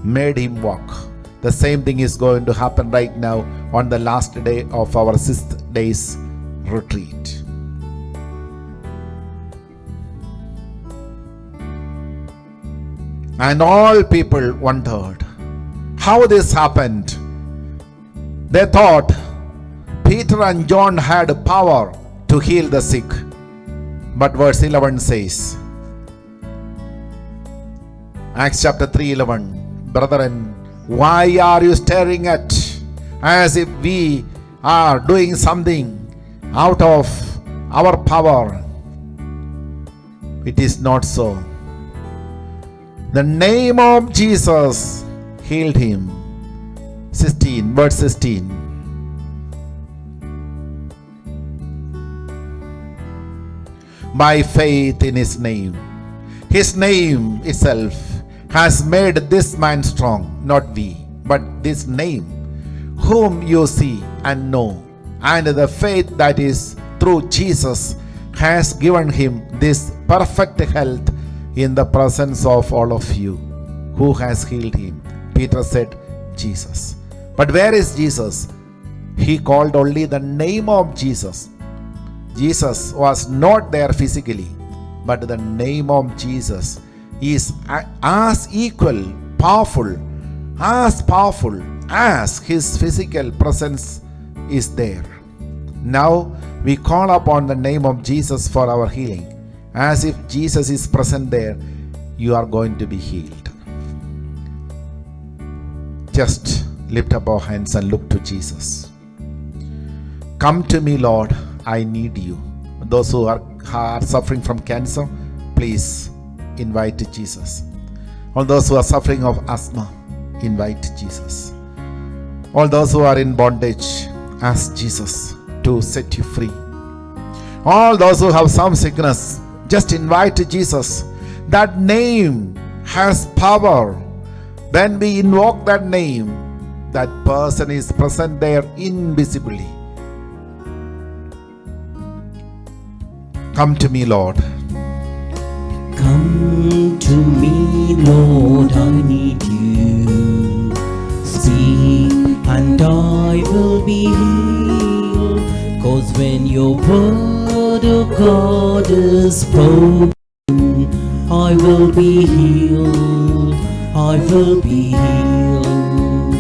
[SPEAKER 2] made him walk. The same thing is going to happen right now on the last day of our 6th day's retreat. And all people wondered how this happened. They thought Peter and John had power to heal the sick. But verse 11 says, Acts chapter 3:11, brethren, why are you staring at as if we are doing something out of our power? It is not so. The name of Jesus healed him. 16, verse 16. By faith in his name. His name itself has made this man strong, not we, but this name, whom you see and know, and the faith that is through Jesus has given him this perfect health in the presence of all of you. Who has healed him? Peter said, Jesus. But where is Jesus? He called only the name of Jesus. Jesus was not there physically, but the name of Jesus is as equal, powerful as his physical presence is there. Now we call upon the name of Jesus for our healing. As if Jesus is present there, you are going to be healed. Just lift up our hands and look to Jesus. Come to me, Lord, I need you. Those who are suffering from cancer, please invite Jesus. All those who are suffering of asthma, invite Jesus. All those who are in bondage, ask Jesus to set you free. All those who have some sickness, just invite Jesus. That name has power. When we invoke that name, that person is present there invisibly. Come to me, Lord.
[SPEAKER 3] Come to me, Lord, I need you. Speak and I will be healed. 'Cause when your word, O God, is spoken, I will be healed. I will be healed.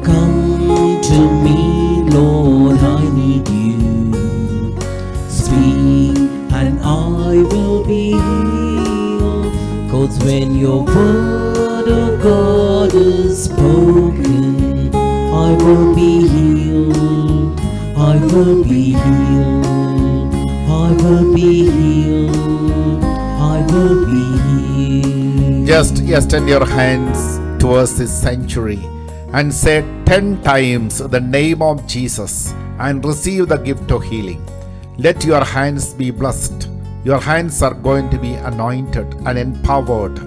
[SPEAKER 3] Come to me, Lord, I need you. Speak and I will be healed. 'Cause when your word, O God, is spoken, I will be healed. I will be healed. I will be healed. I will be healed.
[SPEAKER 2] Just extend your hands towards this sanctuary and say 10 times the name of Jesus and receive the gift of healing. Let your hands be blessed. Your hands are going to be anointed and empowered.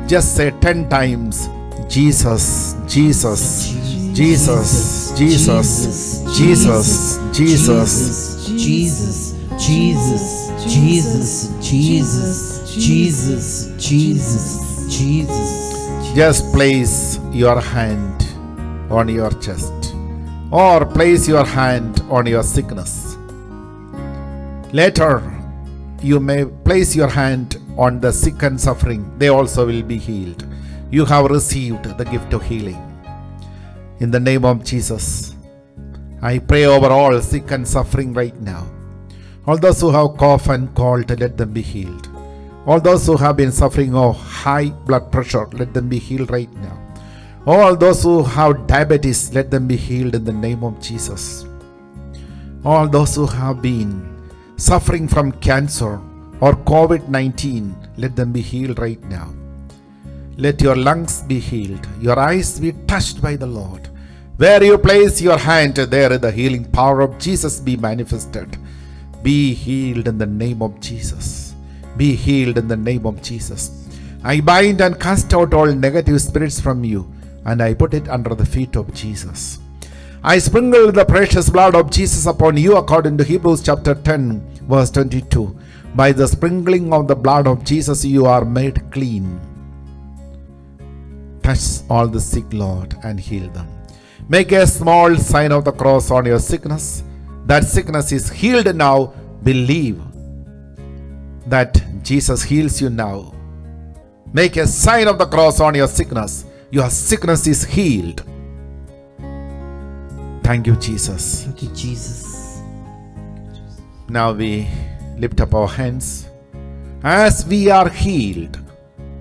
[SPEAKER 2] Just say 10 times, Jesus, Jesus, Jesus, Jesus, Jesus, Jesus,
[SPEAKER 3] Jesus, Jesus, Jesus, Jesus, Jesus, Jesus, Jesus.
[SPEAKER 2] Just place your hand on your chest or place your hand on your sickness. Later, you may place your hand on the sick and suffering. They also will be healed. You have received the gift of healing. In the name of Jesus, I pray over all sick and suffering right now. All those who have cough and cold, let them be healed. All those who have been suffering of high blood pressure, let them be healed right now. All those who have diabetes, let them be healed in the name of Jesus. All those who have been suffering from cancer or COVID-19, let them be healed right now. Let your lungs be healed, your eyes be touched by the Lord. Where you place your hand, there the healing power of Jesus be manifested. Be healed in the name of Jesus. Be healed in the name of Jesus. I bind and cast out all negative spirits from you, and I put it under the feet of Jesus. I sprinkle the precious blood of Jesus upon you according to Hebrews chapter 10 verse 22. By the sprinkling of the blood of Jesus you are made clean. Touch all the sick, Lord, and heal them. Make a small sign of the cross on your sickness. That sickness is healed now. Believe that Jesus heals you now. Make a sign of the cross on your sickness. Your sickness is healed. Thank you, Jesus.
[SPEAKER 3] Thank you, Jesus.
[SPEAKER 2] Now we lift up our hands. As we are healed,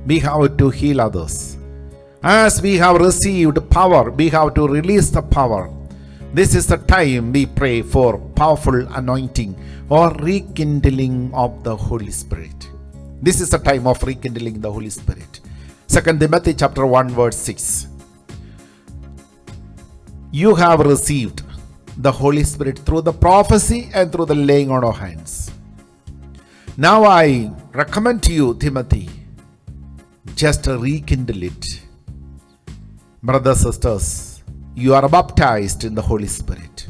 [SPEAKER 2] we have to heal others. As we have received power, we have to release the power. This is the time we pray for powerful anointing or rekindling of the Holy Spirit. This is the time of rekindling the Holy Spirit. 2 Timothy chapter 1 verse 6. You have received the Holy Spirit through the prophecy and through the laying on of hands. Now I recommend to you, Timothy, just rekindle it. Brothers, sisters, you are baptized in the Holy Spirit.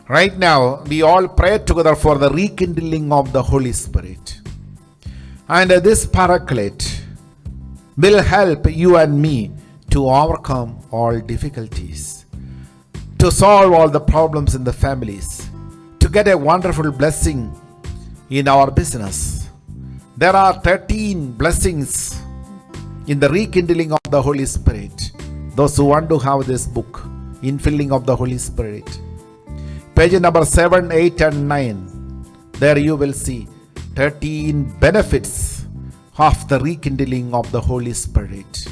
[SPEAKER 2] Right now, we all pray together for the rekindling of the Holy Spirit. And this paraclete will help you and me to overcome all difficulties, to solve all the problems in the families, to get a wonderful blessing in our business. There are 13 blessings in the rekindling of the Holy Spirit. Those who want to have this book, Infilling of the Holy Spirit, page number 7, 8 and 9, there you will see 13 benefits of the rekindling of the Holy Spirit.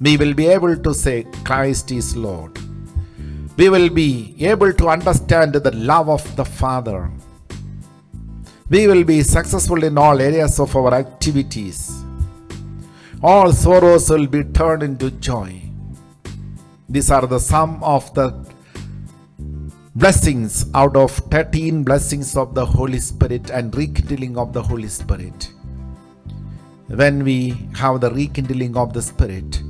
[SPEAKER 2] We will be able to say Christ is Lord. We will be able to understand the love of the Father. We will be successful in all areas of our activities. All sorrows will be turned into joy. These are the sum of the blessings out of 13 blessings of the Holy Spirit and rekindling of the Holy Spirit. When we have the rekindling of the Spirit,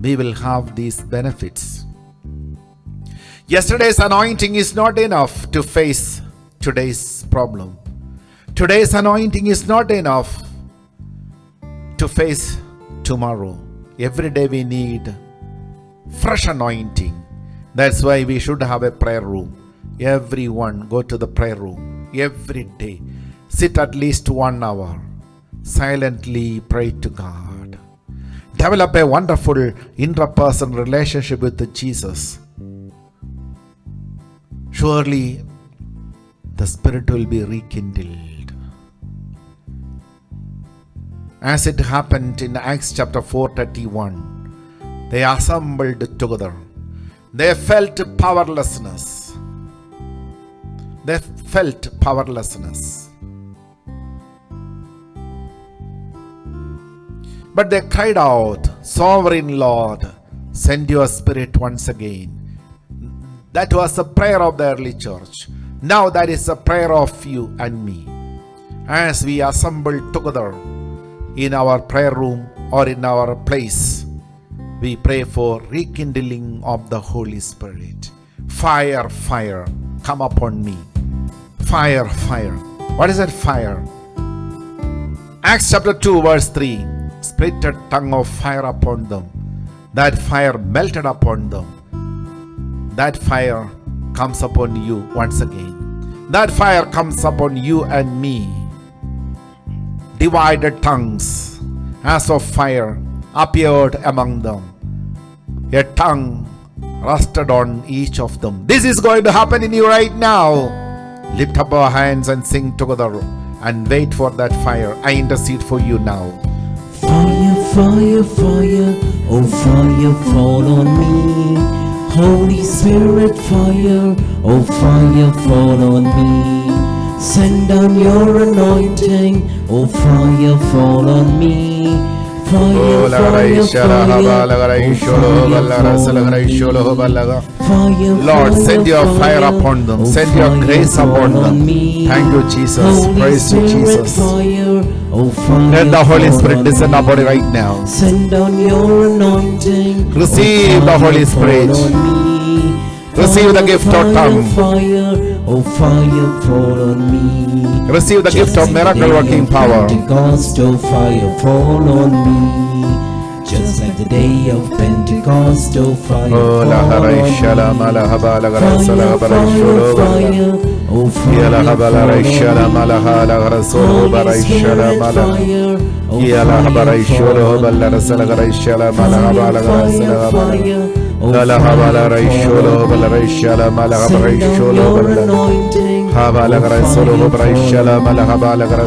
[SPEAKER 2] we will have these benefits. Yesterday's anointing is not enough to face today's problem. Today's anointing is not enough to face tomorrow. Every day we need fresh anointing. That's why we should have a prayer room. Everyone go to the prayer room every day. Sit at least 1 hour. Silently pray to God. Develop a wonderful intrapersonal relationship with Jesus. Surely the Spirit will be rekindled. As it happened in Acts chapter 4:31, they assembled together. They felt powerlessness. They felt powerlessness. But they cried out, Sovereign Lord, send your Spirit once again. That was the prayer of the early church. Now that is the prayer of you and me. As we assemble together in our prayer room or in our place, we pray for rekindling of the Holy Spirit. Fire, fire, come upon me. Fire, fire. What is that fire? Acts chapter 2 verse 3. Split a tongue of fire upon them. That fire melted upon them. That fire comes upon you once again. That fire comes upon you and me. Divided tongues as of fire appeared among them. A tongue rested on each of them. This is going to happen in you right now. Lift up our hands and sing together and wait for that fire. I intercede for you now.
[SPEAKER 3] Fire, fire, fire, oh fire fall on me. Holy Spirit fire, oh fire fall on me. Send down your anointing, oh fire fall on me. Fire, fire, fire,
[SPEAKER 2] Lord, send your fire upon them. Send your grace upon them. Thank you, Jesus. Praise you, Jesus. Let the Holy Spirit descend upon you right now.
[SPEAKER 3] Send down your anointing.
[SPEAKER 2] Receive the Holy Spirit. Receive the gift of tongue.
[SPEAKER 3] Oh fire fall on me.
[SPEAKER 2] Receive the gift of miracle working power.
[SPEAKER 3] Pentecost, oh fire fall on me. Just like the day of Pentecost, oh fire fall on me. Fire, fire, fire, oh fire fall on me. Holy Spirit fire, oh fire, fire.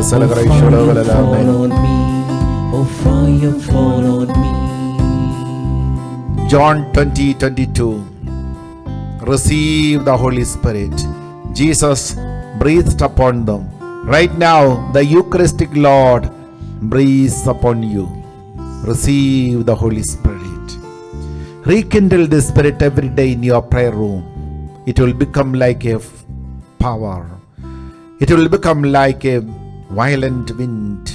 [SPEAKER 3] Send down your anointing. Oh fire fall on me.
[SPEAKER 2] John 20:22. Receive the Holy Spirit. Jesus breathed upon them. Right now, the Eucharistic Lord breathes upon you. Receive the Holy Spirit. Rekindle the Spirit every day in your prayer room. It will become like a power. It will become like a violent wind.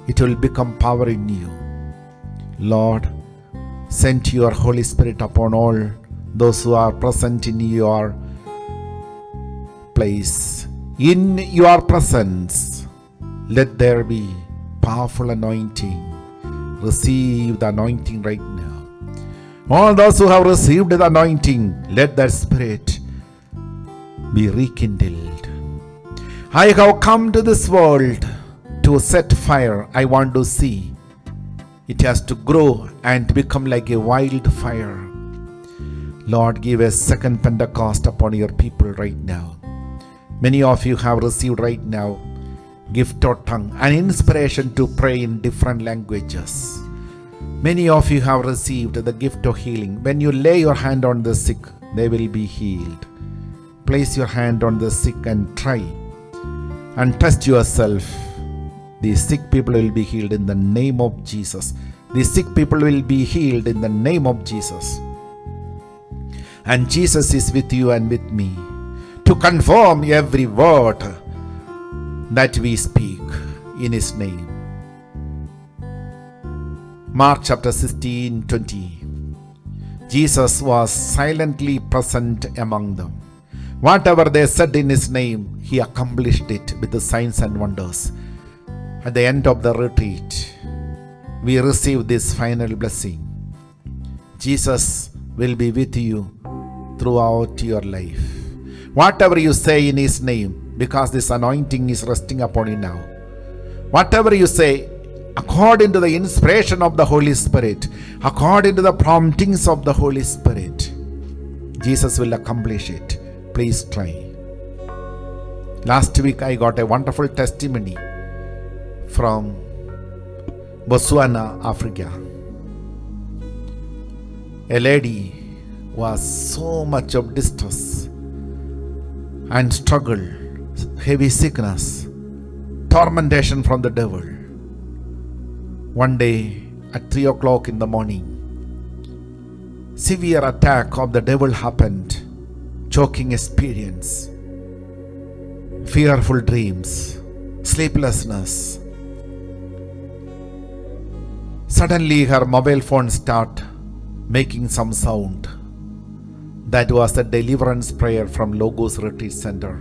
[SPEAKER 2] It will become power in you. Lord, send your Holy Spirit upon all those who are present in your place. In your presence, let there be powerful anointing. Receive the anointing right now. All those who have received the anointing, let that Spirit be rekindled. I have come to this world to set fire, I want to see it has to grow and become like a wildfire. Lord, give a second Pentecost upon your people right now. Many of you have received right now gift of tongue, an inspiration to pray in different languages. Many of you have received the gift of healing. When you lay your hand on the sick, they will be healed. Place your hand on the sick and try and test yourself. These sick people will be healed in the name of Jesus. These sick people will be healed in the name of Jesus. And Jesus is with you and with me to confirm every word that we speak in His name. Mark chapter 16:20. Jesus was silently present among them. Whatever they said in His name, He accomplished it with the signs and wonders. At the end of the retreat, we receive this final blessing. Jesus will be with you throughout your life. Whatever you say in His name, because this anointing is resting upon you now. Whatever you say, according to the inspiration of the Holy Spirit, according to the promptings of the Holy Spirit, Jesus will accomplish it. Please try. Last week I got a wonderful testimony from Botswana, Africa. A lady was so much of distress and struggle, heavy sickness, tormentation from the devil. One day at 3 o'clock in the morning, severe attack of the devil happened, choking experience, fearful dreams, sleeplessness. Suddenly her mobile phone started making some sound. That was the deliverance prayer from Logos Retreat Center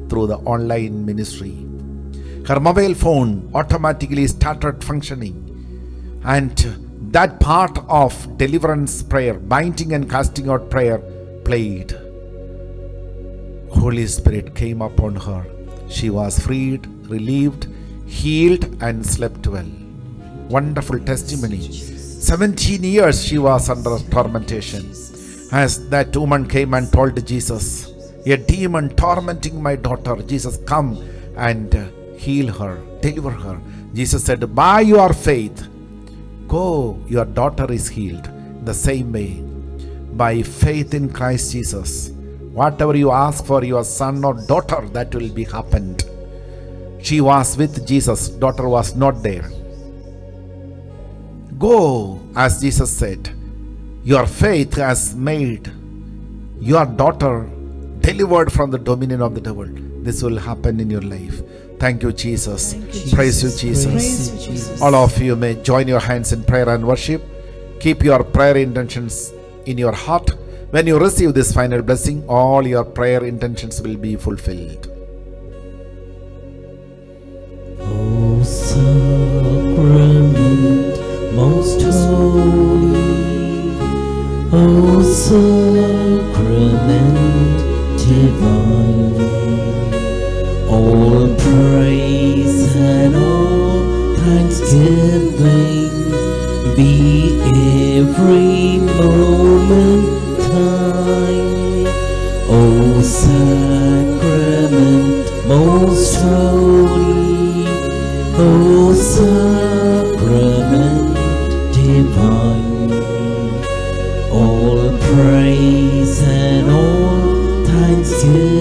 [SPEAKER 2] through the online ministry. Her mobile phone automatically started functioning, and that part of deliverance prayer, binding and casting out prayer, played. Holy Spirit came upon her. She was freed, relieved, healed, and slept well. Wonderful testimony. 17 years she was under tormentation. As that woman came and told Jesus, a demon tormenting my daughter, Jesus, come and heal her, deliver her. Jesus said, by your faith, go, your daughter is healed. The same way, by faith in Christ Jesus, whatever you ask for your son or daughter, that will be happened. She was with Jesus, daughter was not there. Go, as Jesus said, your faith has made your daughter delivered from the dominion of the devil. This will happen in your life. Thank you, Jesus. Praise you, Jesus.
[SPEAKER 3] Praise you, Jesus.
[SPEAKER 2] All of you may join your hands in prayer and worship. Keep your prayer intentions in your heart. When you receive this final blessing, all your prayer intentions will be fulfilled.
[SPEAKER 3] O sacrament most holy, O sacrament divine, all praise and all thanksgiving be every moment thine. O sacrament most holy, O sacrament divine, all praise and all thanksgiving